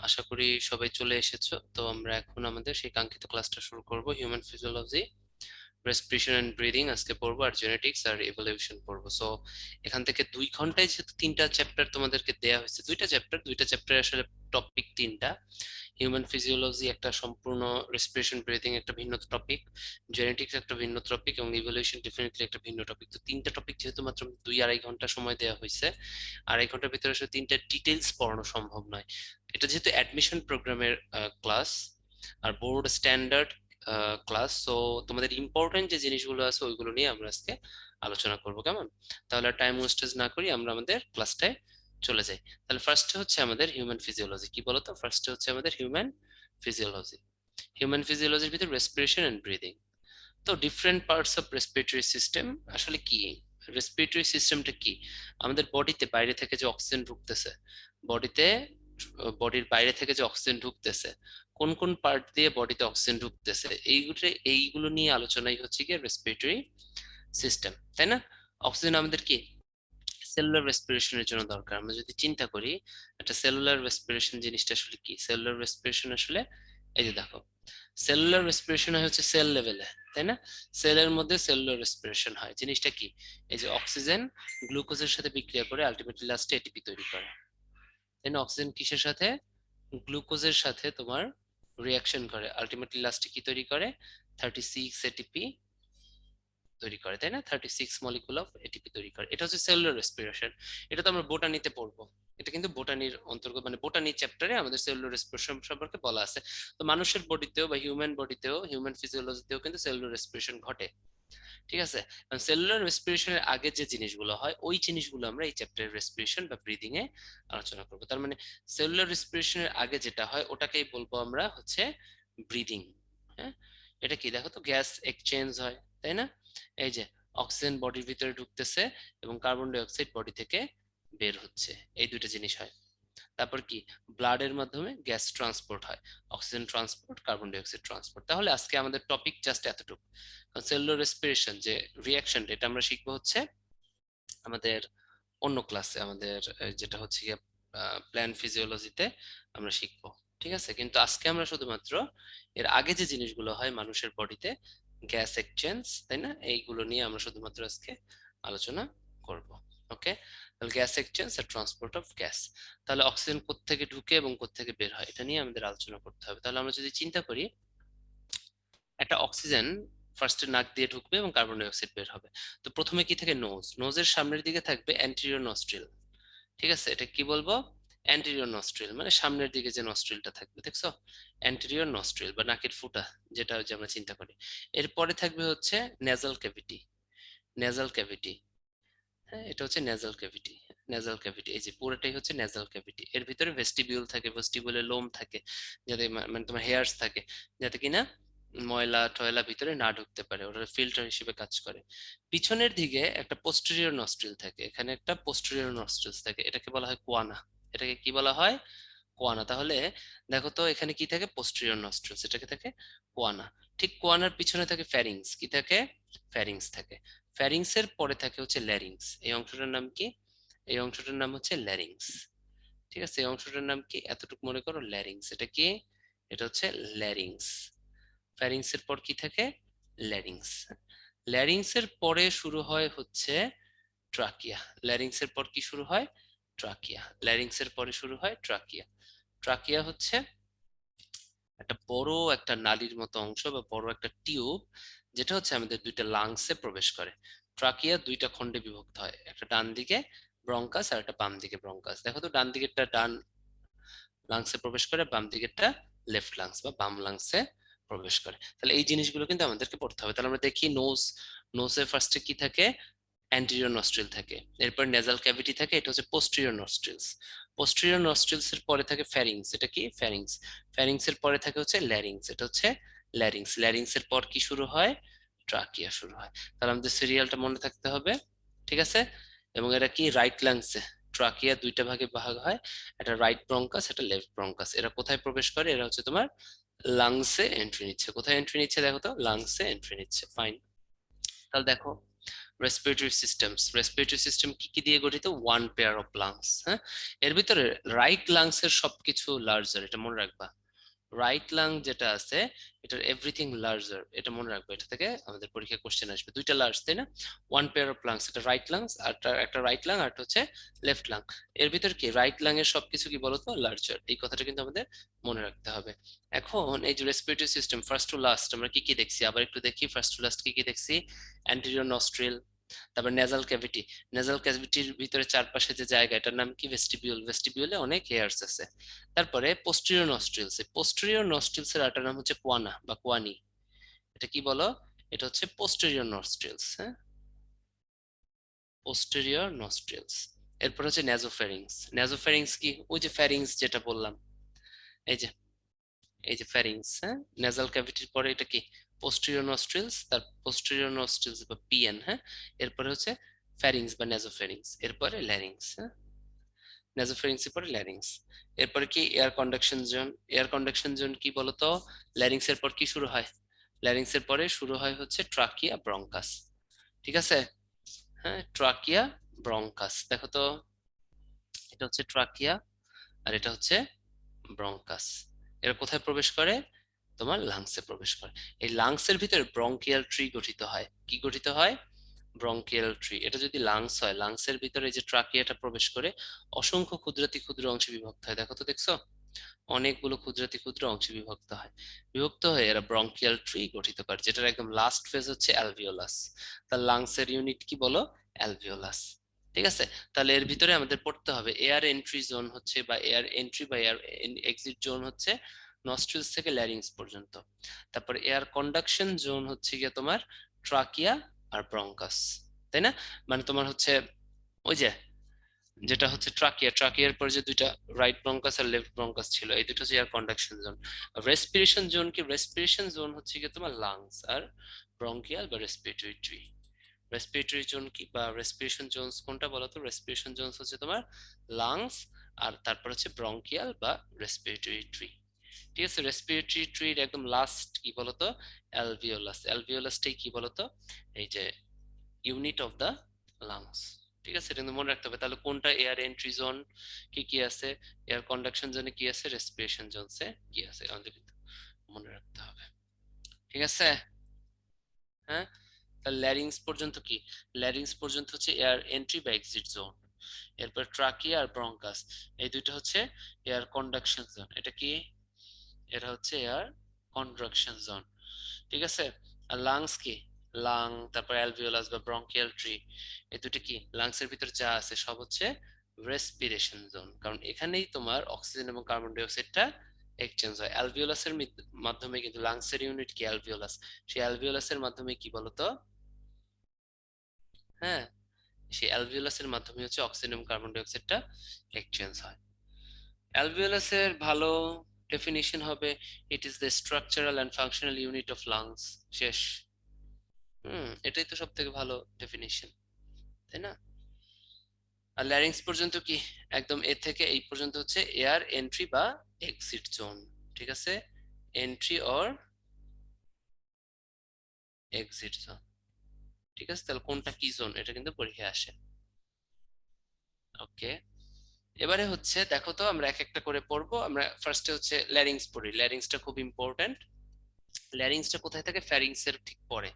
আশা করি সবাই চলে এসেছো। তো আমরা এখন আমাদের সেই কাঙ্ক্ষিত ক্লাসটা শুরু করব। Human physiology, respiration and breathing আজকে পড়বো, আর জেনেটিক্স আর ইভলিউশন পড়বো। সো এখান থেকে 2 ঘন্টায় যেহেতু 3টা চ্যাপ্টার তোমাদেরকে দেয়া হয়েছে, দুইটা চ্যাপ্টার আসলে টপিক 3টা। হিউম্যান ফিজিওলজি একটা সম্পূর্ণ, রেসপিরেশন ব্রিদিং একটা ভিন্ন টপিক, জেনেটিক্স একটা ভিন্ন টপিক, এবং ইভলিউশন ডেফিনেটলি একটা ভিন্ন টপিক। তো 3টা টপিক যেহেতু মাত্র 2-2.5 ঘন্টা সময় দেওয়া হয়েছে, 2.5 ঘন্টার ভিতরে আসলে 3টা ডিটেলস পড়ানো সম্ভব নয়। এটা যেহেতু অ্যাডমিশন প্রোগ্রামের ক্লাস আর বোর্ড স্ট্যান্ডার্ড ক্লাস, সো তোমাদের ইম্পর্টেন্ট যে জিনিসগুলো আছে ওইগুলো নিয়ে আমরা আজকে আলোচনা করব, কেমন? তাহলে টাইম ওয়েস্টেজ না করি আমরা আমাদের ক্লাসটায় চলে যাই। তাহলে ফার্স্টে হচ্ছে আমাদের হিউম্যান ফিজিওলজি। কি বলতো? ফার্স্টে হচ্ছে আমাদের হিউম্যান ফিজিওলজি। হিউম্যান ফিজিওলজির ভিতর রেসপিরেশন এন্ড ব্রিদিং। তো different parts of respiratory system আসলে কি? রেসপিরেটরি সিস্টেমটা কি? আমাদের বডিতে বাইরে থেকে যে অক্সিজেন ঢুকতেছে, বডিতে, বডির বাইরে থেকে যে অক্সিজেন ঢুকতেছে, কোন কোন পার্ট দিয়ে বডিতে অক্সিজেন ঢুকতেছে, এইগুলো নিয়ে আলোচনাই হচ্ছে কি রেসপিরেটরি সিস্টেম, তাই না? অক্সিজেন আমাদের কি সেলুলার রেসপিরেশনের জন্য দরকার। আমরা যদি চিন্তা করি একটা সেলুলার রেসপিরেশন জিনিসটা আসলে কি, সেলুলার রেসপিরেশন আসলে এই যে দেখো, সেলুলার রেসপিরেশন হচ্ছে সেল লেভেলে, তাই না? সেলের মধ্যে সেলুলার রেসপিরেশন হয়। জিনিসটা কি? এই যে অক্সিজেন গ্লুকোজের সাথে বিক্রিয়া করে আলটিমেটলি লাস্টে এটিপি তৈরি করে, তাই না? অক্সিজেন কিসের সাথে? গ্লুকোজের সাথে তোমার রিয়াকশন করে, আলটিমেটলি লাস্টে কি তৈরি করে? 36 এটিপি তৈরি করে, তাই না? 36 মলিকুল অফ এটিপি তৈরি করে। এটা হচ্ছে সেলুলার রেসপিরেশন। এটা তো আমরা বোটানিতে পড়বো। এটা কিন্তু বোটানির অন্তর্গত, মানে বোটানি চ্যাপ্টারে আমাদের সেলুলার রেসপিরেশন সম্পর্কে বলা আছে। তো মানুষের বডিতেও বা হিউম্যান বডিতেও, হিউম্যান ফিজিওলজিতেও কিন্তু সেলুলার রেসপিরেশন ঘটে, ঠিক আছে? সেলুলার রেসপিরেশনের আগে যে জিনিসগুলো হয় ওই জিনিসগুলো আমরা এই চ্যাপ্টারে রেসপিরেশন বা ব্রিদিং এ আলোচনা করবো। তার মানে সেলুলার রেসপিরেশনের আগে যেটা হয় ওটাকেই বলবো আমরা হচ্ছে ব্রিদিং। হ্যাঁ, এটা কি দেখো তো, গ্যাস এক্সচেঞ্জ হয়, তাই না? এই যে অক্সিজেন বডির ভিতরে ঢুকতেছে এবং কার্বন ডাই অক্সাইড বডি থেকে বের হচ্ছে, এই দুইটা জিনিস হয়। তারপর কি, ব্লাডের মাধ্যমে গ্যাস ট্রান্সপোর্ট হয়, অক্সিজেন ট্রান্সপোর্ট, কার্বন ডাই অক্সাইড ট্রান্সপোর্ট। তাহলে আজকে আমাদের টপিক জাস্ট এতটুকু। সেলুলার রেসপিরেশন যে রিয়াকশন, এটা আমরা শিখবো হচ্ছে আমাদের অন্য ক্লাসে, আমাদের যেটা হচ্ছে প্ল্যান ফিজিওলজিতে আমরা শিখবো, ঠিক আছে? কিন্তু আজকে আমরা শুধুমাত্র এর আগে যে জিনিসগুলো হয় মানুষের বডিতে, গ্যাস এক্সচেঞ্জ, তাই না, এইগুলো নিয়ে আমরা শুধুমাত্র আজকে আলোচনা করব। ওকে, তাহলে গ্যাস এক্সচেঞ্জ আর ট্রান্সপোর্ট অফ গ্যাস। তাহলে অক্সিজেন কোত্থেকে ঢুকে এবং কোত্থেকে বের হয় এটা নিয়ে আমাদের আলোচনা করতে হবে। তাহলে আমরা যদি চিন্তা করি, একটা অক্সিজেন ফার্স্টে নাক দিয়ে ঢুকবে এবং কার্বন ডাই অক্সাইড বের হবে। তো প্রথমে কি থাকে? নোজ। নোজের সামনের দিকে থাকবে অ্যান্টেরিয়র নস্ট্রিল, ঠিক আছে? এটা কি বলবো? অ্যান্টেরিয়র নস্ট্রিল, মানে সামনের দিকে যে নস্ট্রিলটা থাকবে, দেখছো? অ্যান্টেরিয়র নস্ট্রিল বা নাকের ফুটা, যেটা যে আমরা চিন্তা করি। এরপরে থাকবে হচ্ছে নেজাল ক্যাভিটি। নেজাল ক্যাভিটি, হ্যাঁ, এটা হচ্ছে নেজাল ক্যাভিটি। নেজাল ক্যাভিটি, এই যে পুরোটাই হচ্ছে নেজাল ক্যাভিটি। এর ভিতরে ভেস্টিবিউল থাকে, ভেস্টিবিউলে লোম থাকে, যাতে মানে তোমার হেয়ার্স থাকে, যাতে কিনা ময়লা টয়লা ভিতরে না ঢুকতে পারে, ওটা ফিল্টার হিসেবে কাজ করে। পিছনের দিকে একটা পোস্টেরিয়র নস্ট্রিল থাকে, এখানে একটা পোস্টেরিয়র নস্ট্রিলস থাকে, এটাকে বলা হয় কোয়ানা। এটাকে কি বলা হয়? কোয়ানা। তাহলে দেখো তো এখানে কি থাকে? পোস্টেরিয়র নস্ট্রিলস, এটাকে থাকে কোয়ানা। ঠিক কোয়ানার পিছনে থাকে ফ্যারিংস। কি থাকে? ফ্যারিংস থাকে। ফ্যারিংস এর পরে থাকে হচ্ছে ল্যারিংস। এই অংশটার নাম কি? এই অংশটার নাম হচ্ছে ল্যারিংস, ঠিক আছে? এই অংশটার নাম কি? এতটুকু মনে করো ল্যারিংস। এটা কি? এটা হচ্ছে ল্যারিংস। ফ্যারিংস এর পর কি থাকে? ল্যারিংস। ল্যারিংস এর পরে শুরু হয় হচ্ছে ট্রাকিয়া। ল্যারিংস এর পর কি শুরু হয়? ট্রাকিয়া। ল্যারিংস এর পরে শুরু হয় ট্রাকিয়া। ট্রাকিয়া হচ্ছে একটা বড় একটা নালীর মতো অংশ বা বড় একটা টিউব, যেটা হচ্ছে আমাদের দুইটা লাংসে প্রবেশ করে। ট্রাকিয়া দুইটা খণ্ডে বিভক্ত হয়, একটা ডান দিকে ব্রঙ্কাস আর একটা বাম দিকে ব্রঙ্কাস। দেখো তো, ডান দিকেরটা ডান লাংসে প্রবেশ করে, বাম দিকেরটা লেফট লাংস বা বাম লাংসে প্রবেশ করে। তাহলে এই জিনিসগুলো কিন্তু আমাদেরকে পড়তে হবে। তাহলে আমরা দেখি, নোজ, নোজের ফার্স্টে কি থাকে? অ্যান্টেরিয়র নস্ট্রিল থাকে। এরপর নেজাল ক্যাভিটি থাকে, এটা হচ্ছে পোস্টেরিয়র নস্ট্রিলস। পোস্টেরিয়র নস্ট্রিলস এর পরে থাকে ফ্যারিংস, এটা কি? ফ্যারিংস। ফ্যারিংস এর পরে থাকে হচ্ছে ল্যারিংস, এটা হচ্ছে ল্যারিংস। ল্যারিংস এর পর কি শুরু হয়? ট্রাকিয়া শুরু হয়। তাহলে আমাদের সিরিয়ালটা মনে থাকতে হবে, ঠিক আছে? এবং এরা কি রাইট লাংসে, ট্রাকিয়া দুইটা ভাগে ভাগ হয়, একটা রাইট ব্রঙ্কাস, একটা লেফট ব্রঙ্কাস। এরা কোথায় প্রবেশ করে? এরা হচ্ছে তোমার লাংসে এন্ট্রি নিচ্ছে। কোথায় এন্ট্রি নিচ্ছে দেখো তো? লাংসে এন্ট্রি নিচ্ছে। ফাইন। তাহলে দেখো, রেসপিরেটরি সিস্টেম কি কি দিয়ে গঠিত? One pair of lungs. হ্যাঁ, এর ভিতরে রাইট লাংস এর সবকিছু লার্জার, এটা মনে রাখবা। রাইট লাং যেটা আছে এটার এভরিথিং লার্জার, এটা মনে রাখবে। এটা থেকে আমাদের পরীক্ষায় কোশ্চেন আসবে। দুইটা লাংস, তাই না? ওয়ান পেয়ার অফ লাংস, এটা রাইট লাংস, আর একটা রাইট লাং আর একটা হচ্ছে লেফট লাং। এর ভিতর কি রাইট লাং এর সবকিছু কি বলতো? লার্জার। এই কথাটা কিন্তু আমাদের মনে রাখতে হবে। এখন এই যে respiratory system first to last আমরা কি কি দেখছি, আবার একটু দেখি ফার্স্ট টু লাস্ট কি কি দেখছি। অ্যান্টেরিয়র নস্ট্রিল, তারপর নেজাল ক্যাভিটি। নেজাল ক্যাভিটির ভিতরে চারপাশে যে জায়গা, এটার নাম কি? ভেস্টিবিউল। ভেস্টিবিউলে অনেক হেয়ার্স আছে। তারপরে পোস্টেরিয়র নস্ট্রিলস, পোস্টেরিয়র নস্ট্রিলস এর আরেকটা নাম হচ্ছে কোয়ানা বা কোয়ানি। এটা কি বলো? এটা হচ্ছে পোস্টেরিয়র নস্ট্রিলস। হ্যাঁ, পোস্টেরিয়র নস্ট্রিলস। এরপর হচ্ছে ন্যাজোফ্যারিংস। ন্যাজোফ্যারিংস কি? ওই যে ফ্যারিংস যেটা বললাম, এই যে এই যে ফ্যারিংস। হ্যাঁ, নেজাল ক্যাভিটির পরে এটা কি? পোস্টেরিয়র নস্ট্রিলস, তার পোস্টেরিয়র নস্ট্রিলস বা পিএন। হ্যাঁ, এরপরে হচ্ছে ফ্যারিংস বা নেজোফ্যারিংস, এরপরে ল্যারিংস। হ্যাঁ, নেজোফেরিংস এর পরে ল্যারিংস। এরপরে কি? Air conduction zone. Air conduction zone কি বলতো? ল্যারিংস এর পর কি শুরু হয়? ল্যারিংস এর পরে শুরু হয় হচ্ছে ট্রাকিয়া ব্রঙ্কাস। ঠিক আছে? হ্যাঁ, ট্রাকিয়া ব্রঙ্কাস। দেখো তো, এটা হচ্ছে ট্রাকিয়া আর এটা হচ্ছে ব্রঙ্কাস। এরা কোথায় প্রবেশ করে? তোমার লাংসে প্রবেশ করে। এই লাংসের ভিতরে ব্রঙ্কিয়াল ট্রি গঠিত হয়। কি গঠিত হয়? Bronchial tree. এটা যদি লাংস হয়, লাংসের ভিতরে যে ট্রাকিয়াটা প্রবেশ করে অসংখ্য ক্ষুদ্রাতি ক্ষুদ্র অংশে বিভক্ত হয়। দেখো তো, দেখছো? অনেকগুলো ক্ষুদ্রাতি ক্ষুদ্র অংশে বিভক্ত হয়। বিভক্ত হয়ে এরা ব্রঙ্কিয়াল ট্রি গঠিত করে, যেটার একদম লাস্ট ফেজ হচ্ছে অ্যালভিওলাস। তার লাংসের ইউনিট কি বলো? অ্যালভিওলাস। ঠিক আছে? তাহলে এর ভিতরে আমাদের পড়তে হবে এয়ার এন্ট্রি জোন হচ্ছে, বা এয়ার এন্ট্রি বা এয়ার এক্সিট জোন হচ্ছে নস্ট্রিলস থেকে ল্যারিংস পর্যন্ত। তারপর এয়ার কন্ডাকশন জোন হচ্ছে গিয়ে তোমার ট্রাকিয়া আর ব্রঙ্কাস, তাই না? মানে তোমার হচ্ছে ওই যে যেটা হচ্ছে ট্রাকিয়া, ট্রাকিয়ার পর যে দুইটা রাইট ব্রঙ্কাস আর লেফট ব্রঙ্কাস ছিল, এই দুটো হচ্ছে air conduction zone. Respiration zone কি? রেসপিরেশন জোন হচ্ছে কি তোমার লাংস আর ব্রঙ্কিয়াল বা রেসপিরেটরি ট্রি। রেসপিরেটরি জোন কি বা রেসপিরেশন জোনস কোনটা বলতো? রেসপিরেশন জোনস হচ্ছে তোমার লাংস, আর তারপর হচ্ছে ব্রঙ্কিয়াল বা রেসপিরেটরি ট্রি। ঠিক আছে? রেসপিরেটরি ট্রির একদম লাস্ট কি বলতো? অ্যালভিওলাস। অ্যালভিওলাসটাই কি বলতো? এই যে ইউনিট অফ দা লাংস। ঠিক আছে? এটা কিন্তু মনে রাখতে হবে। তাহলে কোনটা এয়ার এন্ট্রি জোন, কি কি আছে, এয়ার কন্ডাকশন জোনে কি আছে, রেসপিরেশন জোনসে কি আছে, আমাদের কিন্তু মনে রাখতে হবে। ঠিক আছে? হ্যাঁ, তাহলে ল্যারিংস পর্যন্ত কি? ল্যারিংস পর্যন্ত হচ্ছে এয়ার এন্ট্রি বা এক্সিট জোন। এরপর ট্রাকিয়া আর ব্রঙ্কাস, এই দুইটা হচ্ছে এয়ার কন্ডাকশন জোন। এটা কি? এটা হচ্ছে এয়ার কন্ডাকশন জোন। ঠিক আছে? আর লাংস কি? লাং, তারপর অ্যালভিওলাস বা ব্রঙ্কিয়াল ট্রি, এই দুটো কি? লাংসের ভিতর যা আছে সব হচ্ছে রেসপিরেশন জোন, কারণ এখানেই তোমার অক্সিজেন এবং কার্বন ডাই অক্সাইডটা এক্সচেঞ্জ হয়। অ্যালভিওলাসের মাধ্যমে, কিন্তু লাংসের ইউনিট কি? অ্যালভিওলাস। সেই অ্যালভিওলাসের মাধ্যমে কি বলতো? হ্যাঁ, সেই অ্যালভিওলাসের মাধ্যমে হচ্ছে অক্সিজেন এবং কার্বন ডাই অক্সাইডটা এক্সচেঞ্জ হয়। অ্যালভিওলাসের ভালো ডেফিনিশন হবে, it is the structural and functional unit of lungs. শেষ। এটাই তো সব থেকে ভালো ডেফিনিশন, তাই না? আর ল্যারিংস পর্যন্ত কি? একদম এ থেকে এই পর্যন্ত হচ্ছে এয়ার এন্ট্রি বা এক্সিট জোন। ঠিক আছে? Entry or exit zone. ঠিক আছে? তাহলে কোনটা কি জোন, এটা কিন্তু পরীক্ষায় আসে। ওকে, এবারে হচ্ছে দেখো তো, আমরা এক একটা করে পড়বো। আমরা ফার্স্টে হচ্ছে ল্যারিংস পড়ি। ল্যারিংসটা খুব ইম্পর্টেন্ট। ল্যারিংসটা কোথায় থাকে? ফ্যারিংস এর ঠিক পরে।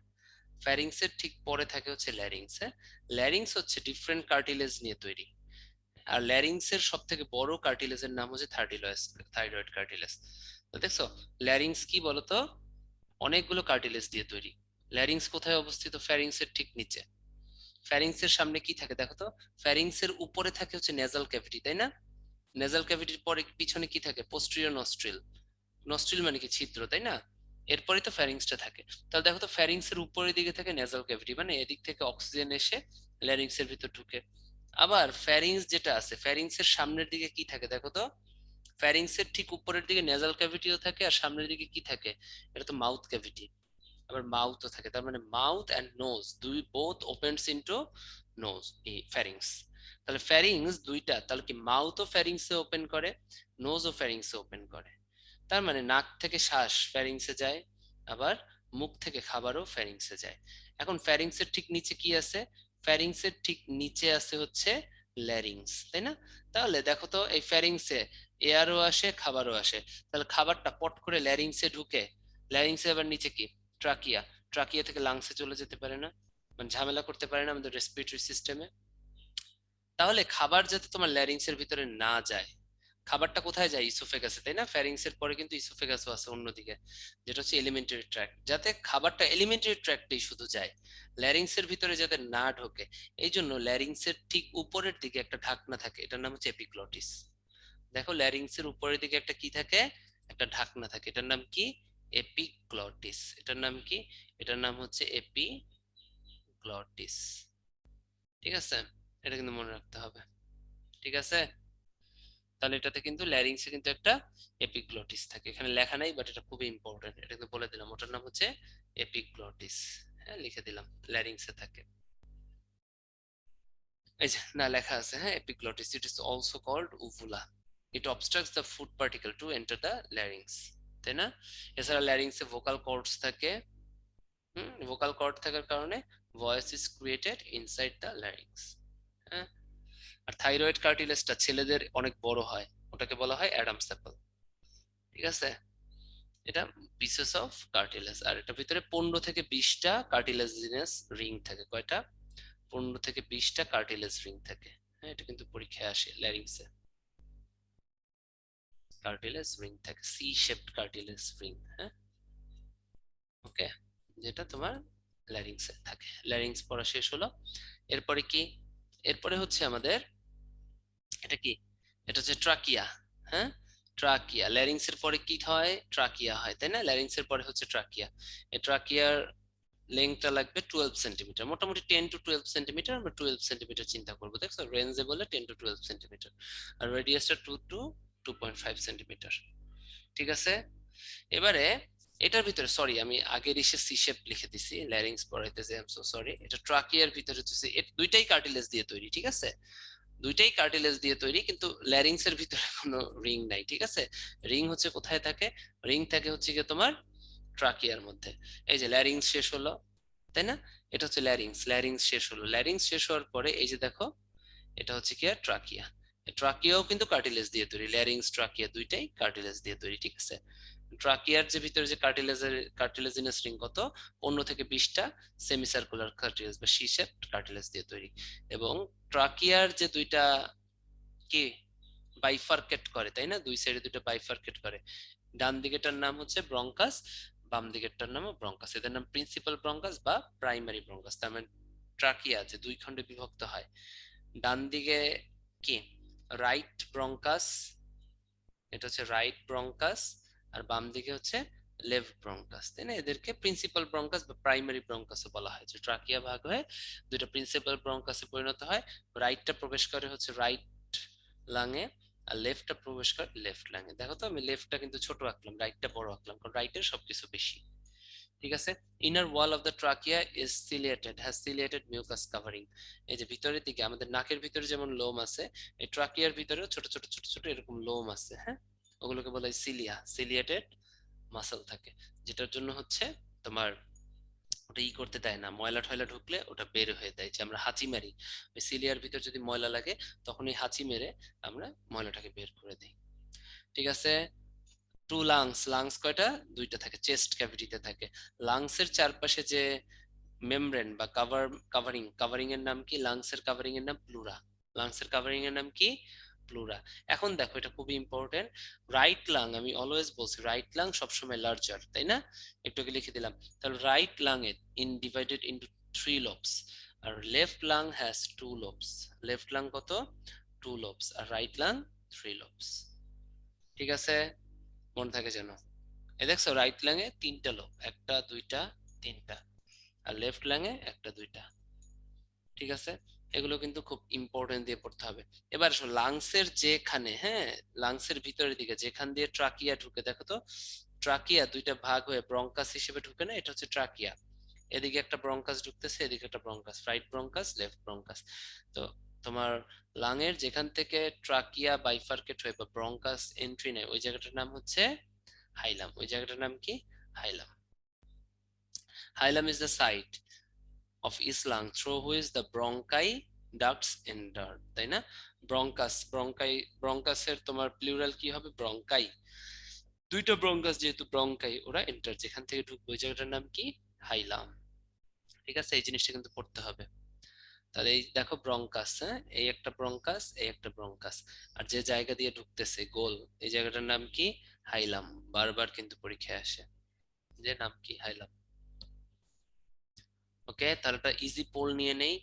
ফ্যারিংস এর ঠিক পরে থাকে হচ্ছে ল্যারিংস। হ্যাঁ, ল্যারিংস হচ্ছে ডিফারেন্ট কার্টিলেজ নিয়ে তৈরি। আর ল্যারিংস এর সব থেকে বড় কার্টিলেজের নাম হচ্ছে থাইরয়েড কার্টিলেজ। তো দেখছো, ল্যারিংস কি বলতো? অনেকগুলো কার্টিলেজ দিয়ে তৈরি। ল্যারিংস কোথায় অবস্থিত? ফ্যারিংস এর ঠিক নিচে। ফ্যারিংস এর সামনে কি থাকে দেখো তো? ফ্যারিংস এর উপরে থাকে হচ্ছে নেজাল ক্যাভিটি, তাই না? নেজাল ক্যাভিটির পরে পিছনে কি থাকে? Posterior nostril. নস্ট্রিল মানে কি? ছিদ্র, তাই না? এরপরে তো ফ্যারিংসটা থাকে। তাহলে দেখো তো, ফ্যারিংস এর উপরের দিকে থাকে নেজাল ক্যাভিটি, মানে এদিক থেকে অক্সিজেন এসে ল্যারিংস এর ভিতর ঢুকে। আবার ফ্যারিংস যেটা আছে, ফ্যারিংস এর সামনের দিকে কি থাকে দেখো তো? ফ্যারিংস এর ঠিক উপরের দিকে নেজাল ক্যাভিটিও থাকে, আর সামনের দিকে কি থাকে? এটা তো মাউথ ক্যাভিটি। আবার মাউথও থাকে, তার মানে মাউথ এন্ড নোজ দুই বোথ ওপেনস ইনটু নোজ, এই ফ্যারিংস। তাহলে ফ্যারিংস দুইটা, তাহলে কি মাউথ ও ফ্যারিংসে ওপেন করে, নোজ ও ফ্যারিংসে ওপেন করে। তার মানে নাক থেকে শ্বাস ফ্যারিংসে যায়, আবার মুখ থেকে খাবারও ফ্যারিংসে যায়। এখন ফ্যারিংসের ঠিক নিচে কি আছে? ফ্যারিংসের ঠিক নিচে আছে হচ্ছে ল্যারিংস, তাই না? তাহলে দেখো তো এই ফ্যারিংসে এয়ারও আসে খাবারও আসে, তাহলে খাবারটা পট করে ল্যারিংসে ঢুকে, ল্যারিংসে আবার নিচে কি ট্রাকিয়া, ট্রাকিয়া থেকে লাংসে চলে যেতে পারে না, মানে ঝামেলা করতে পারে না আমাদের রেসপিরেটরি সিস্টেমে। তাহলে খাবার যাতে তোমার ল্যারিংসের ভিতরে না যায়, খাবারটা কোথায় যায়? ইসোফেগাসে, তাই না? ফ্যারিংসের পরে কিন্তু ইসোফেগাসও আছে অন্যদিকে, যেটা হচ্ছে এলিমেন্টারি ট্র্যাক্ট, যাতে খাবারটা এলিমেন্টারি ট্র্যাক্টেই শুধু যায়, ল্যারিংসের ভিতরে যাতে না ঢোকে। এই জন্য ল্যারিংসের ঠিক উপরের দিকে একটা ঢাকনা থাকে, এটার নাম হচ্ছে এপিগ্লটিস। দেখো ল্যারিংসের উপরের দিকে একটা কি থাকে, একটা ঢাকনা থাকে, এটার নাম কি? এপিগ্লটিস। এটার নাম কি? এটার নাম হচ্ছে এপিগ্লটিস। ঠিক আছে, এটা কিন্তু মনে রাখতে হবে। ঠিক আছে, তাহলে এটাতে কিন্তু ল্যারিংসে কিন্তু একটা এপিগ্লটিস থাকে, এখানে লেখা নাই বাট এটা খুবই ইম্পর্টেন্ট, এটা কিন্তু বলে দিলাম, ওটার নাম হচ্ছে এপিগ্লটিস। হ্যাঁ, লিখে দিলাম, ল্যারিংসে থাকে। এই যে না লেখা আছে, হ্যাঁ, epiglottis, it is also called uvula, it obstructs the food particle to enter the larynx, তাই না? এছাড়া ল্যারিংসে ভোকাল কর্ডস থাকে। ভোকাল কর্ড থাকার কারণে voice is created inside the larynx. হ্যাঁ, আর থাইরয়েড কার্টিলেজটা ছেলেদের অনেক বড় হয়, ওটাকে বলা হয় অ্যাডামস অ্যাপল। ঠিক আছে, এটা পিসেস অফ কার্টিলেজ, আর এটার ভিতরে 15 থেকে 20টা কার্টিলেজিনাস রিং থাকে। কয়টা? 15 থেকে 20টা কার্টিলেজ রিং থাকে। হ্যাঁ, এটা কিন্তু পরীক্ষায় আসে, ল্যারিংসে কার্টিলেজ রিং থাকে, সি শেপড কার্টিলেজ রিং। হ্যাঁ, ওকে, যেটা তোমার ল্যারিংসে থাকে। ল্যারিংস পড়া শেষ হলো। এরপরে কি? এরপরে হচ্ছে আমাদের এটা কি, এটা হচ্ছে ট্রাকিয়া। হ্যাঁ, ট্রাকিয়া, ল্যারিংস এর পরে কি হয়? ট্রাকিয়া হয়, তাই না? ল্যারিংস এর পরে হচ্ছে ট্রাকিয়া। এই ট্রাকিয়ার লেংথটা লাগবে 12 সেন্টিমিটার, মোটামুটি 10 to 12 সেন্টিমিটার, আমরা 12 সেন্টিমিটার চিন্তা করবো। দেখছো, রেঞ্জে বলে 10 to 12 সেন্টিমিটার, আর রেডিয়াসটা 2 to 2.5 সেন্টিমিটার। ঠিক আছে, এবারে এটার ভিতরে, সরি আমি আগের ইসে সি শেপ লিখে দিছি, ল্যারিংস পড়াইতেছে, আই এম সো সরি। এটা ট্রাকিয়ার ভিতরে হচ্ছে দুইটাই কার্টিলেজ দিয়ে তৈরি, ঠিক আছে? দুইটাই কার্টিলেজ দিয়ে তৈরি, কিন্তু ল্যারিংস এর ভিতরে কোনো রিং নাই। ঠিক আছে, রিং হচ্ছে কোথায় থাকে? রিং থাকে হচ্ছে গিয়ে তোমার ট্রাকিয়ার মধ্যে। এই যে ল্যারিংস শেষ হলো, তাই না? এটা হচ্ছে ল্যারিংস, ল্যারিংস শেষ হলো, ল্যারিংস শেষ হওয়ার পরে এই যে দেখো, এটা হচ্ছে কি আর ট্রাকিয়া। ট্রাকিয়াও কিন্তু কার্টিলেজ দিয়ে তৈরি, ল্যারিংস ট্রাকিয়া দুইটাই কার্টিলেজ দিয়ে তৈরি। ঠিক আছে, ট্রাকিয়ার যে ভিতরে যে কার্টিলেজিনাস রিং কত? 15 থেকে 20টা সেমি সার্কুলার কার্টিলেজ বা সি শেপড কার্টিলেজ দিয়ে তৈরি। এবং ট্রাকিয়ার যে দুইটা কি বাইফার্কেট করে, তাই না? দুই সাইডে দুটো বাইফার্কেট করে, ডান দিকেটার নাম হচ্ছে ব্রঙ্কাস, বাম দিকেরটার নাম ব্রঙ্কাস, এদের নাম প্রিন্সিপাল ব্রঙ্কাস বা প্রাইমারি ব্রঙ্কাস। তার মানে ট্রাকিয়া যে দুই খণ্ডে বিভক্ত হয়, ডান দিকে কি রাইট ব্রঙ্কাস, এটা হচ্ছে রাইট ব্রঙ্কাস, আর বাম দিকে হচ্ছে লেফট ব্রঙ্কাস, তাই না? এদেরকে প্রিন্সিপাল ব্রঙ্কাস বা প্রাইমারি ব্রঙ্কাসও বলা হয়। যে ট্রাকিয়া ভাগ হয়ে দুইটা প্রিন্সিপাল ব্রঙ্কাসে পরিণত হয়, রাইটটা প্রবেশ করে হচ্ছে রাইট লাঙে, আর লেফটটা প্রবেশ করে লেফট লাঙে। দেখো তো, আমি লেফটটা কিন্তু ছোট আঁকলাম, রাইটটা বড় আঁকলাম, কারণ রাইটের সবকিছু বেশি। ঠিক আছে, inner wall of the trachea is ciliated, has ciliated mucus covering. এই যে ভিতরের দিকে আমাদের নাকের ভিতরে যেমন লোম আছে, এই ট্রাকিয়ার ভিতরেও ছোট ছোট ছোট ছোট এরকম লোম আছে। হ্যাঁ, ওগুলোকে বলা হয় সিলিয়া, সিলিয়েটেড মাসল থাকে, যেটার জন্য হচ্ছে তোমার ওটা ই করতে দেয় না, ময়লা টয়লা ঢুকলে ওটা বের হয়ে দেয়। যে আমরা হাঁচি মারি, ওই সিলিয়ার ভিতর যদি ময়লা লাগে, তখন এই হাঁচি মেরে আমরা ময়লাটাকে বের করে দিই। ঠিক আছে, টু লাংস, লাংস কয়টা? দুইটা থাকে, চেস্ট ক্যাভিটিতে থাকে। লাংসের চারপাশে যে মেমব্রেন বা কাভারিং, কাভারিং এর নাম কি? লাংসের কাভারিং এর নাম প্লুরা, লাংসের কাভারিং এর নাম কি? প্লুরা। এখন দেখো, এটা খুবই ইম্পর্টেন্ট, রাইট লাং, আমি অলওয়েজ বলছি রাইট লাং সবসময় লার্জার, তাই না? একটু আগে লিখে দিলাম। তাহলে রাইট লাং এ ডিভাইডেড ইনটু 3 lobes, আর left lung has 2 lobes। Left lung কত? 2 lobes, আর রাইট লাং 3 lobes। ঠিক আছে, মনে থাকে যেন। এই দেখছো, রাইট লাং এ 3টা লোব, একটা দুইটা তিনটা, আর লেফট লাং এ একটা দুইটা। ঠিক আছে, এগুলো কিন্তু খুব ইম্পর্টেন্ট দিয়ে পড়তে হবে। এবার আসো লাংসের যেখানে, হ্যাঁ, লাংসের ভিতরের দিকে যেখান দিয়ে ট্রাকিয়া ঢুকে, দেখো তো, ট্রাকিয়া দুইটা ভাগ হয়ে ব্রঙ্কাস হিসেবে ঢুকে না, এটা হচ্ছে ট্রাকিয়া। এদিকে একটা ব্রঙ্কাস ঢুকতেছে, এদিকে একটা bronchus, right bronchus left bronchus. তো তোমার লাংয়ের যেখান থেকে ট্রাকিয়া বাইফার্কেট হয়ে বা ব্রঙ্কাস এন্ট্রি নেয়, ওই জায়গাটার নাম হচ্ছে হাইলাম। ওই জায়গাটার নাম কি? Hilum. Hilum is the site of each lung through which the bronchi ducts enter, তাই না? ব্রঙ্কাস, ব্রঙ্কাসের তোমার প্লুরাল কি হবে? ব্রঙ্কাই। দুইটা ব্রঙ্কাস যেহেতু ব্রঙ্কাই, ওরা এন্টার, যেখান থেকে ঢুকবে ওই জায়গাটার নাম কি? হাইলাম। ঠিক আছে, এই জিনিসটা কিন্তু পড়তে হবে। তাহলে এই দেখো ব্রঙ্কাস, হ্যাঁ, এই একটা ব্রঙ্কাস, এই একটা ব্রঙ্কাস, আর যে জায়গা দিয়ে ঢুকতেছে গোল, এই জায়গাটার নাম কি? হাইলাম। বারবার কিন্তু পরীক্ষায় আসে, যে নাম কি? হাইলাম। ওকে, তাহলে একটা ইজি পোল নিয়ে নেই।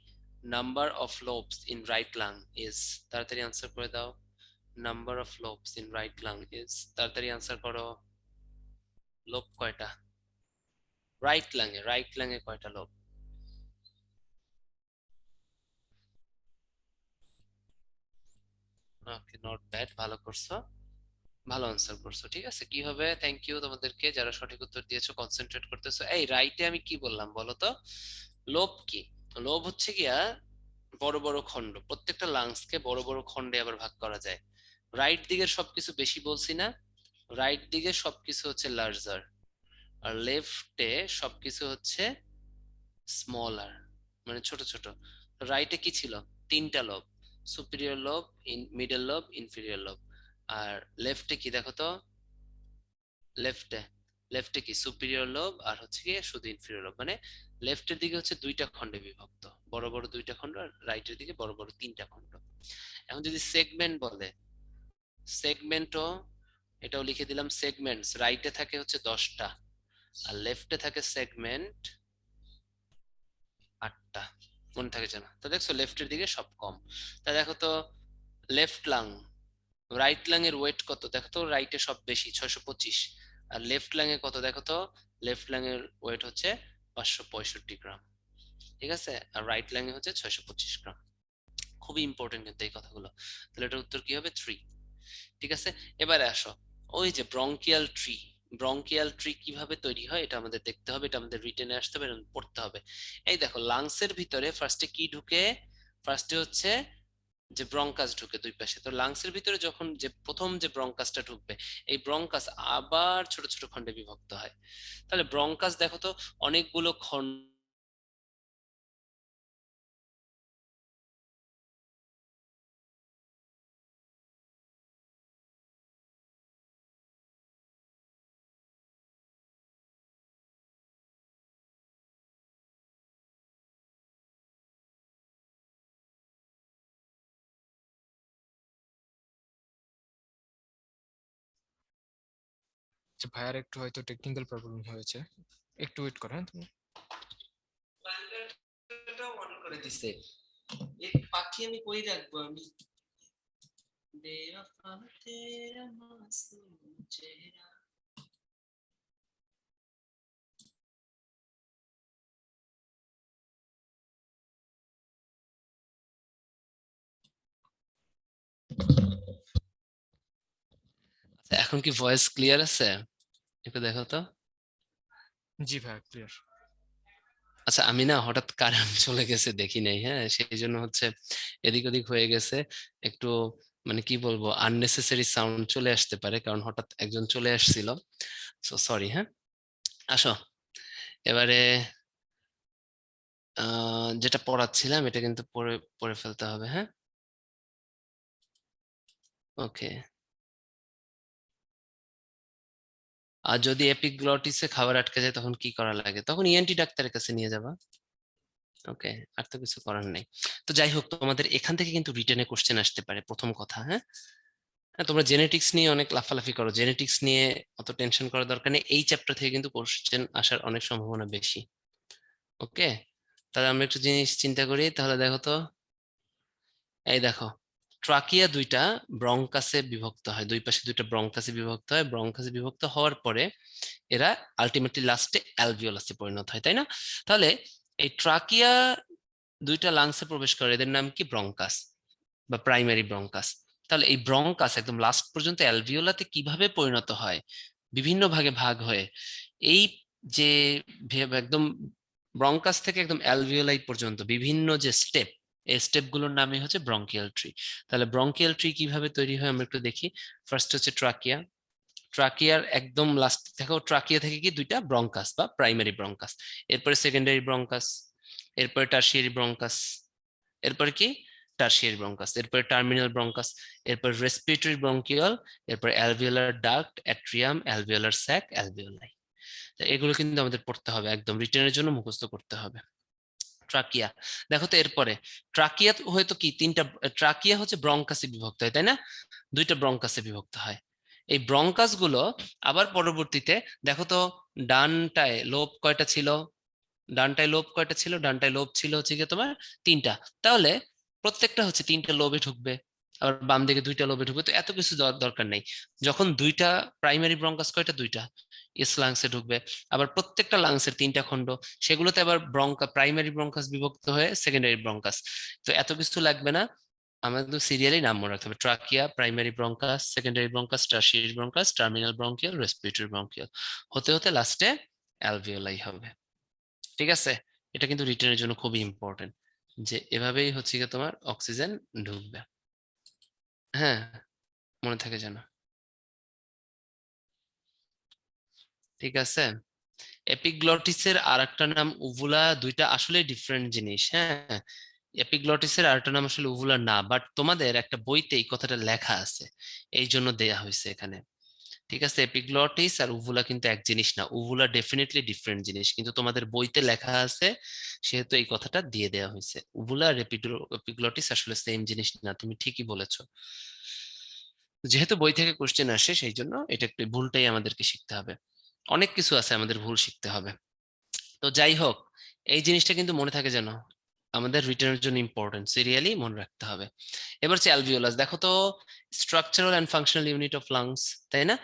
Number of lobes in right lung is, তাড়াতাড়ি আনসার করে দাও। Number of lobes in right lung is, তাড়াতাড়ি আনসার করো। লোব কয়টা রাইট লাঙে কয়টা লোব? ওকে, নট ব্যাড, ভালো করছো, ভালো আনসার করছো। ঠিক আছে, কি হবে? থ্যাংক ইউ তোমাদেরকে যারা সঠিক উত্তর দিয়েছো, কনসেন্ট্রেট করতেছো। এই রাইটে আমি কি বললাম বলো তো? লোব কি? লোব হচ্ছে গিয়া বড় বড় খণ্ড, প্রত্যেকটা লাংসকে বড় বড় খণ্ডে আবার ভাগ করা যায়। রাইট দিকের সবকিছু বেশি বলছি না? রাইট দিকে সবকিছু হচ্ছে লার্জার, আর লেফটে সবকিছু হচ্ছে স্মলার, মানে ছোট ছোট। রাইটে কি ছিল? তিনটা lobe, superior lobe, middle lobe, inferior lobe. আর লেফটে কি দেখো তো? লেফটে লেফটে কি? সুপিরিয়র লোব আর হচ্ছে কি শুধু ইনফিরিয়র লোব। মানে লেফটের দিকে হচ্ছে দুইটা খণ্ডে বিভক্ত, বড় বড় দুইটা খণ্ড, আর রাইটের দিকে বড় বড় তিনটা খণ্ড। এখন যদি সেগমেন্ট বলে, সেগমেন্টও, এটাও লিখে দিলাম। সেগমেন্টস রাইটে থাকে হচ্ছে 10টা, আর লেফটে থাকে সেগমেন্ট 8টা। মনে থাকে জানা তো? দেখছো লেফটের দিকে সব কম। তা দেখো তো, লেফট লাং, রাইট লাং এর ওয়েট কত দেখো তো? রাইটে সব বেশি, 625। আর লেফট লাং এ কত দেখো তো? লেফট লাং এর ওয়েট হচ্ছে 565 গ্রাম। ঠিক আছে, আর রাইট লাং এ হচ্ছে 625 গ্রাম। খুবই ইম্পর্টেন্ট কিন্তু এই কথাগুলো। তাহলে এটার উত্তর কি হবে? 3। ঠিক আছে, এবারে আসো, ওই যে ব্রঙ্কিয়াল ট্রি, ব্রঙ্কিয়াল ট্রি কিভাবে তৈরি হয় এটা আমাদের দেখতে হবে, এটা আমাদের রিটেনে আসতে হবে, এটা পড়তে হবে। এই দেখো, লাংসের ভিতরে ফার্স্টে কি ঢুকে? ফার্স্টে হচ্ছে যে ব্রঙ্কাস ঢুকে দুই পাশে। তো লাংসের ভিতরে যখন যে প্রথম যে ব্রঙ্কাসটা ঢুকবে, এই ব্রঙ্কাস আবার ছোট ছোট খণ্ডে বিভক্ত হয়। তাহলে ব্রঙ্কাস দেখো তো অনেকগুলো খণ্ড। আচ্ছা ভাইয়ার একটু হয়তো টেকনিক্যাল প্রবলেম হয়েছে, একটু ওয়েট করো। হ্যাঁ তুমি অন করে দিছে, এই পাখি আমি কই রাখবো আমি? বেওয়াফা তেরা মাসুম চেহারা। আচ্ছা, এখন কি ভয়েস ক্লিয়ার আছে? একটু দেখো তো। জি ভাইয়া ক্লিয়ার। আচ্ছা, আমি না হঠাৎ কারেন্ট চলে গেছে, দেখি নাই, হ্যাঁ, সেই জন্য হচ্ছে এদিক ওদিক হয়ে গেছে একটু। মানে কি বলবো, আননেসেসারি সাউন্ড চলে আসতে পারে, কারণ হঠাৎ একজন চলে আসছিল। সো সরি, হ্যাঁ। আসো, এবারে যেটা পড়াচ্ছিলাম এটা কিন্তু পড়ে পড়ে ফেলতে হবে, হ্যাঁ। ওকে, আর যদি এপিগ্লটিসে খাবার আটকে যায় তখন কি করা লাগে? তখন ইএনটি ডাক্তারের কাছে নিয়ে যাবা। ওকে, আর তো কিছু করার নেই। তো যাই হোক, তোমাদের এখান থেকে কিন্তু রিটেনে কোশ্চেন আসতে পারে, প্রথম কথা, হ্যাঁ। হ্যাঁ, তোমরা জেনেটিক্স নিয়ে অনেক লাফালাফি করো, জেনেটিক্স নিয়ে অত টেনশন করার দরকার নেই, এই চ্যাপ্টার থেকে কিন্তু কোশ্চেন আসার অনেক সম্ভাবনা বেশি। ওকে, তাহলে আমরা একটু জিনিস চিন্তা করি, তাহলে দেখো তো। এই দেখো, ট্রাকিয়া দুইটা ব্রঙ্কাসে বিভক্ত হয়, দুই পাশে দুইটা ব্রঙ্কাসে বিভক্ত হয়, ব্রঙ্কাসে বিভক্ত হওয়ার পরে এরা আলটিমেটলি লাস্টে অ্যালভিওলাসে পরিণত হয়, তাই না? তাহলে এই ট্রাকিয়া দুইটা লাংসে প্রবেশ করে, এদের নাম কি? ব্রঙ্কাস বা প্রাইমারি ব্রঙ্কাস। তাহলে এই ব্রঙ্কাস একদম লাস্ট পর্যন্ত অ্যালভিওলাতে কিভাবে পরিণত হয়? বিভিন্ন ভাগে ভাগ হয়ে, এই যে একদম ব্রঙ্কাস থেকে একদম অ্যালভিওলাই পর্যন্ত বিভিন্ন যে স্টেপ, এই স্টেপ গুলোর নামই হচ্ছে ব্রঙ্কিয়াল ট্রি। তাহলে ব্রঙ্কিয়াল ট্রি কিভাবে তৈরি হয় আমরা একটু দেখি। ফার্স্ট হচ্ছে ট্রাকিয়া, ট্রাকিয়ার একদম লাস্ট দেখো, ট্রাকিয়া থেকে কি দুইটা ব্রঙ্কাস বা প্রাইমারি ব্রঙ্কাস, এরপরে সেকেন্ডারি ব্রঙ্কাস, এরপরে টারশিয়ারি ব্রঙ্কাস, এরপর কি টারশিয়ারি ব্রঙ্কাস, এরপর টার্মিনাল ব্রঙ্কাস, এরপর রেসপিরেটরি ব্রঙ্কিওল, এরপর alveolar duct, atrium, alveolar sac, alveoli. এগুলো কিন্তু আমাদের পড়তে হবে, একদম রিটেনের জন্য মুখস্থ করতে হবে। ট্রাকিয়া, দেখো তো এরপরে ট্রাকিয়া হয়তো কি তিনটা, ট্রাকিয়া হচ্ছে ব্রঙ্কাসে বিভক্ত হয় তাই না, দুইটা ব্রঙ্কাসে বিভক্ত হয়। এই ব্রঙ্কাস গুলো আবার পরবর্তীতে দেখো তো ডানটায় লোব কয়টা ছিল, ডানটায় লোব কয়টা ছিল, ডানটায় লোব ছিল হচ্ছে কি তোমার তিনটা, তাহলে প্রত্যেকটা হচ্ছে তিনটা লোবে ঢুকবে, আবার বাম দিকে দুইটা লোবে ঢুকবে, তো এত কিছু দরকার নেই। যখন দুইটা প্রাইমারি ব্রঙ্কাস কয়টা, দুইটা এস লাংসে ঢুকবে, আবার প্রত্যেকটা লাংসের তিনটা খণ্ড, সেগুলোতে আবার প্রাইমারি ব্রঙ্কাস বিভক্ত হয়ে সেকেন্ডারি ব্রঙ্কাস, তো এত কিছু লাগবে না, আমাদের সিরিয়ালি নাম মনে রাখতে হবে, trachea, primary bronchus, secondary bronchus, tertiary bronchus, terminal bronchial, respiratory bronchial, হতে হতে লাস্টে অ্যালভিওলাই হবে। ঠিক আছে, এটা কিন্তু রিটেনের জন্য খুবই ইম্পর্টেন্ট, যে এভাবেই হচ্ছে কি তোমার অক্সিজেন ঢুকবে। হ্যাঁ, মনে থাকে যেন। ঠিক আছে, এপিগ্লটিসের আর একটা নাম উভুলা, দুইটা আসলে ডিফারেন্ট জিনিস। হ্যাঁ, এপিগ্লটিসের আর একটা নাম আসলে উভুলা না, বাট তোমাদের একটা বইতে এই কথাটা লেখা আছে, এই জন্য দেয়া হয়েছে এখানে। ঠিক আছে, এপিগ্লটিস আর উভুলা কিন্তু এক জিনিস না, উভুলা ডেফিনেটলি ডিফারেন্ট জিনিস, কিন্তু তোমাদের বইতে লেখা আছে সেহেতু এই কথাটা দিয়ে দেওয়া হয়েছে। উভুলা আর এপিগ্লটিস আসলে সেম জিনিস না, তুমি ঠিকই বলেছো, যেহেতু বই থেকে কোশ্চেন আসে সেই জন্য এটা একটু ভুলটাই আমাদেরকে শিখতে হবে, অনেক কিছু আছে আমাদের ভুল শিখতে হবে। তো যাই হোক, এই জিনিসটা কিন্তু মনে থাকে যেন, আমাদের রিটার্নের জন্য ইম্পর্টেন্ট, সিরিয়ালি মনে রাখতে হবে। এবার হচ্ছে অ্যালভিওলাস, দেখো তো structural and functional unit of lungs, তাই না?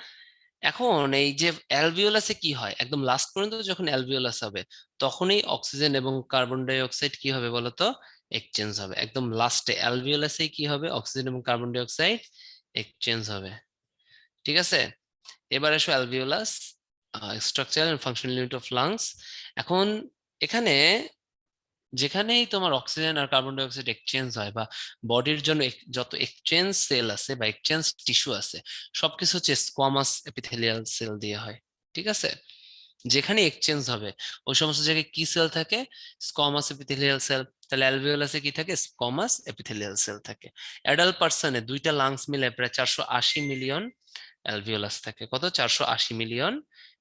এখন এই যে অ্যালভিওলাসে কি হয়, একদম লাস্ট পর্যন্ত যখন অ্যালভিওলাস হবে তখনই অক্সিজেন এবং কার্বন ডাই অক্সাইড কি হবে বলতো, এক্সচেঞ্জ হবে। একদম লাস্টে অ্যালভিওলাসে কি হবে, অক্সিজেন এবং কার্বন ডাই অক্সাইড এক্সচেঞ্জ হবে। ঠিক আছে, এবার আসো alveolus, structure and functional unit of lungs. এখন এখানে যেখানেই তোমার অক্সিজেন আর কার্বন ডাই অক্সাইড এক্সচেঞ্জ হয়, বা বডির জন্য যত এক্সচেঞ্জ সেল আছে বা এক্সচেঞ্জ টিস্যু আছে, সবকিছু হচ্ছে স্কোয়ামাস এপিথেলিয়াল সেল দিয়ে হয়। ঠিক আছে, যেখানে এক্সচেঞ্জ হবে ওই সমস্ত জায়গায় কি সেল থাকে, স্কোয়ামাস এপিথেলিয়াল সেল। তাহলে অ্যালভিওলাসে কি থাকে, স্কোয়ামাস এপিথেলিয়াল সেল থাকে। অ্যাডাল্ট পার্সনে দুইটা লাংস মিলে প্রায় 480 মিলিয়ন অ্যালভিওলাস থাকে। কত, 480 মিলিয়ন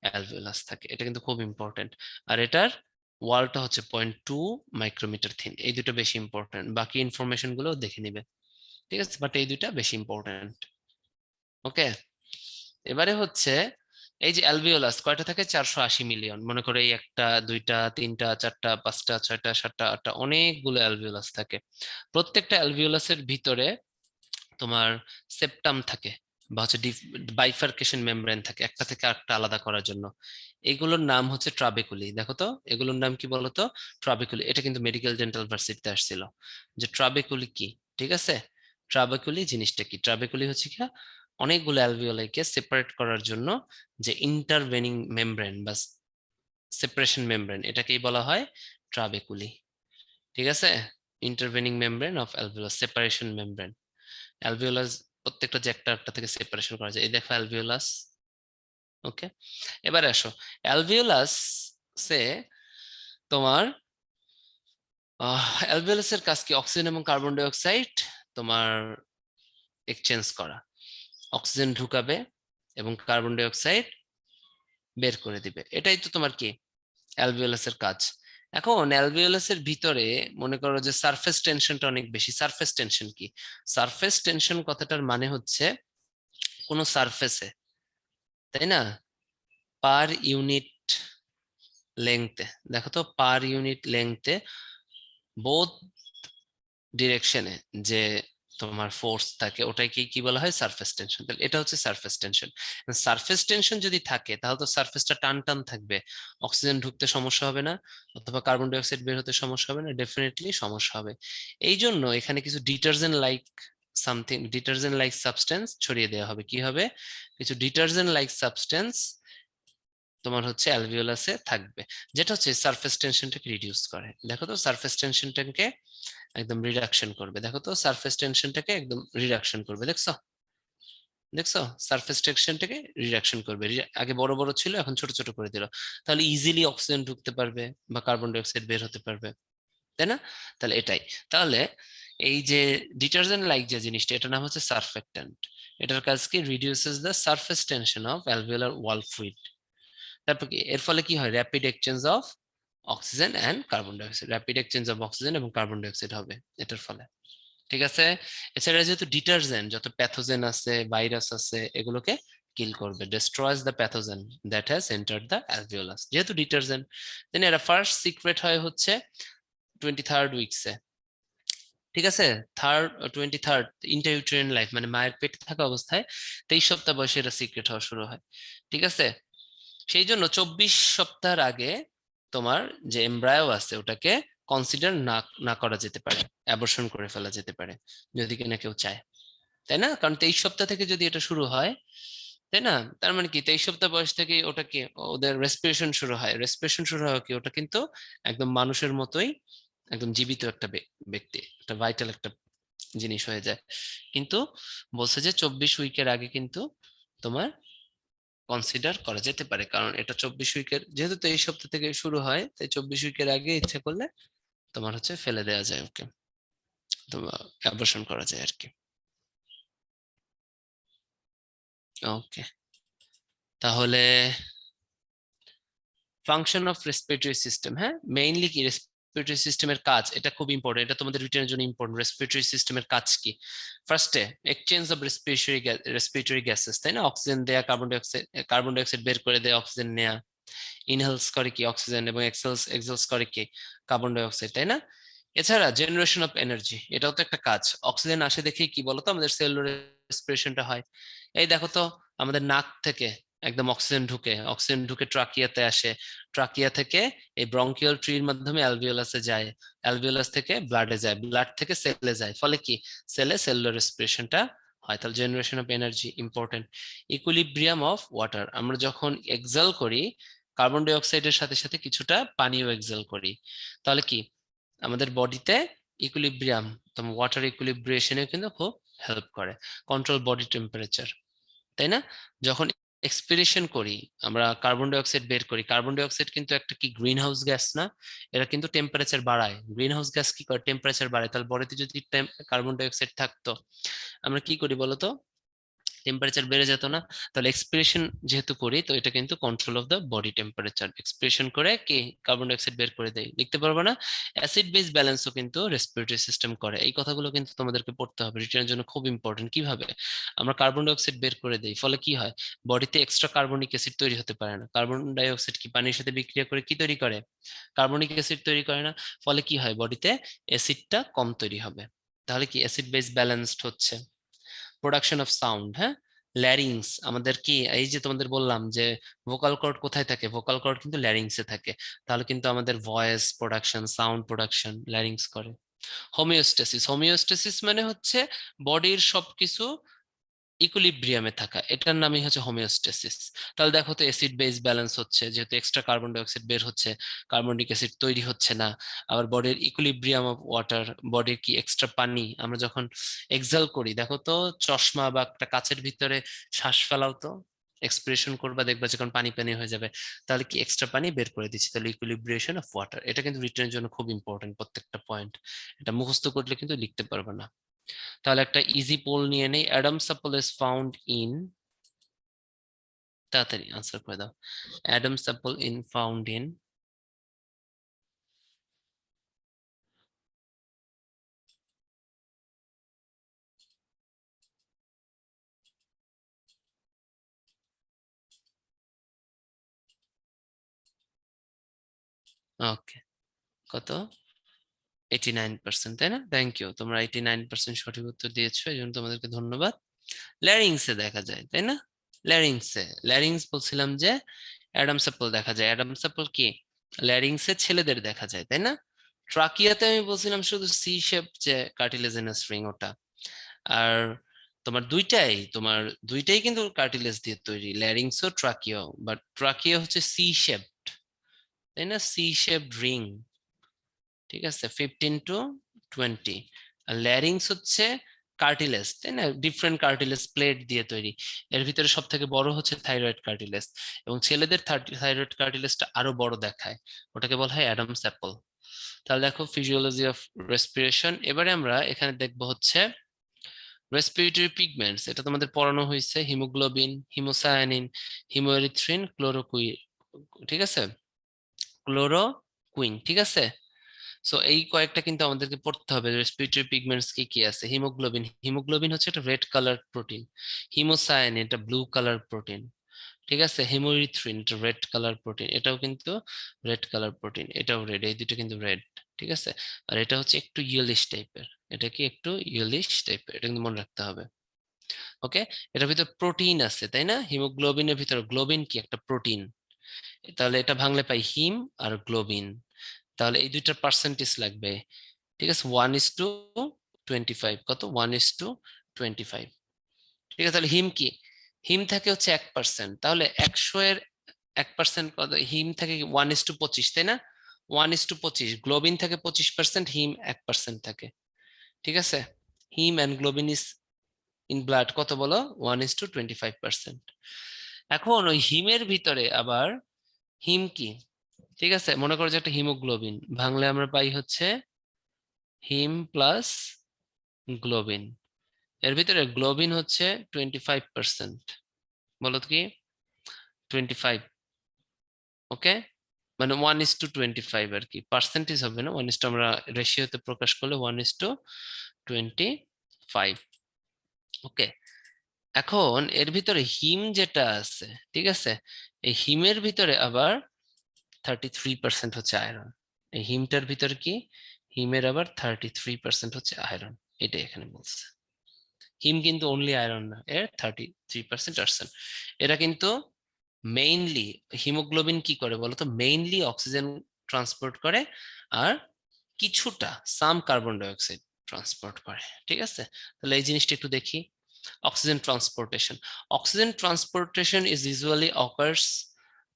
অ্যালভিওলাস থাকে, এটা কিন্তু খুব ইম্পর্টেন্ট। আর এটার ওয়ালটা হচ্ছে 0.2 মাইক্রোমিটার থিন, এই দুটো বেশি ইম্পর্টেন্ট, বাকি ইনফরমেশন গুলো দেখে নিবে। ঠিক আছে, বাট এই দুইটা বেশি ইম্পর্টেন্ট। ওকে, এবারে হচ্ছে এই যে অ্যালভিওলাস কয়টা থাকে, 480 মিলিয়ন, মনে করো এই একটা দুইটা তিনটা চারটা পাঁচটা ছয়টা সাতটা আটটা, অনেকগুলো অ্যালভিওলাস থাকে। প্রত্যেকটা অ্যালভিওলাসের ভিতরে তোমার সেপ্টাম থাকে, বা হচ্ছে বাইফার্কেশন মেমব্রেন থাকে, একটা থেকে আরেকটা আলাদা করার জন্য। এগুলোর নাম হচ্ছে ট্রাবেকুলি। দেখো তো এগুলোর নাম কি বলতো, ট্রাবেকুলি। এটা কিন্তু মেডিকেল ডেন্টাল ভার্সিটিতে আসছিল যে ট্রাবেকুলি কি। ঠিক আছে, ট্রাবেকুলি জিনিসটা কি, ট্রাবেকুলি হচ্ছে কি, অনেকগুলো অ্যালভিওলাইকে সেপারেট করার জন্য যে ইন্টারভেনিং মেমব্রেন বা সেপারেশন মেমব্রেন, এটাকেই বলা হয় ট্রাবেকুলি। ঠিক আছে, intervening membrane of alveolus, separation membrane. Alveolus প্রত্যেকটা যে একটা একটা থেকে সেপারেশন করা যায়, এই দেখো অ্যালভিওলাস। ওকে, এবারে আসো অ্যালভিওলাস সে তোমার অ্যালভিওলাসের কাজ কি, অক্সিজেন এবং কার্বন ডাই অক্সাইড তোমার এক্সচেঞ্জ করা, অক্সিজেন ঢুকাবে এবং কার্বন ডাই অক্সাইড বের করে দিবে, এটাই তো তোমার কি অ্যালভিওলাসের কাজ। এখন অ্যালভিওলাসের ভিতরে মনে করো যে সারফেস টেনশনটা অনেক বেশি। সারফেস টেনশন কি, সারফেস টেনশন কথাটার মানে হচ্ছে কোনো সারফেসে, তাই না, পার ইউনিট লেংথে, দেখো তো পার ইউনিট লেংথে বোথ ডিরেকশনে যে তোমার ফোর্স থাকে, ওটাকে কি বলা হয়, সারফেস টেনশন। তাহলে এটা হচ্ছে সারফেস টেনশন। সারফেস টেনশন যদি থাকে তাহলে তো সারফেসটা টান টান থাকবে, অক্সিজেন ঢুকতে সমস্যা হবে না, অথবা কার্বন ডাই অক্সাইড বের হতে সমস্যা হবে না, ডেফিনেটলি সমস্যা হবে। এই জন্য এখানে কিছু detergent like something, detergent like substance ছড়িয়ে দেওয়া হবে। কি হবে, কিছু ডিটারজেন্ট লাইক সাবস্টেন্স তোমার হচ্ছে অ্যালভিওলাসে থাকবে, যেটা হচ্ছে সারফেস টেনশনটাকে রিডিউস করে। দেখো তো সারফেস টেনশনটাকে একদম রিডাকশন করবে, দেখো তো সারফেস টেনশনটাকে একদম রিডাকশন করবে, দেখছো, দেখছো সারফেস টেনশনটাকে রিডাকশন করবে। আগে বড় বড় ছিল, এখন ছোট ছোট করে দিল, তাহলে ইজিলি অক্সিজেন ঢুকতে পারবে বা কার্বন ডাই অক্সাইড বের হতে পারবে। তাই না? তাহলে এটাই। তাহলে এই যে ডিটারজেন্ট লাইক যে জিনিসটা, এটার নাম হচ্ছে সারফেক্ট্যান্ট। এটার কাজ কি? Reduces the surface tension of alveolar wall fluid. তারপর কি এর ফলে কি হয়? Rapid exchange of oxygen and carbon dioxide, rapid exchange of oxygen এবং কার্বন ডাইঅক্সাইড হবে এটার ফলে। ঠিক আছে? এছাড়া যেহেতু ডিটারজেন্ট, যত প্যাথোজেন আছে, ভাইরাস আছে, এগুলোকে কিল করবে, destroys the pathogen that has entered the alveolus, যেহেতু ডিটারজেন্ট। দেন এরা ফার্স্ট সিক্রেট হয় হচ্ছে 23rd উইকসে। ঠিক আছে? 23rd ইন্টারইউটেরিন লাইফ, মানে মায়ের পেটে থাকা অবস্থায় 23 সপ্তাহ বয়সে এটা সিক্রেট হওয়া শুরু হয়। ঠিক আছে? সেই জন্য 24 সপ্তাহের আগে তোমার যে এমব্রায়ো আছে ওটাকে কনসিডার না না করা যেতে পারে, অ্যাবর্শন করে ফেলা যেতে পারে, যদি কিনা কেউ চায়। তাই না? কারণ 23 সপ্তাহ থেকে যদি এটা শুরু হয়, তাই না? তার মানে কি 23 সপ্তাহ বয়স থেকে ওটা কি ওদের রেসপিরেশন শুরু হয়, রেসপিরেশন শুরু হয় কি ওটা কিন্তু একদম মানুষের মতোই, একদম জীবিত একটা ব্যক্তি, একটা ভাইটাল একটা জিনিস হয়ে যায়। কিন্তু বলছে যে 24 উইকের আগে কিন্তু তোমার কনসিডার করা যেতে পারে, কারণ এটা 24 উইকের, যেহেতু 23 সপ্তাহ থেকে শুরু হয়, তাই 24 উইকের আগে ইচ্ছা করলে তোমার হচ্ছে ফেলে দেওয়া যায় ওকে, তোমার অ্যাবর্শন করা যায় আর কি। ওকে, তাহলে ফাংশন অফ রেসপিরেটরি সিস্টেম, হ্যাঁ, মেইনলি কি রেসপিরেটরি সিস্টেমের কাজ, এটা খুব ইম্পর্টেন্ট, এটা তোমাদের রিটেনের জন্য ইম্পর্টেন্ট। রেসপিরেটরি সিস্টেমের কাজ কি? ফার্স্টে এক্সচেঞ্জ অফ রেসপিরেটরি গ্যাসেস, তাই না? অক্সিজেন দেয়া, কার্বন ডাইঅক্সাইড বের করে দেয়া, অক্সিজেন নেয়া। ইনহেলস করে কি? অক্সিজেন, এবং এক্সেলস করে কি? কার্বন ডাইঅক্সাইড, তাই না? এছাড়া জেনারেশন অফ এনার্জি, এটাও তো একটা কাজ। অক্সিজেন আসে দেখে কি বলতো আমাদের সেলুলার রেসপিরেশনটা হয়। এই দেখো তো, আমাদের নাক থেকে একদম অক্সিজেন ঢুকে ট্রাকিয়াতে আসে, ট্রাকিয়া থেকে এই ব্রঙ্কিয়াল ট্রির মাধ্যমে অ্যালভিওলাসে যায়, অ্যালভিওলাস থেকে ব্লাডে যায়, ব্লাড থেকে সেলে যায়, ফলে কি সেলে সেলুলার রেসপিরেশনটা হয়। তাহলে generation of energy important. Equilibrium of water, আমরা যখন এক্সাল করি কার্বন ডাই অক্সাইডের সাথে সাথে কিছুটা পানিও এক্সাল করি, তাহলে কি আমাদের বডিতে ইকুইলিব্রিয়াম, তোমার ওয়াটার ইকুইলিব্রিয়েশনে কিন্তু খুব হেল্প করে। কন্ট্রোল বডি টেম্পারেচার, তাই না? যখন এক্সপিরেশন করি, আমরা কার্বন ডাই অক্সাইড বের করি, কার্বন ডাই অক্সাইড কিন্তু একটা কি গ্রিন হাউস গ্যাস না? এরা কিন্তু টেম্পারেচার বাড়ায়। গ্রিন হাউস গ্যাস কি করে? টেম্পারেচার বাড়ায়। তাহলে বডিতে যদি কার্বন ডাই অক্সাইড থাকতো, আমরা কি করি বলতো? টেম্পারেচার বেড়ে যেত না? তাহলে এক্সপিরেশন যেহেতু করি, তো এটা কিন্তু control of the body temperature, expiration করে কি কার্বন ডাইঅক্সাইড বের করে দেয়। লিখতে পারবো না? অ্যাসিড বেস ব্যালেন্সও কিন্তু রেসপিরেটরি সিস্টেম করে। এই কথাগুলো কিন্তু তোমাদেরকে পড়তে হবে, রিটেনের জন্য খুব ইম্পর্টেন্ট। কিভাবে আমরা কার্বন ডাইঅক্সাইড বের করে দেই, ফলে কি হয়? বডিতে এক্সট্রা কার্বনিক অ্যাসিড তৈরি হতে পারে না। কার্বন ডাইঅক্সাইড কি পানির সাথে বিক্রিয়া করে কি তৈরি করে? কার্বনিক অ্যাসিড তৈরি করে না। ফলে কি হয়? বডিতে অ্যাসিডটা কম তৈরি হবে। তাহলে কি অ্যাসিড বেস ব্যালেন্সড হচ্ছে। প্রোডাকশন অফ সাউন্ড, হ্যাঁ, ল্যারিংস আমাদের কি, এই যে তোমাদের বললাম যে ভোকাল কর্ড কোথায় থাকে? ভোকাল কর্ড কিন্তু ল্যারিংসে থাকে। তাহলে কিন্তু আমাদের voice production, sound production larynx করে। হোমিওস্টেসিস, হোমিওস্টেসিস মানে হচ্ছে বডির সবকিছু ইকুইলিব্রিয়ামে থাকা, এটার নামই হচ্ছে হোমিওস্টেসিস। তাহলে দেখো তো, অ্যাসিড বেস ব্যালেন্স হচ্ছে, যেহেতু এক্সট্রা কার্বন ডাইঅক্সাইড বের হচ্ছে, কার্বনিক অ্যাসিড তৈরি হচ্ছে না। আবার বডির ইকুইলিব্রিয়াম অফ ওয়াটার, বডির কি এক্সট্রা পানি আমরা যখন এক্সাল করি, দেখো তো চশমা বা একটা কাচের ভিতরে শ্বাস ফেলাও তো, এক্সপ্রেশন করবা, দেখবা যখন পানি পানি হয়ে যাবে, তাহলে কি এক্সট্রা পানি বের করে দিচ্ছে। তাহলে ইকুইলিব্রিয়েশন অফ ওয়াটার, এটা কিন্তু রিটেনের জন্য খুব ইম্পর্টেন্ট প্রত্যেকটা পয়েন্ট। এটা মুখস্থ করলে কিন্তু লিখতে পারবে না। তাহলে একটা ইজি পোল নিয়ে নেই। Adam's apple is found in, তাড়াতাড়ি আনসার করে দাও। Adam's apple in found in, okay, কত? 89%, তাই না? থ্যাংক ইউ, তোমরা 89% সঠিক উত্তর দিয়েছো, এই জন্য তোমাদেরকে ধন্যবাদ। ল্যারিংসে দেখা যায়, তাই না? ল্যারিংসে, ল্যারিংস বলছিলাম যে অ্যাডামস অ্যাপল দেখা যায়। অ্যাডামস অ্যাপল কি ল্যারিংসে ছেলেদের দেখা যায়, তাই না? ট্রাকিয়াতে আমি বলছিলাম শুধু সি শেপ যে কার্টিলেজিনাস রিং ওটা। আর তোমার দুইটাই কিন্তু কার্টিলেজ দিয়ে তৈরি, ল্যারিংসও ট্রাকিয়াও, বাট ট্রাকিয়া হচ্ছে সি শেপ, তাই না? সি শেপ রিং, ঠিক আছে, 15 to 20। আর ল্যারিংস হচ্ছে কার্টিলেজ, তাই না? ডিফারেন্ট কার্টিলেজ প্লেট দিয়ে তৈরি। এর ভিতরে সব থেকে বড় হচ্ছে থাইরয়েড কার্টিলেজ, এবং ছেলেদের থাইরয়েড কার্টিলেজটা আরো বড় দেখায়, ওটাকে বলা হয় অ্যাডামস অ্যাপল। তাহলে দেখো ফিজিওলজি অফ রেসপিরেশন। এবারে আমরা এখানে দেখবো হচ্ছে রেসপিরেটরি পিগমেন্টস। এটা তোমাদের পড়ানো হয়েছে, হিমোগ্লোবিন, হিমোসায়ানিন, হিমোএরিথ্রিন, ক্লোরোকুইন, ঠিক আছে, ক্লোরোকুইন, ঠিক আছে। সো এই কয়েকটা কিন্তু আমাদেরকে পড়তে হবে। রেসপিরেটরি পিগমেন্টস কি কি আছে? হিমোগ্লোবিন, হিমোগ্লোবিন হচ্ছে একটা রেড কালার প্রোটিন। হিমোসায়ানিন এটা ব্লু কালার প্রোটিন, ঠিক আছে। হেমোরিথ্রিন এটা রেড কালার প্রোটিন, এটাও কিন্তু রেড কালার প্রোটিন, এটাও রেড, এই দুটো কিন্তু রেড, ঠিক আছে। আর এটা হচ্ছে একটু ইয়েলিশ টাইপের, এটা কি একটু ইয়েলিশ টাইপের, এটা কিন্তু মনে রাখতে হবে। ওকে, এটার ভিতরে প্রোটিন আছে তাই না? হিমোগ্লোবিনের ভিতরে, গ্লোবিন কি একটা প্রোটিন, তাহলে এটা ভাঙলে পাই হিম আর গ্লোবিন। তাহলে এই দুইটার পার্সেন্টেজ লাগবে, ঠিক আছে, 1:25। কত? 1:25, ঠিক আছে। তাহলে হিম কি? হিম থাকে হচ্ছে 1%, তাহলে 100 এর 1% কত? হিম থাকে 1:25, তাই না? 1:25, গ্লোবিন থাকে 25%, হিম 1% থাকে, ঠিক আছে। Him and globin is in blood কত বলো? 1:25%। এখন ওই হিমের ভিতরে আবার হিম কি, ঠিক আছে, মনে করো যে একটা হিমোগ্লোবিন ভাঙলে আমরা পাই হচ্ছে হিম প্লাস গ্লোবিন। এর ভিতরে গ্লোবিন হচ্ছে 25%, বলো তো কি? 25, ওকে, মানে 1:25 আর কি, পার্সেন্টেজ হবে না, 1:, আমরা রেশিওতে প্রকাশ করলে 1:25। ওকে, এখন এর ভিতরে হিম যেটা আছে, ঠিক আছে, এই হিমের ভিতরে আবার 33% হচ্ছে আয়রন। এই হিমটার ভিতরে কি? হিমের আবার 33% হচ্ছে আয়রন, এটাই এখানে বলছে। হিম কিন্তু অনলি আয়রন না, এর 33% আর্সেন। এরা কিন্তু মেইনলি, হিমোগ্লোবিন কি করে বলতো? মেইনলি অক্সিজেন ট্রান্সপোর্ট করে, আর কিছুটা কার্বন ডাই অক্সাইড ট্রান্সপোর্ট করে, ঠিক আছে। তাহলে এই জিনিসটা একটু দেখি। Oxygen transportation, oxygen transportation is usually occurs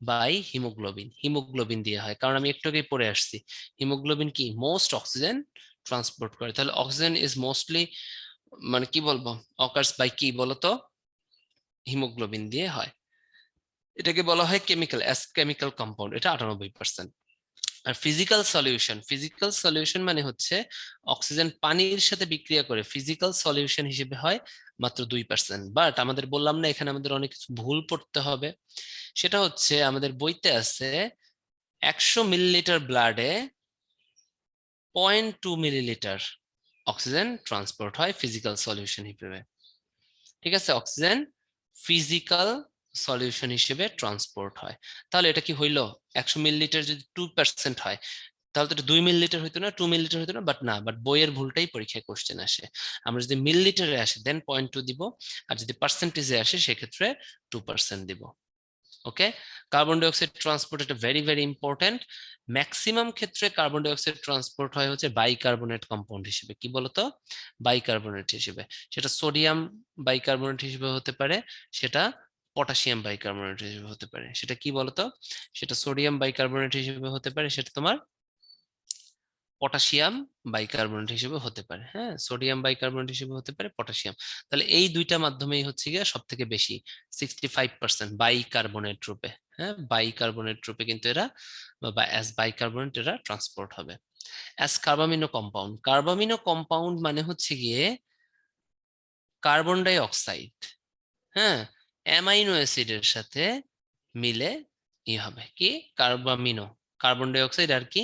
by haemoglobin, haemoglobin দিয়ে হয়, কারণ আমি একটু আগে পড়ে আসছি হিমোগ্লোবিন কি মোস্ট অক্সিজেন ট্রান্সপোর্ট করে। তাহলে অক্সিজেন ইজ মোস্টলি, মানে কি বলবো, অকার্স বাই কি বলতো? হিমোগ্লোবিন দিয়ে হয়। এটাকে বলা হয় কেমিক্যাল, অ্যাস কেমিক্যাল কম্পাউন্ড, এটা 98%। আর ফিজিক্যাল সলিউশন, ফিজিক্যাল সলিউশন মানে হচ্ছে অক্সিজেন পানির সাথে বিক্রিয়া করে ফিজিক্যাল সলিউশন হিসেবে হয় মাত্র 2%। বাট আমাদের বললাম না, এখানে আমাদের অনেক কিছু ভুল পড়তে হবে। সেটা হচ্ছে আমাদের বইতে আছে 100 মিলিলিটার ব্লাডে 0.2 মিলিলিটার অক্সিজেন ট্রান্সপোর্ট হয় ফিজিক্যাল সলিউশন হিসেবে, ঠিক আছে। অক্সিজেন ফিজিক্যাল সলিউশন হিসেবে ট্রান্সপোর্ট হয়। তাহলে এটা কি হইলো? 100 মিলিলিটার যদি 2% হয়, তাহলে তো এটা 2 মিলিলিটার হইতো না, 2 মিলিলিটার হইতো না, বাট না, বাট বইয়ের ভুলটাই পরীক্ষায় কোশ্চেন আসে। আমরা যদি মিলিলিটারে আসে দেন 0.2 দিব, আর যদি পার্সেন্টেজে আসে সেক্ষেত্রে 2% দিব। ওকে, কার্বন ডাই অক্সাইড ট্রান্সপোর্ট এটা ভেরি ভেরি ইম্পর্টেন্ট। ম্যাক্সিমাম ক্ষেত্রে কার্বন ডাই অক্সাইড ট্রান্সপোর্ট হয় হচ্ছে বাইকার্বনেট কম্পাউন্ড হিসেবে, কি বলতো? বাইকার্বনেট হিসেবে। সেটা সোডিয়াম বাইকার্বনেট হিসেবে হতে পারে, সেটা পটাশিয়াম বাইকার্বনেট হিসেবে হতে পারে। সেটা কি বলতো? সেটা সোডিয়াম বাইকার্বনেট হিসেবে হতে পারে, সেটা তোমার পটাশিয়াম বাইকার্বনেট হিসেবে হতে পারে। হ্যাঁ, সোডিয়াম বাইকার্বনেট হিসেবে হতে পারে, পটাশিয়াম। তাহলে এই দুইটা মাধ্যমেই হচ্ছে গিয়ে সব থেকে বেশি 65% বাইকার্বনেট রূপে। হ্যাঁ, বাইকার্বনেট রূপে কিন্তু এরা, বা অ্যাজ বাইকার্বনেট এরা ট্রান্সপোর্ট হবে। As carbamino compound, carbamino compound মানে হচ্ছে গিয়ে কার্বন ডাই অক্সাইড, হ্যাঁ, অ্যামাইনো অ্যাসিডের সাথে মিলে ই হবে কি? কার্বামিনো, কার্বন ডাই অক্সাইড আর কি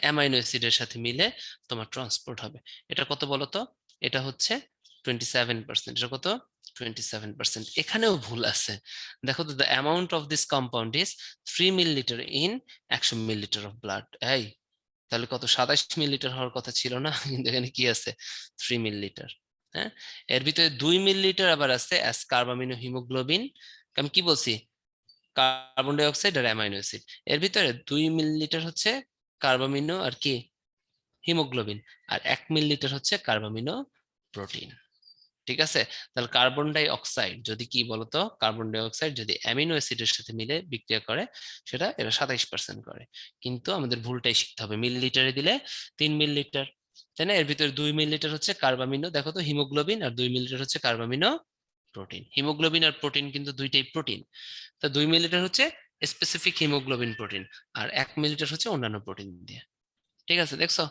অ্যামাইনো অ্যাসিডের সাথে মিলে তোমার ট্রান্সপোর্ট হবে। এটা কত বলতো? এটা হচ্ছে 27%। এটা কত? 27%। এখানেও ভুল আছে, দেখো তো, the amount of this compound is 3 millilitre in 100 millilitre of blood. এই, তাহলে কত? 27 মিলিলিটার হওয়ার কথা ছিল না? কিন্তু এখানে কি আছে? 3 মিলিলিটার। হ্যাঁ, এর ভিতরে 2 মিলিলিটার আবার আছে অ্যাস কার্বামিনো হিমোগ্লোবিন। আমি কি বলছি? কার্বন ডাই অক্সাইড আর অ্যামাইনো অ্যাসিড। এর ভিতরে 2 মিলিলিটার হচ্ছে কার্বামিনো আর কি হিমোগ্লোবিন, আর 1 মিলিলিটার হচ্ছে কার্বামিনো প্রোটিন, ঠিক আছে। তাহলে কার্বন ডাই অক্সাইড যদি কি বলতো, কার্বন ডাই অক্সাইড যদি অ্যামিনো অ্যাসিডের সাথে মিলে বিক্রিয়া করে, সেটা এরা 27% করে। কিন্তু আমাদের ভুলটাই শিখতে হবে, মিলিলিটারে দিলে 3 মিলিলিটার, তাই না? এর ভিতরে 2 মিলিলিটার হচ্ছে কার্বামিনো, দেখো তো, হিমোগ্লোবিন, আর 2 মিলিলিটার হচ্ছে কার্বামিনো প্রোটিন। হিমোগ্লোবিন আর প্রোটিন কিন্তু দুইটাই প্রোটিন। তা 2 মিলিলিটার হচ্ছে স্পেসিফিক হিমোগ্লোবিন প্রোটিন, আর 1 মিলিলিটার হচ্ছে অন্যান্য প্রোটিন দিয়ে। ঠিক আছে, দেখছো?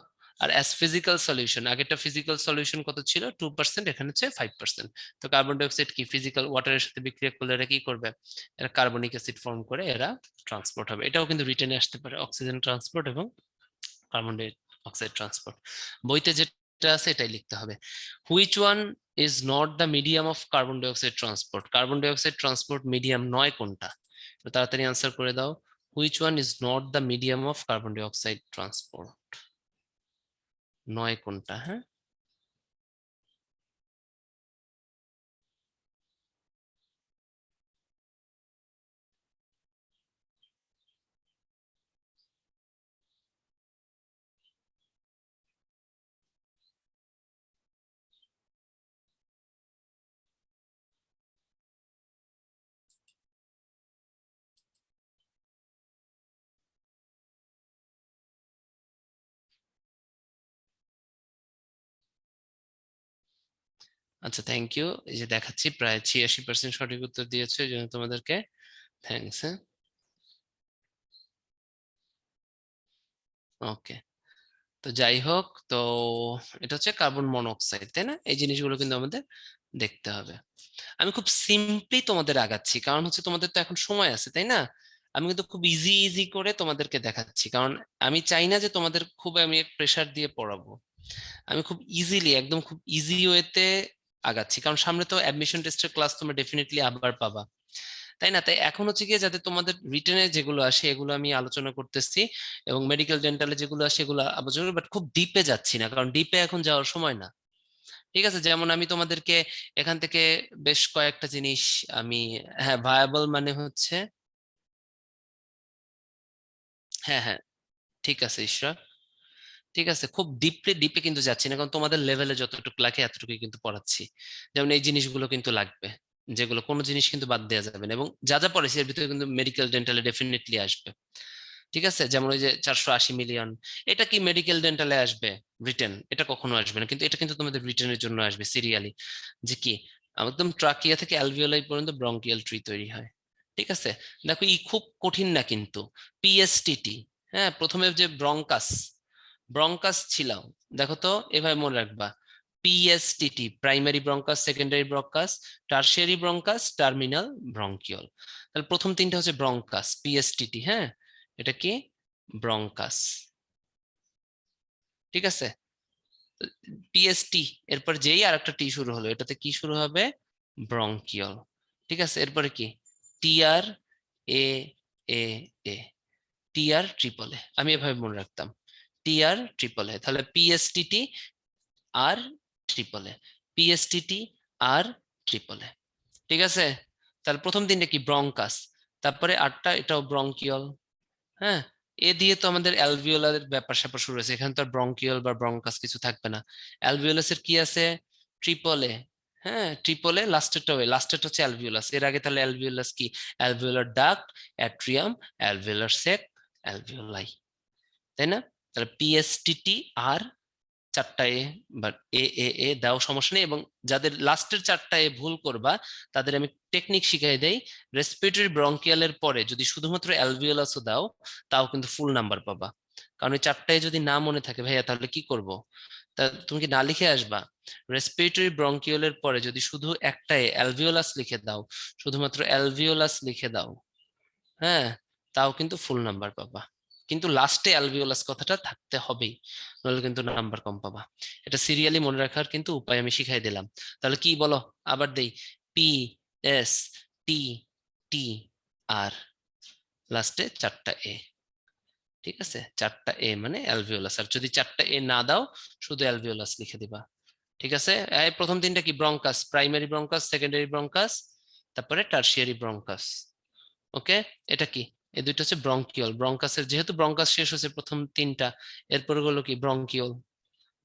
আর অ্যাজ ফিজিক্যাল সলিউশন, আগেরটা ফিজিক্যাল সলিউশন কত ছিল? 2%, এখানে হচ্ছে 5%। তো কার্বন ডাইঅক্সাইড কি ফিজিক্যাল ওয়াটারের সাথে বিক্রিয়া করলে এরা কি করবে? এরা কার্বনিক অ্যাসিড ফর্ম করে এরা ট্রান্সপোর্ট হবে। এটাও কিন্তু রিটেনে আসতে পারে, অক্সিজেন ট্রান্সপোর্ট এবং কার্বন ডাই অক্সাইড ট্রান্সপোর্ট। বইতে যেটা আছে এটাই লিখতে হবে। Which one is not the medium of carbon dioxide transport? Carbon dioxide transport medium নয় কোনটা? তাড়াতাড়ি আনসার করে দাও। Which one is not the medium of carbon dioxide transport? নয় কোনটা? হ্যাঁ, আচ্ছা, থ্যাংক ইউ। এই যে দেখাচ্ছি প্রায় 86% সঠিক উত্তর দিয়েছে, এই জন্য তোমাদেরকে থ্যাংকস। হ্যাঁ, ওকে। তো যাই হোক, তো এটা হচ্ছে কার্বন মনোক্সাইড, তাই না? এই জিনিসগুলো কিন্তু আমাদের দেখতে হবে। আমি খুব সিম্পলি তোমাদের আগাচ্ছি, কারণ হচ্ছে তোমাদের তো এখন সময় আছে, তাই না? আমি কিন্তু খুব ইজি ইজি করে তোমাদেরকে দেখাচ্ছি, কারণ আমি চাই না যে তোমাদের খুব আমি প্রেসার দিয়ে পড়াবো। আমি খুব ইজিলি, একদম খুব ইজি ওয়েতে আগাচ্ছি, কারণ সামনে তো অ্যাডমিশন টেস্টের ক্লাস তোমরা ডেফিনেটলি আবার পাবা, তাই না? তাই এখন হচ্ছে গিয়ে যাতে তোমাদের রিটেনে যেগুলো আসে এগুলো আমি আলোচনা করতেছি, এবং মেডিকেল ডেন্টালে যেগুলো আসে এগুলো আলোচনা, বাট খুব ডিপে যাচ্ছি না, কারণ ডিপে এখন যাওয়ার সময় না। ঠিক আছে, যেমন আমি তোমাদেরকে এখান থেকে বেশ কয়েকটা জিনিস আমি, হ্যাঁ ভায়াবল মানে হচ্ছে, হ্যাঁ হ্যাঁ, ঠিক আছে ঈশ্বর, ঠিক আছে, খুব ডিপে ডিপে কিন্তু যাচ্ছি না, কারণ তোমাদের লেভেলে যতটুকু লাগে এতটুকুই কিন্তু পড়াচ্ছি। যেমন এই জিনিসগুলো কিন্তু লাগবে, যেগুলো কোনো জিনিস কিন্তু বাদ দেওয়া যাবে না, এবং যা যা পড়েছি এর ভিতরে কিন্তু মেডিকেল ডেন্টালে ডেফিনেটলি আসবে। ঠিক আছে, যেমন ওই যে 480 মিলিয়ন, এটা কি মেডিকেল ডেন্টালে আসবে? রিটেন এটা কখনো আসবে না, কিন্তু এটা কিন্তু তোমাদের রিটেনের জন্য আসবে সিরিয়ালি, যে কি একদম ট্রাকিয়া থেকে অ্যালভিওলাই পর্যন্ত ব্রঙ্কিয়াল ট্রি তৈরি হয়। ঠিক আছে, দেখো খুব কঠিন না কিন্তু। পিএসটিটি, হ্যাঁ, প্রথমে যে ব্রঙ্কাস, ব্রঙ্কাস ছিল, দেখো তো এভাবে মনে রাখবা, PSTT primary bronchus, secondary bronchus, tertiary bronchus, terminal bronchiole. তাহলে প্রথম তিনটা হচ্ছে ব্রঙ্কাস, পিএসটিটি, হ্যাঁ, এটা কি ব্রঙ্কাস। ঠিক আছে, পিএসটি, এরপর যেই আর একটা টি শুরু হলো এটাতে কি শুরু হবে? ব্রঙ্কিওল। ঠিক আছে, এরপরে কি? TR A A A, TR triple A, আমি এভাবে মনে রাখতাম, টিআর ট্রিপল এ, তাহলে পিএসটিটি আর triple A, পিএসটিটি R triple A. ঠিক আছে, তাহলে প্রথম তিনটা কি? ব্রঙ্কাস, তারপরে আটটা এটাও ব্রঙ্কিওল। হ্যাঁ, এ দিয়ে তো আমাদের অ্যালভিওলার ব্যাপার স্যাপার শুরু হয়েছে, এখানে তো আর ব্রঙ্কিওল বা ব্রঙ্কাস কিছু থাকবে না। অ্যালভিওলাসের কি আছে? Triple A. হ্যাঁ, ট্রিপল এ লাস্টেরটা, ওই লাস্টেরটা হচ্ছে অ্যালভিওলাস। এর আগে তাহলে অ্যালভিওলাস কি? অ্যালভিওলার ডাক্ট, অ্যাট্রিয়াম, অ্যালভিওলার সেক, অ্যালভিওলাই, তাই না? তাহলে পিএসটিটি আর চারটা এ, বাট এ এ এ দাও সমস্যা নেই, এবং যাদের লাস্টের চারটা এ ভুল করবা তাদের আমি টেকনিক শিখাই দেই। রেসপিরেটরি ব্রঙ্কিয়ালের পরে যদি শুধুমাত্র অ্যালভিওলাসও দাও তাও কিন্তু ফুল নাম্বার পাবা, কারণ ওই চারটায় যদি না মনে থাকে ভাইয়া তাহলে কি করব? তা তুমি কি না লিখে আসবা? রেসপিরেটরি ব্রঙ্কিওলের পরে যদি শুধু একটাই অ্যালভিওলাস লিখে দাও, শুধুমাত্র অ্যালভিওলাস লিখে দাও, হ্যাঁ, তাও কিন্তু ফুল নাম্বার পাবা, কিন্তু লাস্টে অ্যালভিওলাস কথাটা থাকতে হবেই, নাহলে কিন্তু নাম্বার কম পাবা। এটা সিরিয়ালি মনে রাখার কিন্তু উপায় আমি শিখাই দিলাম। তাহলে কি বলো, আবার দেই, পি এস টি টি আর লাস্টে চারটা এ। ঠিক আছে, চারটা এ মানে অ্যালভিওলাস, আর যদি চারটা এ না দাও শুধু অ্যালভিওলাস লিখে দিবা। ঠিক আছে, এই প্রথম তিনটা কি? Bronchus, primary bronchus, secondary bronchus, তারপরে টারশিয়ারি ব্রঙ্কাস। ওকে, এটা কি? এই দুইটা হচ্ছে ব্রঙ্কিওল। ব্রঙ্কাসের যেহেতু ব্রঙ্কাস শেষ হচ্ছে প্রথম তিনটা, এরপরে গুলো কি? ব্রঙ্কিওল,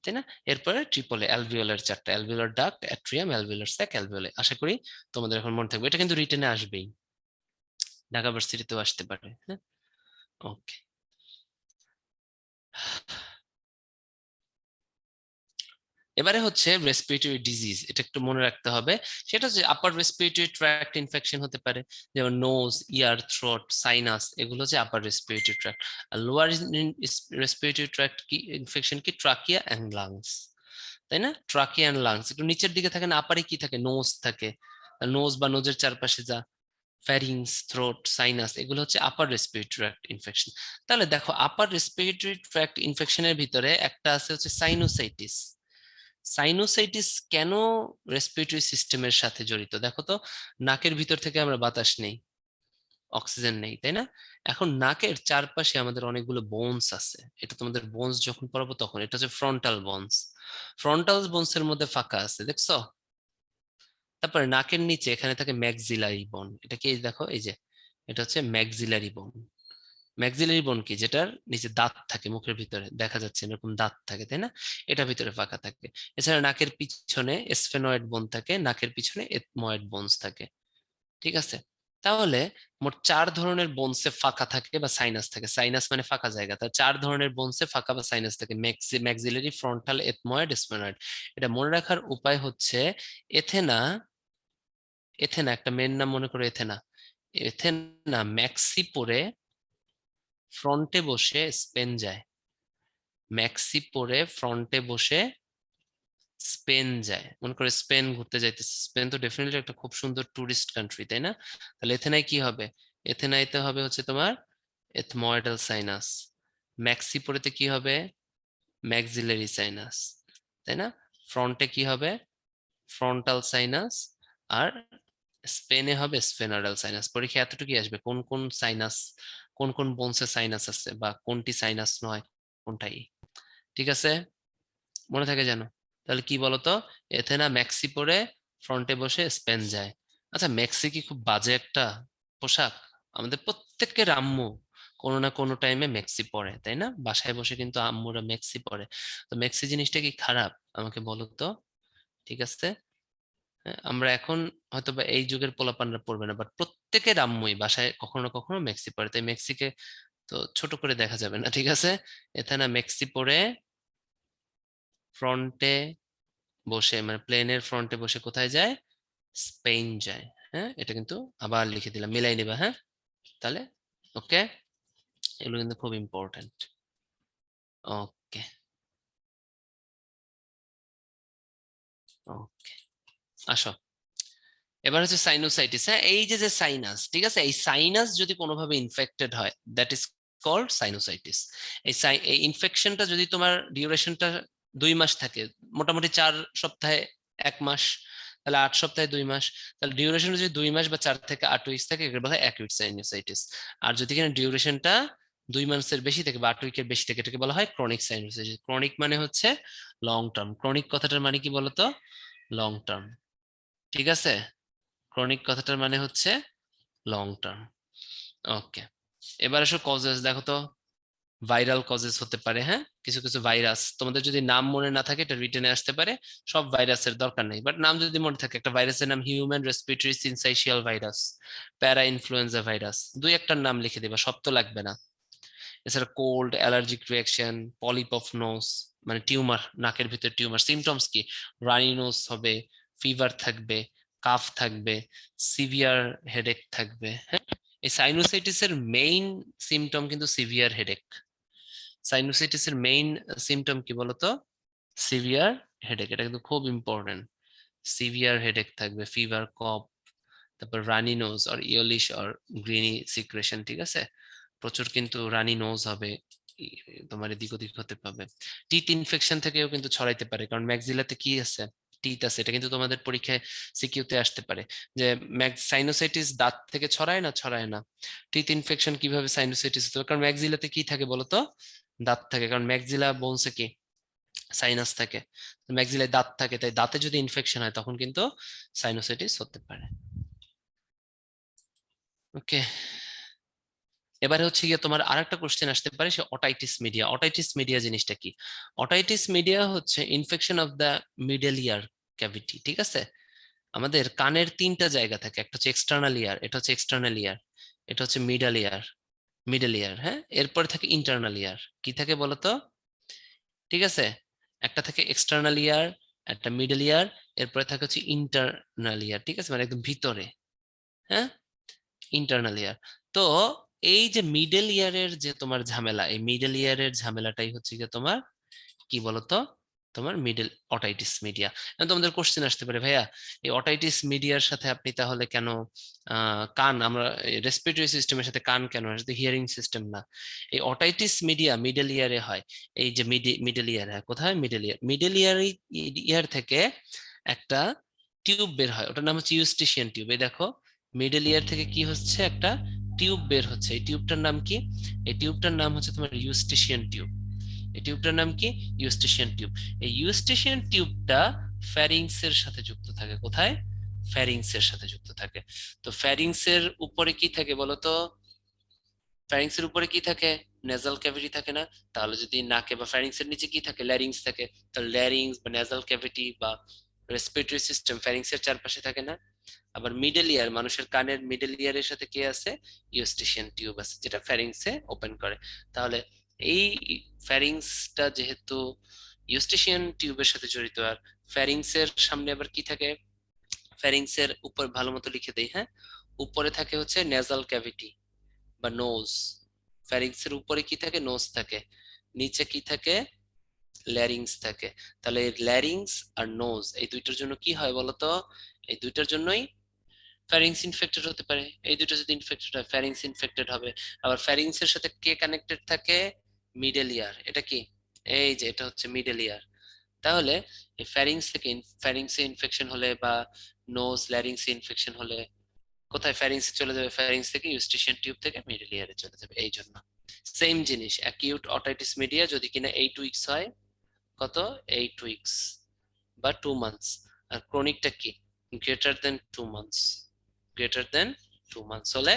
তাই না? এরপরে ট্রিপলে অ্যালভিওলার চারটা, alveolar duct, atrium, alveolar sac, alveoli. আশা করি তোমাদের এখন মনে থাকবে, এটা কিন্তু রিটেনে আসবেই, ঢাকা ভার্সিটিতেও আসতে পারে। হ্যাঁ, ওকে। এবারে হচ্ছে রেসপিরেটরি ডিজিজ, এটা একটু মনে রাখতে হবে। সেটা হচ্ছে আপার রেসপিরেটরি ট্র্যাক্ট ইনফেকশন হতে পারে, যেমন নোজ, ইয়ার, থ্রোট, সাইনাস, এগুলো হচ্ছে আপার রেসপিরেটরি ট্র্যাক্ট। আর লোয়ার রেসপিরেটরি ট্র্যাক্ট কি ইনফেকশন কি? ট্রাকিয়া অ্যান্ড লাংস, তাই না? ট্রাকিয়া অ্যান্ড লাংস একটু নিচের দিকে থাকে না, আপারে কি থাকে? নোজ থাকে, নোজ বা নোজের চারপাশে যা ফ্যারিংস, থ্রোট, সাইনাস, এগুলো হচ্ছে আপার রেসপিরেটরি ট্র্যাক্ট ইনফেকশন। তাহলে দেখো আপার রেসপিরেটরি ট্র্যাক্ট ইনফেকশনের ভিতরে একটা আছে হচ্ছে সাইনোসাইটিস। সাইনোসাইটিস কেন রেসপিরেটরি সিস্টেমের সাথে জড়িত? দেখো তো, নাকের ভিতর থেকে আমরা বাতাস নেই, অক্সিজেন নেই, তাই না? এখন নাকের চারপাশে আমাদের অনেকগুলো বোনস আছে, এটা তোমাদের বোনস যখন পড়াবো তখন। এটা হচ্ছে ফ্রন্টাল বোনস। ফ্রন্টাল বোনস এর মধ্যে ফাঁকা আছে, দেখছো? তারপরে নাকের নিচে এখানে থাকে ম্যাক্সিলারি বোন, এটা কি? এই দেখো, এই যে এটা হচ্ছে ম্যাক্সিলারি বোন। ম্যাক্সিলারি বোন কি? যেটার নিচে দাঁত থাকে, মুখের ভিতরে দেখা যাচ্ছে এরকম দাঁত থাকে, তাই না? এটা ভিতরে ফাঁকা থাকে। এছাড়া নাকের পিছনে স্ফেনয়েড বোন থাকে, নাকের পিছনে এথময়েড বোনস থাকে, ঠিক আছে? তাহলে মোট 4 ধরনের বোনসে ফাঁকা থাকে বা সাইনাস থাকে। সাইনাস মানে ফাঁকা জায়গা, তার 4 ধরনের বোনসে ফাঁকা বা সাইনাস থাকে, ম্যাক্সিলারি, ফ্রন্টাল, এথময়েড, স্ফেনয়েড। এটা মনে রাখার উপায় হচ্ছে এথেনা। এথেনা একটা মেয়ের নাম, মনে করো এথেনা। এথেনা ম্যাক্সি পরে ফ্রন্টে বসে স্পেন যায়, ম্যাক্সি পরে ফ্রন্টে বসে স্পেন যায়। মনে করে স্পেন ঘুরতে যাইতেছে, স্পেন তো ডেফিনেটলি একটা খুব সুন্দর টুরিস্ট কান্ট্রি, তাই না? তাহলে এথেনায় কি হবে? এথেনাইতে হবে হচ্ছে তোমার এথময়েডাল সাইনাস। ম্যাক্সি পরেতে কি হবে? ম্যাক্সিলারি সাইনাস, তাই না? ফ্রন্টে কি হবে? Frontal sinus. আর স্পেনে হবে স্ফেনারাল সাইনাস। পরীক্ষা এতটুকুই আসবে, কোন কোন সাইনাস, কোন কোন বোনসে সাইনাস আছে বা কোনটি সাইনাস নয়, কোনটাই। ঠিক আছে, মনে থাকে জানো? তাহলে কি বলতো, এথেনা ম্যাক্সি পরে ফ্রন্টে বসে স্পেন যায়। আচ্ছা, ম্যাক্সি কি খুব বাজে একটা পোশাক? আমাদের প্রত্যেকের আম্মু কোনো না কোনো টাইমে ম্যাক্সি পরে, তাই না? বাসায় বসে কিন্তু আম্মুরা ম্যাক্সি পরে। তো ম্যাক্সি জিনিসটা কি খারাপ? আমাকে বলো তো। ঠিক আছে, হ্যাঁ, আমরা এখন হয়তো বা এই যুগের পোলাপানরা পড়বে না, বাট প্রত্যেকের আম্মুই বাসায় কখনো না কখনো মেক্সি পরে, তাই মেক্সিকে তো ছোট করে দেখা যাবে না, ঠিক আছে? এখানে মেক্সি পরে ফ্রন্টে বসে, মানে প্লেনের ফ্রন্টে বসে কোথায় যায়? স্পেন যায়। হ্যাঁ, এটা কিন্তু আবার লিখে দিলাম, মিলাই নিবা, হ্যাঁ? তাহলে ওকে, এগুলো কিন্তু খুব ইম্পর্টেন্ট। ওকে, ওকে, আসো। এবার হচ্ছে সাইনোসাইটিস। হ্যাঁ, এই যে যে সাইনাস, ঠিক আছে, এই সাইনাস যদি কোনোভাবে ইনফেক্টেড হয়, দ্যাট ইজ কল্ড সাইনোসাইটিস। এই ইনফেকশনটা যদি তোমার ডিউরেশনটা 2 মাস থাকে, মোটামুটি 4 সপ্তাহে 1 মাস, তাহলে 8 সপ্তাহে 2 মাস, তাহলে ডিউরেশন যদি 2 মাস বা 4 থেকে 8 উইক থাকে, এগুলো বলা হয় অ্যাকিউট সাইনোসাইটিস। আর যদি কিনা ডিউরেশনটা 2 মাসের বেশি থেকে বা 8 উইকের বেশি থেকে, এটাকে বলা হয় ক্রনিক সাইনোসাইটিস। ক্রনিক মানে হচ্ছে লং টার্ম। ক্রনিক কথাটার মানে কি বলতো? লং টার্ম, ঠিক আছে? ক্রনিক কথাটার মানে হচ্ছে লং টার্ম। ওকে, এবার আসো কজেস, দেখো তো। ভাইরাল কজেস হতে পারে, হ্যাঁ, কিছু কিছু ভাইরাস তোমাদের যদি নাম মনে না থাকে, এটা রিটেনে আসতে পারে। সব ভাইরাসের দরকার নেই, বাট নাম যদি মনে থাকে, একটা ভাইরাসের নাম হিউম্যান রেসপিরেটরি সিনসাইশিয়াল ভাইরাস, প্যারা ইনফ্লুয়েঞ্জা ভাইরাস, দুই একটার নাম লিখে দিবা, সব তো লাগবে না। এছাড়া cold, allergic reaction, polyp of nose, মানে টিউমার, নাকের ভিতরে টিউমার। সিমটমস কি? রানি নোজ হবে, ফিভার থাকবে, কাফ থাকবে, সিভিয়ার হেডেক থাকবে। হ্যাঁ, এই সাইনোসাইটিস এর মেইন সিমটম কিন্তু সিভিয়ার হেডেক। সাইনোসাইটিস এর মেইন সিমটম কি বলতো? সিভিয়ার হেডেক, এটা কিন্তু খুব ইম্পর্টেন্ট। সিভিয়ার হেডেক থাকবে, ফিভার, কফ, তারপর রানি নোজ আর ইয়েলিশ আর গ্রিনি সিক্রেশন, ঠিক আছে? প্রচুর কিন্তু রানি নোজ হবে, তোমার এদিক ওদিক হতে পাবে। টিথ ইনফেকশন থেকেও কিন্তু ছড়াইতে পারে, কারণ ম্যাক্সিলাতে কি আছে? টিথ আছে। এটা কিন্তু তোমাদের পরীক্ষায় সিকিউতে আসতে পারে, যে সাইনোসাইটিস দাঁত থেকে ছড়ায় না, ছড়ায় না? টিথ ইনফেকশন কিভাবে সাইনোসাইটিস হতে পারে? কারণ ম্যাক্সিলাতে কি থাকে বলতো? দাঁত থাকে, কারণ ম্যাক্সিলা বোনসে কি সাইনাস থাকে, ম্যাক্সিলায় দাঁত থাকে, তাই দাঁতে যদি ইনফেকশন হয় তখন কিন্তু সাইনোসাইটিস হতে পারে। ওকে, এবারে হচ্ছে গিয়ে তোমার আরেকটা কোশ্চেন আসতে পারে, say otitis media. Otitis media জিনিসটা কি? অটাইটিস মিডিয়া হচ্ছে infection of the middle ear cavity, ঠিক আছে? আমাদের কানের 3টা জায়গা থাকে, একটা হচ্ছে এক্সটার্নাল ইয়ার, এটা হচ্ছে এক্সটার্নাল ইয়ার, এটা হচ্ছে মিডল ইয়ার, মিডল ইয়ার, হ্যাঁ। এরপরে থাকে ইন্টারনাল ইয়ার। কি থাকে বলতো? ঠিক আছে, একটা থাকে এক্সটার্নাল ইয়ার, একটা মিডল ইয়ার, এরপরে থাকে হচ্ছে ইন্টারনাল ইয়ার, ঠিক আছে, মানে একদম ভিতরে, হ্যাঁ, ইন্টারনাল ইয়ার। তো এই যে মিডল ইয়ারের যে তোমার ঝামেলা, এই মিডল ইয়ারের ঝামেলাটাই হচ্ছে গিয়ে তোমার কি বলতো, তোমার মিডল অটাইটিস মিডিয়া। তোমাদের কোশ্চেন আসতে পারে, ভাইয়া এই অটাইটিস মিডিয়ার সাথে আপনি তাহলে কেন কান, আমরা রেসপিরেটরি সিস্টেমের সাথে কান কেন আসে, হিয়ারিং সিস্টেম না? এই অটাইটিস মিডিয়া মিডল ইয়ারে হয়। এই যে মিডল ইয়ার, হ্যাঁ কোথায়, মিডল ইয়ার, মিডল ইয়ার থেকে একটা টিউব বের হয়, ওটার নাম হচ্ছে ইউস্টিশিয়ান টিউব। এই দেখো, মিডল ইয়ার থেকে কি হচ্ছে, একটা টিউব বের হচ্ছে। এই টিউবটার নাম কি? এই টিউবটার নাম হচ্ছে তোমার ইউস্টিশিয়ান টিউব। এই টিউবটার নাম কি? Eustachian tube. এই ইউস্টেশিয়ান টিউবটা ফ্যারিংস এর সাথে যুক্ত থাকে। কোথায়? ফ্যারিংস এর সাথে যুক্ত থাকে। তো ফ্যারিংস এর উপরে কি থাকে বলতো? ফ্যারিংস এর উপরে কি থাকে? নেজাল ক্যাভিটি থাকে না? তাহলে যদি নাকে বা ফ্যারিংস এর নিচে কি থাকে? ল্যারিংস থাকে। তাহলে ল্যারিংস বা নেজাল ক্যাভিটি বা রেসপিরেটরি সিস্টেম ফ্যারিংস এর চারপাশে থাকে না? আবার মিডল ইয়ার, মানুষের কানের মিডল ইয়ারের সাথে কে আছে? ইউস্টেশিয়ান টিউব আছে, যেটা ফ্যারিংসে ওপেন করে। তাহলে এই ফ্যারিংসটা যেহেতু ইউস্টেশিয়ান টিউবের সাথে জড়িত, আর ফ্যারিংসের সামনে আবার কি থাকে? ফ্যারিংসের উপর ভালো মতো লিখে দেই, হ্যাঁ, উপরে থাকে হচ্ছে নেজাল ক্যাভিটি বা নোজ। ফ্যারিংসের উপরে কি থাকে? নোজ থাকে। নিচে কি থাকে? ল্যারিংস থাকে। তাহলে ল্যারিংস আর নোজ এই দুইটার জন্য কি হয় বলতো? এই দুইটার জন্যই ফ্যারিংস ইনফেক্টেড হতে পারে। এই দুটো যদি ইনফেক্টেড হয়, ফ্যারিংস ইনফেক্টেড হবে। আবার ফ্যারিংস এর সাথে কে কানেক্টেড থাকে? মিডল ইয়ার। এটা কি? এই যে এটা হচ্ছে মিডল ইয়ার। তাহলে এই ফ্যারিংস থেকে ফ্যারিংসে ইনফেকশন হলে বা নোজ ল্যারিংসে ইনফেকশন হলে কোথায় ফ্যারিংসে চলে যাবে? ফ্যারিংস থেকে ইউস্টেশিয়ান টিউব থেকে মিডল ইয়ারে চলে যাবে। এই জন্য সেম জিনিস, অ্যাকিউট অটাইটিস মিডিয়া যদি কিনা 8 উইকস হয়, কত, 8 উইকস বা 2 মান্থস। আর ক্রনিকটা কি? Greater than 2 months. Greater than 2 months হলে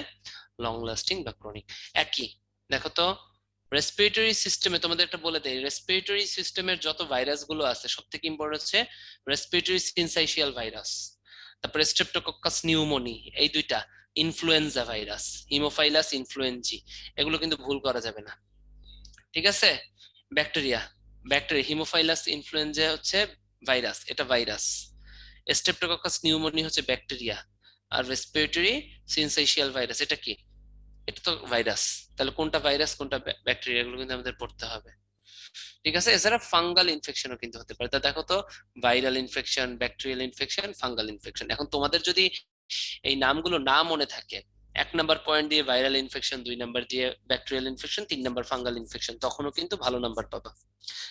লং লাস্টিং বা ক্রনিক। একই। দেখো তো, রেসপিরেটরি সিস্টেমে তোমাদের একটা বলে দেয়, রেসপিরেটরি সিস্টেমের যত ভাইরাস গুলো আছে সব থেকে ইম্পর্টেন্ট হচ্ছে রেসপিরেটরি সিনসাইশিয়াল ভাইরাস, তারপরে স্ট্রেপ্টোকক্কাস নিউমোনি, এই দুইটা, ইনফ্লুয়েঞ্জা ভাইরাস, হিমোফাইলাস ইনফ্লুয়েঞ্জি, এগুলো কিন্তু ভুল করা যাবে না, ঠিক আছে? ব্যাকটেরিয়া, ব্যাকটেরিয়া, হিমোফাইলাস ইনফ্লুয়েঞ্জা হচ্ছে ভাইরাস, এটা ভাইরাস। স্ট্রেপ্টোকক্কাস নিউমোনি হচ্ছে ব্যাকটেরিয়া। আর রেসপিরেটরি সিনসাইশিয়াল ভাইরাস এটা কি? এটা তো ভাইরাস। তাহলে কোনটা ভাইরাস কোনটা ব্যাকটেরিয়া, এগুলো কিন্তু আমাদের পড়তে হবে, ঠিক আছে? এছাড়া ফাঙ্গাল ইনফেকশনও কিন্তু হতে পারে। তা দেখো তো, viral infection, bacterial infection, fungal infection. এখন তোমাদের যদি এই নামগুলো না মনে থাকে, 1 নাম্বার পয়েন্ট দিয়ে ভাইরাল ইনফেকশন, 2 নাম্বার দিয়ে bacterial infection, 3 number fungal infection, তখনও কিন্তু ভালো নাম্বার পাবা।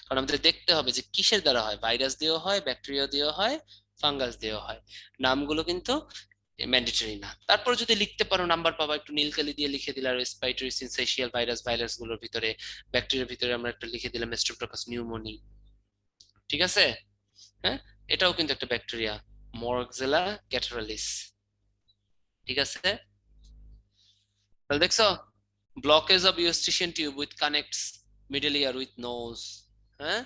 কারণ আমাদের দেখতে হবে যে কিসের দ্বারা হয়, ভাইরাস দিয়েও হয়, ব্যাকটেরিয়া দিয়েও হয়, ফাঙ্গাস দিয়েও হয়। নামগুলো কিন্তু ম্যান্ডেটরি না। তারপর যদি লিখতে পারো নাম্বার পাবা, একটু নীলকালি দিয়ে লিখে দিলাম রেসপিরেটরি সিনসাইশিয়াল ভাইরাস, ভাইরাস গুলোর ভিতরে, ব্যাকটেরিয়ার ভিতরে আমরা একটা লিখে দিলাম স্ট্রেপ্টোকক্কাস নিউমোনি, ঠিক আছে? হ্যাঁ, এটাও কিন্তু একটা ব্যাকটেরিয়া, মরক্সেলা ক্যাটারালিস, ঠিক আছে? তাহলে দেখছো, blockage of Eustachian tube with connects middle ear with nose, হ্যাঁ,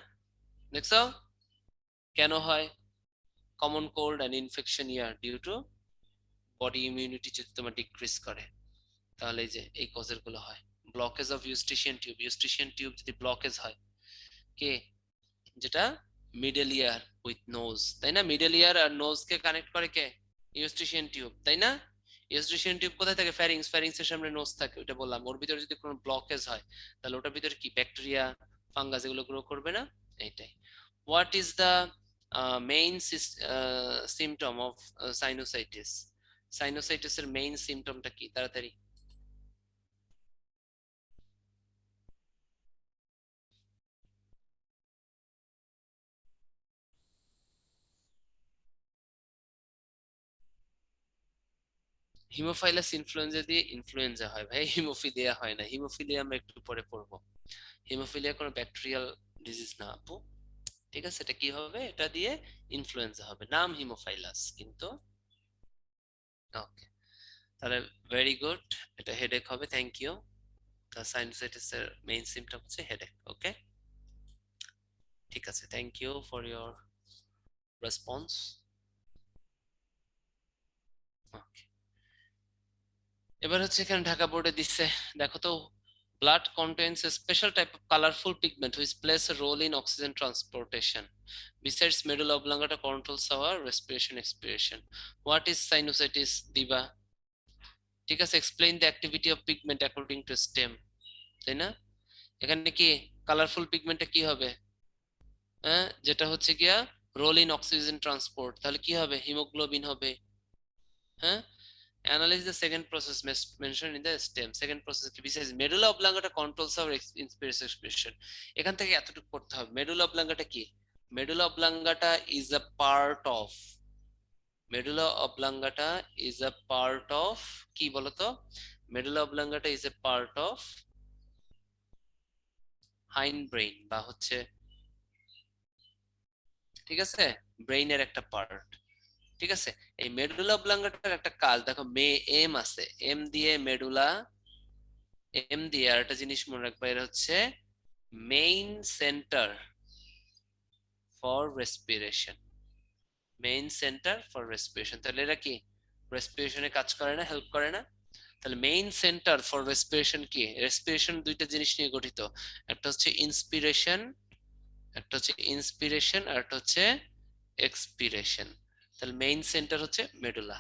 দেখছো কেন হয়? Common cold and infection ear due to body immunity যদি তোমার ডিক্রিজ করে, তাহলে এই যে এই কজের গুলো হয়। Blockage of Eustachian tube, ইউস্টিশিয়ান tube যদি ব্লকেজ হয়, কে, যেটা মিডল ইয়ার উইথ নোজ, তাই না? মিডল ইয়ার আর নোজ কে কানেক্ট করে কে? ইউস্টিশিয়ান টিউব, তাই না? ইউস্টিশিয়ান টিউব কোথায় থাকে? ফ্যারিংস, ফ্যারিংস এর সামনে নোজ থাকে, ওটা বললাম। ওর ভিতরে যদি কোনো ব্লকেজ হয়, তাহলে ওটার ভিতরে কি ব্যাকটেরিয়া, ফাঙ্গাস এগুলো গ্রো করবে না। এইটাই। What is the main symptom of sinusitis? Sinusitis এর মেইন সিমটমটা কি? তাড়াতাড়ি। হিমোফাইলাস ইনফ্লুয়েঞ্জা দিয়ে ইনফ্লুয়েঞ্জা হয় ভাই, হিমোফিলিয়া হয় না। হিমোফিলিয়া আমরা একটু পরে পড়বো। হিমোফিলিয়া কোনো ব্যাকটেরিয়াল ডিজিজ না আপু, ঠিক আছে? এটা কি হবে? এটা দিয়ে ইনফ্লুয়েঞ্জা হবে, নাম হিমোফাইলাস কিন্তু। ওকে, তাহলে ভেরি গুড। এটা হেডেক হবে, থ্যাংক ইউ। সাইনোসাইটিস এর মেইন সিমটম হচ্ছে হেডেক। ওকে, ঠিক আছে, thank you for your response. Okay, এবার হচ্ছে এখানে ঢাকা বোর্ডে দিচ্ছে, দেখো তো, blood contains a special type of colorful pigment which plays a role in oxygen transportation. Besides, medulla oblongata controls our respiration expiration. What is sinusitis, Diba? ঠিক আছে, explain the activity of pigment according to stem, তাই না? এখানে কি colourful পিগমেন্টটা কি হবে? হ্যাঁ, যেটা হচ্ছে গিয়া রোল ইন অক্সিজেন ট্রান্সপোর্ট, তাহলে কি হবে? হিমোগ্লোবিন হবে। হ্যাঁ, analyze the second process mentioned in the stem. Second process কি? besides medulla oblongata controls our inspiration expiration, এখান থেকে এতটুকু পড়তে হবে। medulla oblongata কি? medulla oblongata is a part of, medulla oblongata is a part of কি বলতো? medulla oblongata is a part of hind brain, বা হচ্ছে, ঠিক আছে, ব্রেইনের একটা পার্ট। ঠিক আছে, এই মেডুলা অবলাঙ্গাটার একটা কাজ দেখো, এম আছে, এম দিয়ে মেডুলা, এম দিয়ে আর একটা জিনিস মনে রাখবা, এর হচ্ছে main centre for respiration, main centre for respiration. তাহলে এরা কি রেসপিরেশনে কাজ করে না, হেল্প করে না? তাহলে মেইন সেন্টার ফর রেসপিরেশন কি? রেসপিরেশন দুইটা জিনিস নিয়ে গঠিত, একটা হচ্ছে ইন্সপিরেশন, একটা হচ্ছে ইন্সপিরেশন, আর একটা হচ্ছে এক্সপিরেশন। তাহলে মেইন সেন্টার হচ্ছে মেডুলা।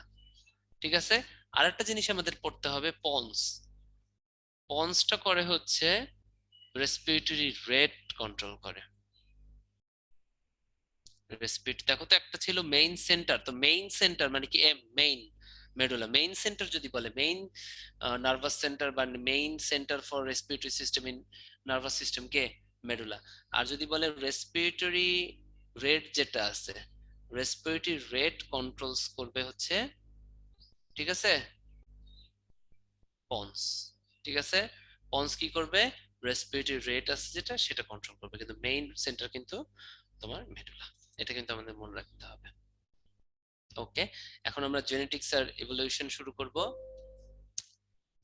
ঠিক আছে, আর একটা জিনিস আমাদের পড়তে হবে, পন্স। পন্সটা করে হচ্ছে রেসপিরেটরি রেট কন্ট্রোল করে। রেসপিরেট দেখো তো, একটা ছিল মেইন সেন্টার, তো মেইন সেন্টার মানে কি? M, main, medulla. Main centre যদি বলে, মেইন নার্ভাস সেন্টার বা main centre for respiratory system in nervous system কে? মেডুলা। আর যদি বলে রেসপিরেটরি রেট যেটা আছে, রেসপিরেটরি রেট কন্ট্রোলস করবে হচ্ছে, ঠিক আছে, পন্স। ঠিক আছে, পন্স কি করবে? রেসপিরেটরি রেট আছে যেটা, সেটা কন্ট্রোল করবে, কিন্তু মেইন সেন্টার কিন্তু তোমার মেডুলা। এটা কিন্তু আমাদের মনে রাখতে হবে। ওকে, এখন আমরা জেনেটিক্স আর ইভলিউশন শুরু করব।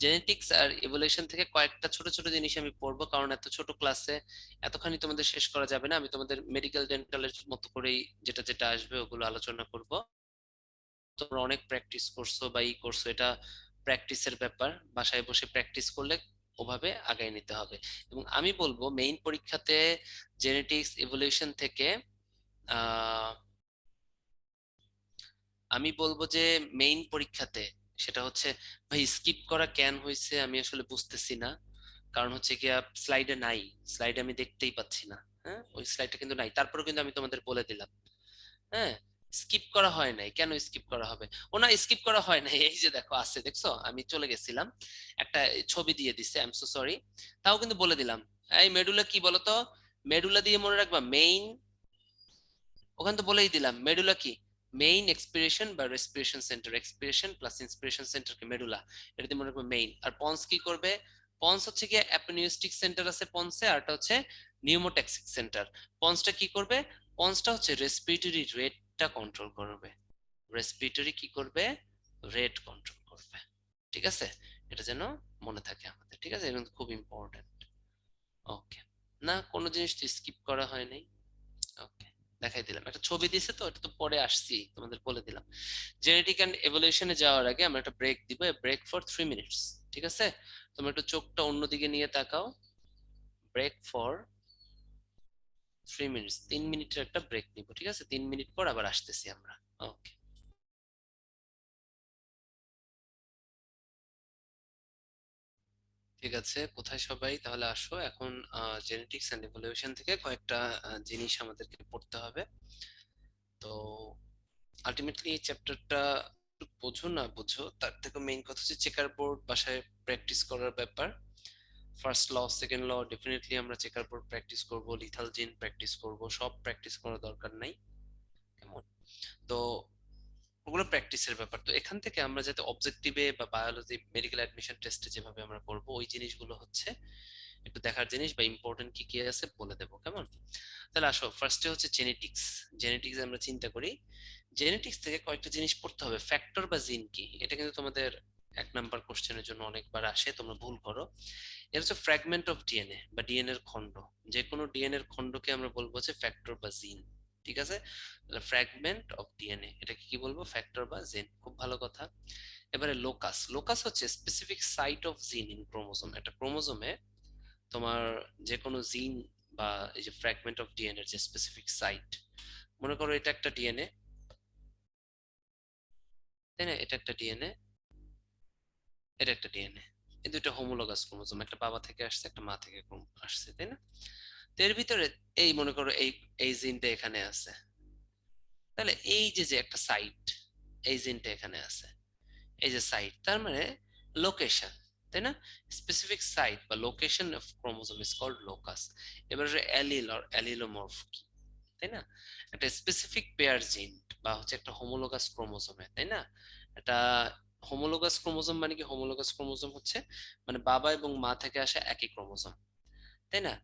জেনেটিক্স আর ইভলিউশন থেকে কয়েকটা ছোট ছোট জিনিস আমি পড়বো, কারণ এত ছোট ক্লাসে এতখানি তোমাদের শেষ করা যাবে না। আমি তোমাদের মেডিকেল ডেন্টালের মতো করেই যেটা যেটা আসবে ওগুলো আলোচনা করব। তোমরা অনেক প্র্যাকটিস করছো বা ই করছো, এটা প্র্যাকটিসের ব্যাপার, বাসায় বসে প্র্যাকটিস করলে ওভাবে আগায় নিতে হবে। এবং আমি বলবো মেইন পরীক্ষাতে জেনেটিক্স ইভলিউশন থেকে আহ আমি বলবো যে মেইন পরীক্ষাতে সেটা হচ্ছে, ভাই স্কিপ করা কেন হয়েছে আমি আসলে বুঝতেছি না। কারণ হচ্ছে গিয়া স্লাইডে নাই, স্লাইডে আমি দেখতেই পাচ্ছি না। হ্যাঁ, ওই স্লাইডটা কিন্তু নাই, তারপরেও কিন্তু আমি তোমাদের বলে দিলাম। হ্যাঁ, স্কিপ করা হয় নাই, কেন স্কিপ করা হবে? ও না, স্কিপ করা হয় নাই, এই যে দেখো আছে, দেখছো আমি চলে গেছিলাম, একটা ছবি দিয়ে দিছে, আই এম সো সরি। তাও কিন্তু বলে দিলাম। এই মেডুলা কি বলতো? মেডুলা দিয়ে মনে রাখবা মেইন, ওখানে তো বলেই দিলাম মেডুলা কি, মেইন এক্সপিরেশন বা respiration centre, expiration plus inspiration centre কি মেডুলা, এটা দিয়ে মনে রাখবে মেইন। আর পন্স কি করবে? পন্স হচ্ছে কি অ্যাপনিউস্টিক সেন্টার আছে পন্সে, আরটা হচ্ছে নিউমোটক্সিক সেন্টার। পন্সটা কি করবে? পন্সটা হচ্ছে রেসপিরেটরি রেটটা কন্ট্রোল করবে, রেসপিরেটরি কি করবে? রেট কন্ট্রোল করবে। ঠিক আছে, এটা যেন মনে থাকে আমাদের। ঠিক আছে, এটা কিন্তু খুব ইম্পর্টেন্ট। ওকে, না কোনো জিনিস স্কিপ করা হয় নাই। ওকে, দেখাই দিলাম, একটা ছবি দিছে তো, এটা তো পরে আসছি, তোমাদের বলে দিলাম। জেনেটিক এন্ড এভলিউশনে যাওয়ার আগে আমরা একটা ব্রেক দিব, ব্রেক ফর 3 মিনিটস। ঠিক আছে, তোমরা একটু চোখটা অন্যদিকে নিয়ে তাকাও। ব্রেক ফর 3 মিনিটস, 3 মিনিটের একটা ব্রেক নিব। ঠিক আছে, 3 মিনিট পর আবার আসতেছি আমরা। ওকে, ঠিক আছে, কোথায় সবাই? তাহলে আসো এখন জেনেটিক্স এন্ড এভলিউশন থেকে কয়েকটা জিনিস আমাদেরকে পড়তে হবে। তো আলটিমেটলি এই চ্যাপ্টারটা বোঝো না বোঝো, তার থেকে মেইন কথা হচ্ছে চেকার বোর্ড বাসায় প্র্যাকটিস করার ব্যাপার। First law, second law definitely আমরা চেকার বোর্ড প্র্যাকটিস করব, লিথাল জিন প্র্যাকটিস করব, সব প্র্যাকটিস করার দরকার নাই, কেমন? তো ওগুলো প্র্যাকটিসের ব্যাপার। তো এখান থেকে আমরা যাতে অবজেক্টিভে বা বায়োলজি মেডিকেল অ্যাডমিশন টেস্টে যেভাবে আমরা করব, ওই জিনিসগুলো হচ্ছে একটু দেখার জিনিস, বা ইম্পর্টেন্ট কি কি আছে বলে দেবো, কেমন? তাহলে আসো, ফার্স্টে হচ্ছে জেনেটিক্স। জেনেটিক্স আমরা চিন্তা করি, জেনেটিক্স থেকে কয়েকটা জিনিস পড়তে হবে। ফ্যাক্টর বা জিন কি, এটা কিন্তু তোমাদের 1 নাম্বার কোশ্চেনের জন্য অনেকবার আসে, তোমরা ভুল করো। এটা হচ্ছে ফ্র্যাগমেন্ট অফ ডিএনএ বা ডিএনএ এর খণ্ড। যে কোনো ডিএনএ এর খণ্ডকে আমরা বলবো হচ্ছে ফ্যাক্টর বা জিন। ঠিক আছে, তাহলে ফ্র্যাগমেন্ট অফ ডিএনএ, এটাকে কি বলবো? ফ্যাক্টর বা জিন। খুব ভালো কথা। এবারে লোকাস। লোকাস হচ্ছে স্পেসিফিক সাইট অফ জিন ইন ক্রোমোজোম। একটা ক্রোমোজোমে তোমার যে কোনো জিন বা এই যে ফ্র্যাগমেন্ট অফ ডিএনএ যে স্পেসিফিক সাইট, মনে করো এটা একটা ডিএনএ, তাই না? এটা একটা ডিএনএ, এটা একটা ডিএনএ, এই দুটো হোমোলোগাস ক্রোমোজোম, একটা বাবা থেকে আসছে, একটা মা থেকে আসছে, তাই না? তো এর ভিতরে এই মনে করো এই এই জিনটা এখানে আছে, তাহলে এই যে যে একটা সাইট, এই জিনটা এখানে আছে, এই যে সাইট, তার মানে লোকেশন, তাই না? স্পেসিফিক সাইট বা location of chromosome is called locus. এবারে অ্যালিল অর অ্যালিলোমর্ফ কি, তাই না? একটা স্পেসিফিক পেয়ার জিন বা হচ্ছে একটা হোমোলোগাস ক্রোমোজোমে, তাই না? এটা হোমোলোগাস ক্রোমোজোম মানে কি? হোমোলোগাস ক্রোমোজোম হচ্ছে মানে বাবা এবং মা থেকে আসে একই ক্রোমোজোম, তাই না?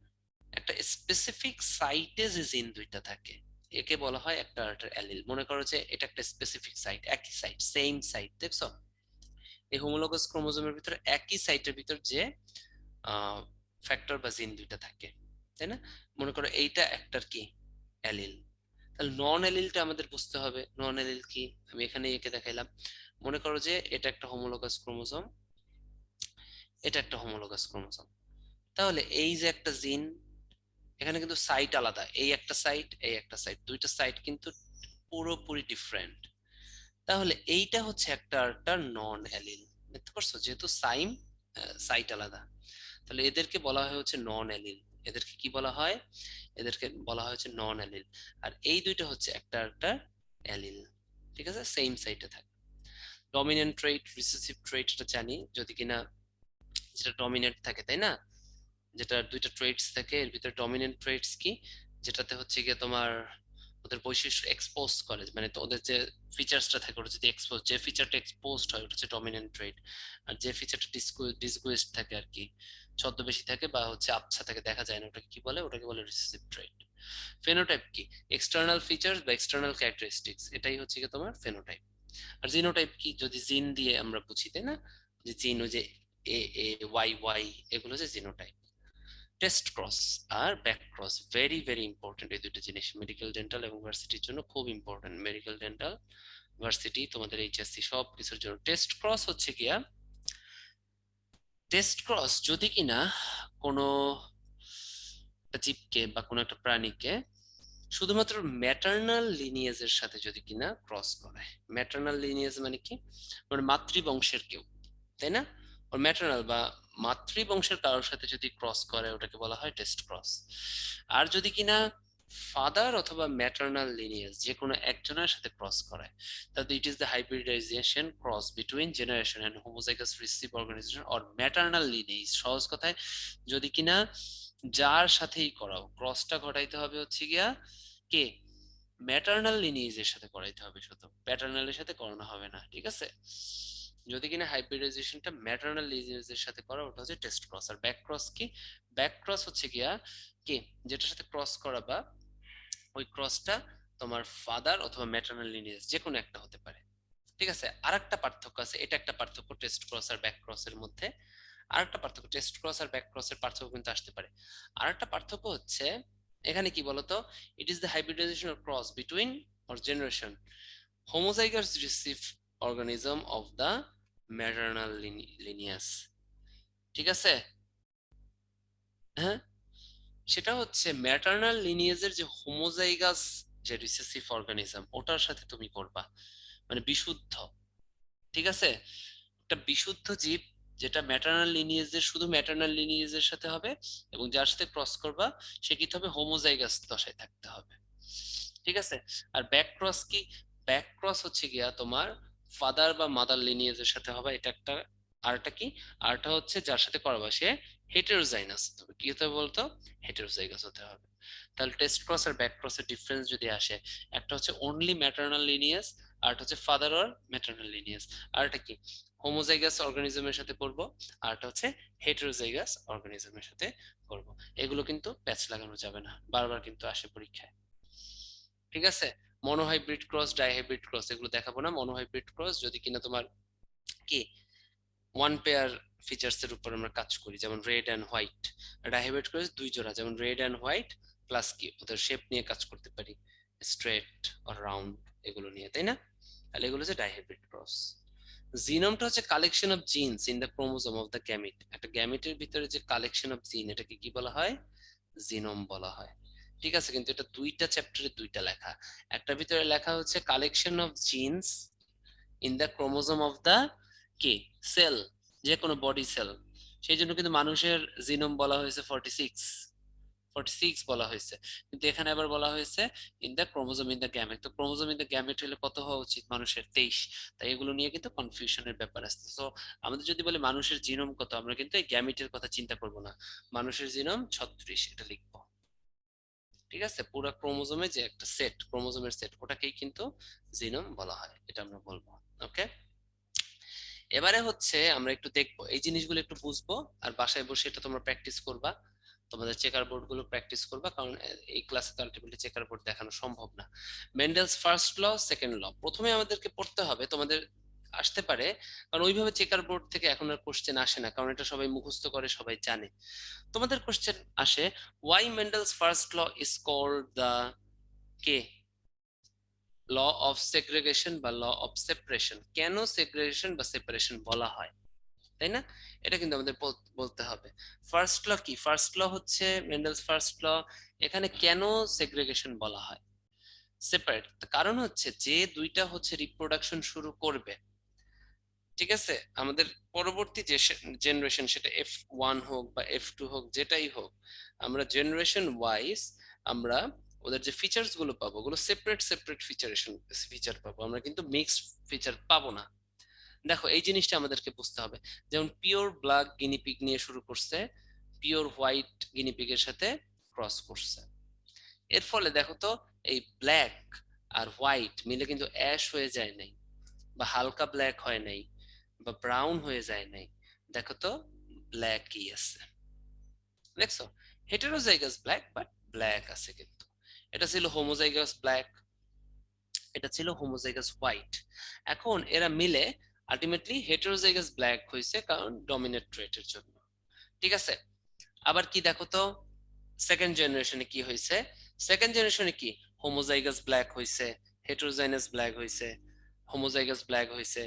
একটা স্পেসিফিক সাইটে যে জিন দুইটা থাকে, একে বলা হয় একটা অ্যালিল। মনে করো যে এটা একটা স্পেসিফিক সাইট, একই সাইট, সেম সাইট, দেখছো? এই হোমোলোগাস ক্রোমোজোমের ভিতরে একই সাইটের ভিতর যে ফ্যাক্টর বা জিন দুইটা থাকে, তাই না? মনে করো এইটা একটার কি অ্যালিল। তাহলে নন অ্যালিলটা আমাদের বুঝতে হবে, নন অ্যালিল কি। আমি এখানে এঁকে দেখাইলাম। মনে করো যে এটা একটা হোমোলোগাস ক্রোমোজোম, এটা একটা হোমোলোগাস ক্রোমোজোম, তাহলে এই যে একটা জিন, এখানে কিন্তু সাইট আলাদা, এই একটা সাইট, এই একটা সাইট, দুইটা সাইট কিন্তু পুরোপুরি ডিফারেন্ট। তাহলে এইটা হচ্ছে একটা নন অ্যালিল, বুঝতে পারছো? যেহেতু সাইট আলাদা, তাহলে এদেরকে বলা হয় হচ্ছে নন অ্যালিল। এদেরকে কি বলা হয়? এদেরকে বলা হয় হচ্ছে নন অ্যালিল। আর এই দুইটা হচ্ছে একটা অ্যালিল, ঠিক আছে, সেম সাইটে থাকে। ডমিনেন্ট ট্রেট, রিসেসিভ ট্রেট, এটা জানি, যদি কিনা যেটা ডমিনেন্ট থাকে, তাই না? যেটা দুইটা ট্রেটস থাকে, এর ভিতরে ডমিনেন্ট ট্রেটস কি, যেটাতে হচ্ছে গিয়ে তোমার ওদের বৈশিষ্ট্য এক্সপোজ করে, মানে তো ওদের যে ফিচার্সটা থাকে ওটা যদি এক্সপোজ, যে ফিচারটা এক্সপোজড হয় ওটা হচ্ছে ডমিনেন্ট ট্রেট। আর যে ফিচারটা ডিসগুইজড থাকে আর কি, ছদ্মবেশী থাকে বা হচ্ছে আবছা থাকে, দেখা যায় না, ওটাকে কি বলে? ওটাকে বলে রিসেসিভ ট্রেট। ফেনোটাইপ কি? এক্সটার্নাল ফিচার্স বা এক্সটার্নাল ক্যারেক্টারিস্টিক্স, এটাই হচ্ছে কি তোমার ফেনোটাইপ। আর জিনোটাইপ কি? যদি জিন দিয়ে আমরা বুঝি, তাই না? যে জিন, ওই যে এ এ ওয়াই ওয়াই, এগুলো হচ্ছে জিনোটাইপ। টেস্ট ক্রস আর back cross, very very important এই দুটো জিনিস মেডিকেল, ডেন্টাল এবং ভার্সিটির জন্য খুব ইম্পর্টেন্ট। মেডিকেল, ডেন্টাল, ভার্সিটি, তোমাদের এইচএসসি সব কিছুর জন্য টেস্ট ক্রস হচ্ছে গিয়া, টেস্ট ক্রস যদি কিনা কোনো একটা জীবকে বা কোনো একটা প্রাণীকে শুধুমাত্র ম্যাটার্নাল লিনিয়েজের সাথে যদি কিনা ক্রস করায়। ম্যাটার্নাল লিনিয়েজ মানে কি? মানে মাতৃবংশের কেউ, তাই না? ওর ম্যাটার্নাল বা মাতৃবংশের কারোর সাথে যদি ক্রস করে ওটাকে বলা হয় টেস্ট ক্রস। আর যদি কিনা ফাদার অথবা ম্যাটার্নাল লিনিয়েজ যে কোনো একজনের সাথে ক্রস করায়, তাহলে it is the hybridisation cross between generation and homozygous receive organisation or maternal lineage. সহজ কথায় যদি কিনা যার সাথেই করাও, ক্রসটা ঘটাইতে হবে হচ্ছে গিয়া কে? ম্যাটার্নাল লিনিয়েজের সাথে করাইতে হবে, শুধু প্যাটার্নালের সাথে করানো হবে না, ঠিক আছে? যদি কিনা হাইব্রিডাইজেশনটা ম্যাটার্নাল লিনিয়েজের সাথে করা, ওটা হচ্ছে টেস্ট ক্রস। আর ব্যাক ক্রস কি? ব্যাক ক্রস হচ্ছে গিয়া কে, যেটার সাথে ক্রস করা বা ওই ক্রসটা তোমার ফাদার অথবা ম্যাটার্নাল লিনিয়েজ যে কোনো একটা হতে পারে, ঠিক আছে? আরেকটা পার্থক্য আছে, এটা একটা পার্থক্য টেস্ট ক্রস আর ব্যাক ক্রসের মধ্যে। আরেকটা পার্থক্য, টেস্ট ক্রস আর ব্যাক ক্রসের পার্থক্য কিন্তু আসতে পারে। আরেকটা পার্থক্য হচ্ছে এখানে কি বলতো, ইট is the hybridization or cross between or generation homozygous receive organism of the maternal lineage, ঠিক আছে? হ্যাঁ, সেটা হচ্ছে ম্যাটার্নাল লিনিয়েজের যে হোমোজাইগাস যে রিসেসিভ অর্গানিজম, ওটার সাথে তুমি করবা, মানে বিশুদ্ধ, ঠিক আছে? একটা বিশুদ্ধ জীব যেটা ম্যাটার্নাল লিনিয়েজের, শুধু ম্যাটার্নাল লিনিয়েজের সাথে হবে, এবং যার সাথে ক্রস করবা সে কি হবে? হোমোজাইগাস দশায় থাকতে হবে, ঠিক আছে? আর ব্যাক ক্রস কি? ব্যাক ক্রস হচ্ছে গিয়া তোমার ফাদার বা মাদার লিনিয়েজের সাথে হবে, এটা একটা। আরটা কি? আরটা হচ্ছে যার সাথে করবা সে হেটেরোজাইনাস হতে হবে। কি হতে হবে বলতো? হেটেরোজাইগাস হতে হবে। তাহলে টেস্ট ক্রস আর ব্যাক ক্রসের ডিফারেন্স যদি আসে, একটা হচ্ছে অনলি ম্যাটার্নাল লিনিয়েজ, আরটা হচ্ছে ফাদার অর ম্যাটার্নাল লিনিয়েজ। আরটা কি? হোমোজাইগাস অর্গানিজমের সাথে করব, আরটা হচ্ছে হেটেরোজাইগাস অর্গানিজমের সাথে করব। এগুলো কিন্তু প্যাচ লাগানো যাবে না, বারবার কিন্তু আসে পরীক্ষায়, ঠিক আছে? মনোহাইব্রিড ক্রস, ডাইহাইব্রিড ক্রস এগুলো দেখাবো না। মনোহাইব্রিড ক্রস যদি কিনা তোমার কি ওয়ান পেয়ার ফিচার্স এর উপর আমরা কাজ করি, যেমন red and white. Dihybrid cross দুই জোড়া, যেমন রেড এন্ড হোয়াইট প্লাস কি ওদের শেপ নিয়ে কাজ করতে পারি, স্ট্রেট আর রাউন্ড, এগুলো নিয়ে, তাই না? তাহলে এগুলো হচ্ছে ডাইহাইব্রিড ক্রস। জিনোমটা হচ্ছে collection of genes in the chromosome of the gamete. একটা গ্যামিটের ভিতরে যে কালেকশন অফ জিন, এটাকে কি বলা হয়? জিনোম বলা হয়। ঠিক আছে, কিন্তু এটা দুইটা চ্যাপ্টারে দুইটা লেখা। একটার ভিতরে লেখা হচ্ছে collection of genes in the chromosome of the K cell, যে কোনো বডি সেল। সেই জন্য কিন্তু মানুষের জিনোম বলা হয়েছে 46, 46 বলা হয়েছে। কিন্তু এখানে আবার বলা হয়েছে in the chromosome in the gamete. তো ক্রোমোজোম ইন দ্য গ্যামেট হলে কত হওয়া উচিত মানুষের? 23। তাই এগুলো নিয়ে কিন্তু কনফিউশনের ব্যাপার আসছে। তো আমাদের যদি বলে মানুষের জিনোম কত, আমরা কিন্তু এই গ্যামেটের কথা চিন্তা করব না, মানুষের জিনোম 36 এটা লিখবো। ঠিক আছে, পুরো ক্রোমোজোমে যে একটা সেট, ক্রোমোজোমের সেট, ওটাকেই কিন্তু জিনোম বলা হয়, এটা আমরা বলবো। ওকে, এবারে হচ্ছে আমরা একটু দেখবো এই জিনিসগুলো একটু বুঝবো, আর বাসায় বসে এটা তোমরা প্র্যাকটিস করবা, তোমাদের চেকার বোর্ড গুলো প্র্যাকটিস করবা, কারণ এই ক্লাসে তো আলটিমেটলি চেকার বোর্ড দেখানো সম্ভব না। মেন্ডেলস ফার্স্ট ল, সেকেন্ড ল প্রথমে আমাদেরকে পড়তে হবে, তোমাদের আসতে পারে, কারণ ওইভাবে চেকার বোর্ড থেকে এখন আর কোশ্চেন আসে না, কারণ এটা সবাই মুখস্থ করে, সবাই জানে। তোমাদের কোশ্চেন আসে, why Mendel's first law is called the কে ল অফ সেগ্রেগেশন বা ল অফ সেপারেশন। কেন সেগ্রেগেশন বা সেপারেশন বলা হয়, তাই না? এটা কিন্তু আমাদের বলতে হবে। ফার্স্ট ল কি? ফার্স্ট ল হচ্ছে মেন্ডেলস ফার্স্ট ল। এখানে কেন সেগ্রেগেশন বলা হয়, সেপারেট? কারণ হচ্ছে যে দুইটা হচ্ছে রিপ্রোডাকশন শুরু করবে, ঠিক আছে, আমাদের পরবর্তী যে জেনারেশন, সেটা F1 হোক বা F2 হোক, যেটাই হোক, আমরা জেনারেশন ওয়াইজ আমরা ওদের যে ফিচার্স গুলো পাবো, ওগুলো সেপারেট সেপারেট ফিচার পাবো, আমরা কিন্তু মিক্সড ফিচার পাবো না। দেখো এই জিনিসটা আমাদেরকে বুঝতে হবে। যেমন পিওর ব্ল্যাক গিনিপিগ নিয়ে শুরু করছে, পিওর হোয়াইট গিনিপিগের সাথে ক্রস করছে। এর ফলে দেখো তো, এই ব্ল্যাক আর হোয়াইট মিলে কিন্তু অ্যাশ হয়ে যায় নাই, বা হালকা ব্ল্যাক হয় নাই, বা ব্রাউন হয়ে যায় নাই। দেখো তো, ব্ল্যাকই আছে। দেখছো, হেটেরোজাইগাস ব্ল্যাক, বাট ব্ল্যাক আছে কিন্তু। এটা ছিল হোমোজাইগাস ব্ল্যাক, এটা ছিল হোমোজাইগাস হোয়াইট। এখন এরা মিলে আলটিমেটলি হেটেরোজাইগাস ব্ল্যাক হয়েছে, কারণ ডমিনেট ট্রেটের জন্য। ঠিক আছে, আবার কি দেখো তো, সেকেন্ড জেনারেশনে কি হয়েছে? সেকেন্ড জেনারেশনে কি হোমোজাইগাস ব্ল্যাক হয়েছে, হেটেরোজাইগাস ব্ল্যাক হয়েছে, হোমোজাইগাস ব্ল্যাক হয়েছে।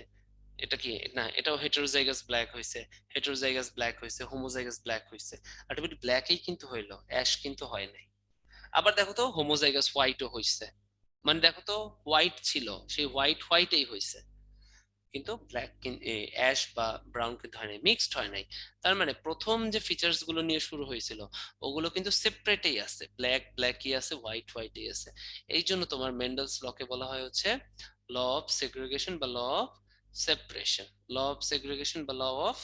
এটা কি না, এটাও হেটেরোজাইগাস ব্ল্যাক হয়েছে, হেটেরোজাইগাস ব্ল্যাক হয়েছে, হোমোজাইগাস ব্ল্যাক হয়েছে। আলটিমেটলি ব্ল্যাকই কিন্তু হইলো, অ্যাশ কিন্তু হয় নাই। আবার দেখো তো, হোমোজাইগাস হোয়াইটও হয়েছে, মানে দেখো তো, হোয়াইট ছিল, সেই হোয়াইট হোয়াইটই হয়েছে, কিন্তু ব্ল্যাক অ্যাশ বা ব্রাউন কিন্তু হয় নাই, মিক্সড হয় নাই। তার মানে প্রথম যে ফিচার্স গুলো নিয়ে শুরু হয়েছিল, ওগুলো কিন্তু সেপারেটেই আছে, ব্ল্যাক ব্ল্যাকই আছে, হোয়াইট হোয়াইটই আছে। এই জন্য তোমার মেন্ডেলস লকে বলা হয় হচ্ছে ল অফ সেগ্রিগেশন বা law of separation, law of segregation বা ল অফ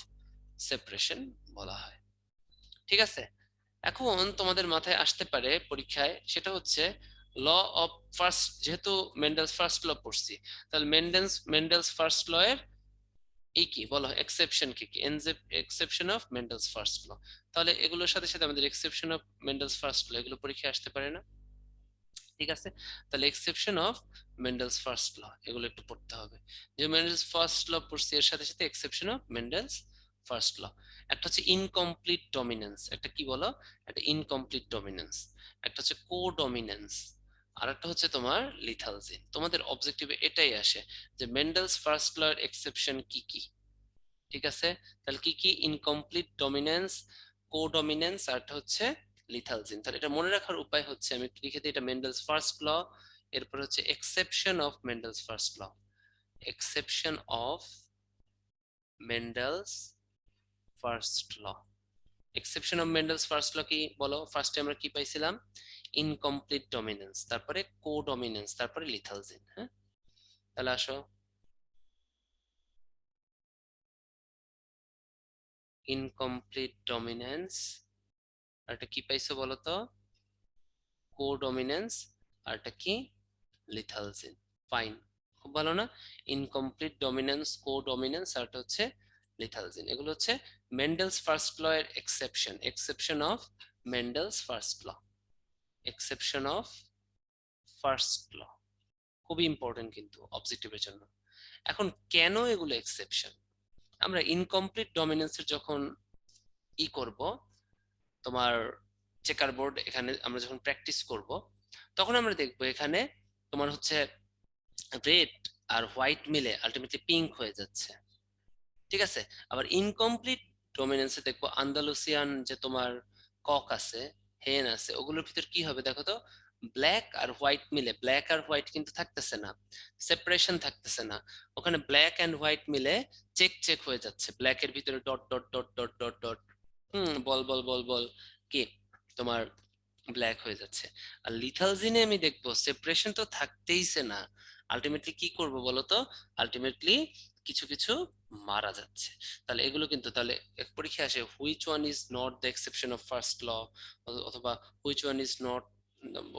সেপারেশন বলা হয়। ঠিক আছে, এখন তোমাদের মাথায় আসতে পারে পরীক্ষায়, সেটা হচ্ছে ল অফ ফার্স্ট, যেহেতু মেন্ডেলস ফার্স্ট ল পড়ছি, তাহলে মেন্ডেলস ফার্স্ট ল এর এই কি বলো, এক্সেপশন কি কি? Exception of Mendel's first law. তাহলে এগুলোর সাথে সাথে আমাদের exception of Mendel's first law, এগুলো পরীক্ষায় আসতে পারে না? ঠিক আছে, তাহলে exception of Mendel's first law এগুলো একটু পড়তে হবে। যে মেন্ডেলস ফার্স্ট ল পড়ছি, এর সাথে সাথে exception of Mendel's first law. একটা হচ্ছে ইনকমপ্লিট ডমিনেন্স, একটা কি বলো, একটা ইনকমপ্লিট ডমিনেন্স, একটা হচ্ছে কো ডমিনেন্স, আর একটা হচ্ছে তোমার লিথাল জিন। তোমাদের অবজেক্টিভে এটাই আসে যে মেন্ডেলস ফার্স্ট ল এর এক্সেপশন কি কি। ঠিক আছে, তাহলে কি কি? ইনকমপ্লিট ডমিনেন্স, কো ডমিনেন্স, আর একটা হচ্ছে লিথাল জিন। তাহলে এটা মনে রাখার উপায় হচ্ছে, আমি একটু লিখে দিই, এটা মেন্ডেলস ফার্স্ট ল, এরপর হচ্ছে exception of Mendel's first law, exception of Mendel's first law. Exception of Mendel's first law কি বলো? ফার্স্টে আমরা কি পাইছিলাম? ইনকমপ্লিট ডমিনেন্স, তারপরে কো ডমিনেন্স, তারপরে লিথাল জিন। হ্যাঁ, তাহলে আসো, ইনকমপ্লিট ডমিনেন্স, আর এটা কি পাইছো বলো তো? কোডমিনেন্স, আর এটা কি? লিথাল জিন। ফাইন, খুব ভালো না? ইনকমপ্লিট ডমিনেন্স, কোডমিনেন্স, আর এটা হচ্ছে লিথাল জিন। এগুলো হচ্ছে মেন্ডেলস ফার্স্ট ল এর exception, exception of Mendel's first law, exception of first law. খুবই ইম্পর্টেন্ট কিন্তু অবজেক্টিভের জন্য। এখন কেন এগুলো এক্সেপশন? আমরা ইনকমপ্লিট ডমিনেন্সের যখন করব, তোমার চেকার বোর্ড এখানে আমরা যখন প্র্যাকটিস করব, তখন আমরা দেখবো এখানে তোমার হচ্ছে রেড আর হোয়াইট মিলে আলটিমেটলি পিঙ্ক হয়ে যাচ্ছে। ঠিক আছে। আবার ইনকমপ্লিট ডমিনেন্সে দেখবো আন্দালুসিয়ান যে তোমার কক আছে, হেন আছে, ওগুলোর ভিতর কি হবে দেখো তো, ব্ল্যাক আর হোয়াইট মিলে, ব্ল্যাক আর হোয়াইট কিন্তু থাকতেছে না, সেপারেশন থাকতেছে না, ওখানে ব্ল্যাক এন্ড হোয়াইট মিলে চেক চেক হয়ে যাচ্ছে, ব্ল্যাকের ভিতরে dot dot dot dot dot dot, বল বল বল বল, কি তোমার ব্ল্যাক হয়ে যাচ্ছে। আর লিথাল জিনে আমি দেখবো সেপারেশন তো থাকতেইছে না, আলটিমেটলি কি করব বলতো, আলটিমেটলি কিছু কিছু মারা যাচ্ছে। তাহলে এগুলো কিন্তু তাহলে এক পরীক্ষায় আসে, which one is not the exception of first law, অথবা which one is not,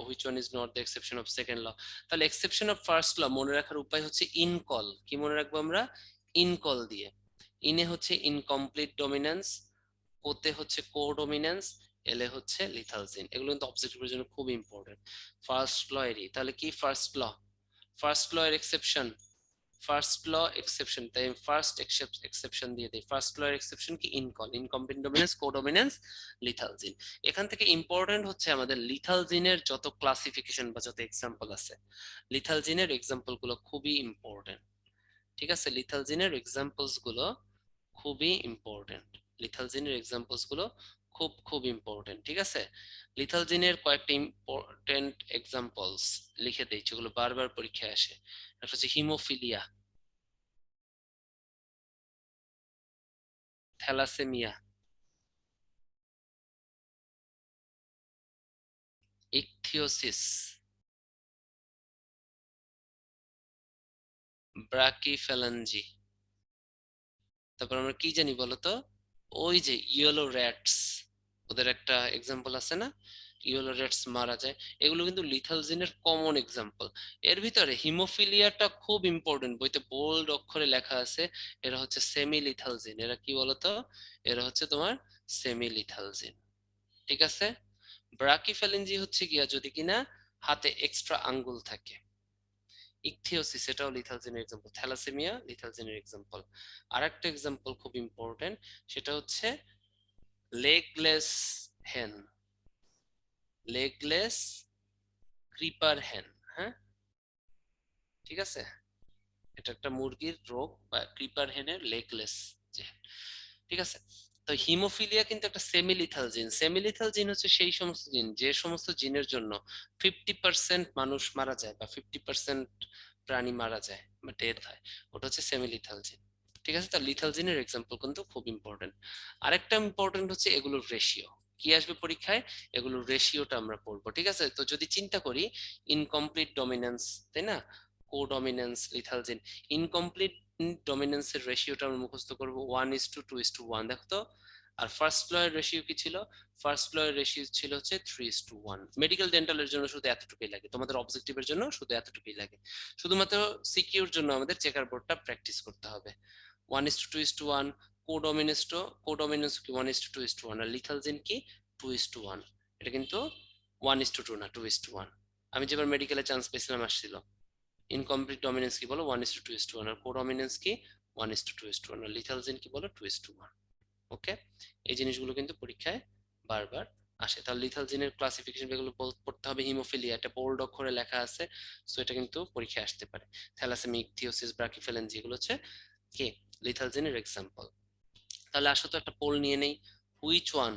which one is not the exception of second law. তাহলে এক্সেপশন অফ ফার্স্ট ল মনে রাখার উপায় হচ্ছে ইনকল, কি মনে রাখবো আমরা, ইনকল দিয়ে। ইনে হচ্ছে ইনকমপ্লিট ডমিনেন্স, ওতে হচ্ছে কোডমিনেন্স, এলে হচ্ছে লিথাল জিন। এগুলো কিন্তু অবজেক্টিভের জন্য খুব ইম্পর্টেন্ট। ফার্স্ট ল এরই তাহলে কি, ফার্স্ট ল, ফার্স্ট ল এর এক্সেপশন, ফার্স্ট ল এক্সেপশন, তাই ফার্স্ট এক্সেপশন দিয়ে দেই। ফার্স্ট ল এর এক্সেপশন কি, ইনকল, ইনকমপ্লিট ডমিনেন্স, কোডমিনেন্স, লিথাল জিন। এখান থেকে ইম্পর্টেন্ট হচ্ছে আমাদের লিথাল জিনের যত ক্লাসিফিকেশন বা যত এক্সাম্পল আছে, লিথাল জিনের এক্সাম্পল গুলো খুবই ইম্পর্টেন্ট। ঠিক আছে, লিথাল জিনের এক্সাম্পলস গুলো খুবই ইম্পর্টেন্ট, লিথাল জিনের এক্সাম্পলস গুলো খুব খুব ইম্পর্টেন্ট। ঠিক আছে, লিথাল জিনের কয়েকটা ইম্পর্টেন্ট এক্সাম্পলস লিখে দেই যেগুলো বারবার পরীক্ষায় আসে। একটা হচ্ছে হিমোফিলিয়া, থ্যালাসেমিয়া, ইকথিওসিস, ব্রাকিফ্যালাঞ্জি। তারপর আমরা কি জানি বলতো, ওই যে ইয়েলো র্যাটস, ওদের একটা এক্সাম্পল আছে না, ইয়েলো র্যাটস মারা যায়। এগুলো কিন্তু লিথাল জিনের কমন এক্সাম্পল। এর ভিতরে হিমোফিলিয়াটা খুব ইম্পর্টেন্ট, বইতে বোল্ড অক্ষরে লেখা আছে, এরা হচ্ছে সেমি লিথাল জিন। এরা কি বলতো, এরা হচ্ছে তোমার সেমি লিথাল জিন। ঠিক আছে, ব্রাকিফ্যালেঞ্জি হচ্ছে গিয়া যদি কিনা হাতে এক্সট্রা আঙ্গুল থাকে। ইকথিওসিস এটাও লিথালজিনের এক্সাম্পল, থ্যালাসেমিয়া লিথালজিনের এক্সাম্পল। আর একটা এক্সাম্পল খুব ইম্পর্টেন্ট, সেটা হচ্ছে লেগলেস হেন, লেগলেস ক্রিপার হেন। হ্যাঁ, ঠিক আছে, এটা একটা মুরগির রোগ, বা ক্রিপার হেনের লেগলেস যে, ঠিক আছে। তো হিমোফিলিয়া কিন্তু একটা সেমিলিথাল জিন। সেমিলিথাল জিন হচ্ছে সেই সমস্ত জিন, যে সমস্ত জিনের জন্য 50% মানুষ মারা যায়, বা 50% প্রাণী মারা যায় বা ডেথ হয়, ওটা হচ্ছে সেমিলিথাল জিন। ঠিক আছে, তার লিথাল জিনের এক্সাম্পল কিন্তু খুব ইম্পর্টেন্ট। আরেকটা ইম্পর্টেন্ট হচ্ছে এগুলোর রেশিও, কি আসবে পরীক্ষায়, এগুলোর রেশিওটা আমরা পড়বো। ঠিক আছে, তো যদি চিন্তা করি ইনকমপ্লিট ডমিনেন্স, তাই না, কোডমিনেন্স, লিথাল জিন, ইনকমপ্লিট ডমিনেন্সের রেশিওটা আমরা মুখস্থ করবো 1:2:1, দেখো তো। আর ফার্স্ট ল এর রেশিও কি ছিল, ফার্স্ট ল এর রেশিও ছিল হচ্ছে 3:1। মেডিকেল ডেন্টালের জন্য শুধু এতটুকুই লাগে, তোমাদের অবজেক্টিভের জন্য শুধু এতটুকুই লাগে। শুধুমাত্র সিকিউর জন্য আমাদের চেকার বোর্ডটা প্র্যাকটিস করতে হবে। 1:2:1, কোডমিনেন্স, কোডমিনেন্স কি 1:2:1, আর লিথাল জিন কি 2:1। এটা কিন্তু 1:2 না, 2:1। আমি যেবার মেডিকেলে চান্স পেয়েছিলাম আসছিল। ইনকমপ্লিট ডমিনেন্স কি বলো, 1:2:1, আর কোডমিনেন্স কি 1:2:1, আর লিথাল জিন কি বলো 2:1। ওকে, এই জিনিসগুলো কিন্তু পরীক্ষায় বারবার আসে। তাহলে লিথাল জিনের ক্লাসিফিকেশন এগুলো পড়তে হবে। হিমোফিলিয়া, এটা বোল্ড অক্ষরে লেখা আছে, সো এটা কিন্তু পরীক্ষায় আসতে পারে। থ্যালাসেমিক, থিওসিস, ব্রাকিফেলেনজি, এগুলো হচ্ছে কি লিথাল জিনের এক্সাম্পল। তাহলে আসো তো একটা পোল নিয়ে নেই, which one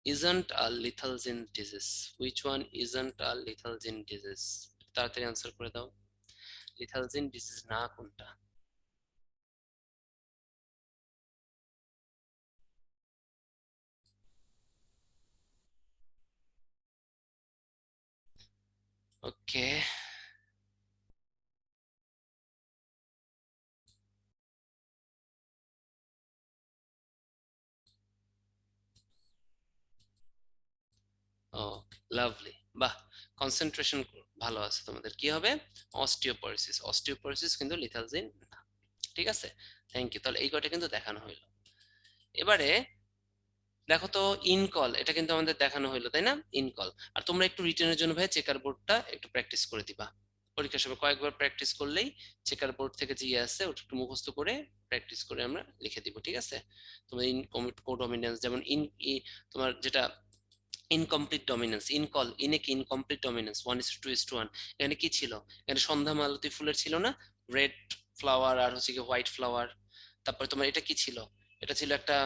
isn't a lethal gene disease, which one isn't a lethal gene disease, তাড়াতাড়ি আনসার করে দাও, লিথাল জিন ডিজিজ না কোনটা। ওকে, ও লাভলি, বাহ, কনসেন্ট্রেশন ভালো আছে তোমাদের। কি হবে, অস্টিওপোরোসিস, অস্টিওপোরোসিস কিন্তু লিথাল জিন না। ঠিক আছে, থ্যাংক ইউ। তাহলে এই কয়টা কিন্তু দেখানো হইলো। এবারে দেখো তো, ইনকল, এটা কিন্তু আমাদের দেখানো হইলো তাই না, ইনকল। আর তোমরা একটু রিটেনের জন্য ভাই চেকার বোর্ডটা একটু প্র্যাকটিস করে দিবা। পরীক্ষার সময় কয়েকবার প্র্যাকটিস করলেই চেকার বোর্ড থেকে যে আছে ওটা একটু মুখস্থ করে প্র্যাকটিস করে আমরা লিখে দিব। ঠিক আছে, তোমার কোডমিনেন্স যেমন তোমার যেটা ইনকমপ্লিট ডমিনেন্স, ইনকল, ইনে কি ইনকমপ্লিট ডমিনেন্স 1:2:1। এখানে কি ছিল, এখানে সন্ধ্যা মালতী ফুলের ছিল না, রেড ফ্লাওয়ার আর হচ্ছে কি হোয়াইট ফ্লাওয়ার, তারপরে তোমার এটা কি ছিল, এটা ছিল একটা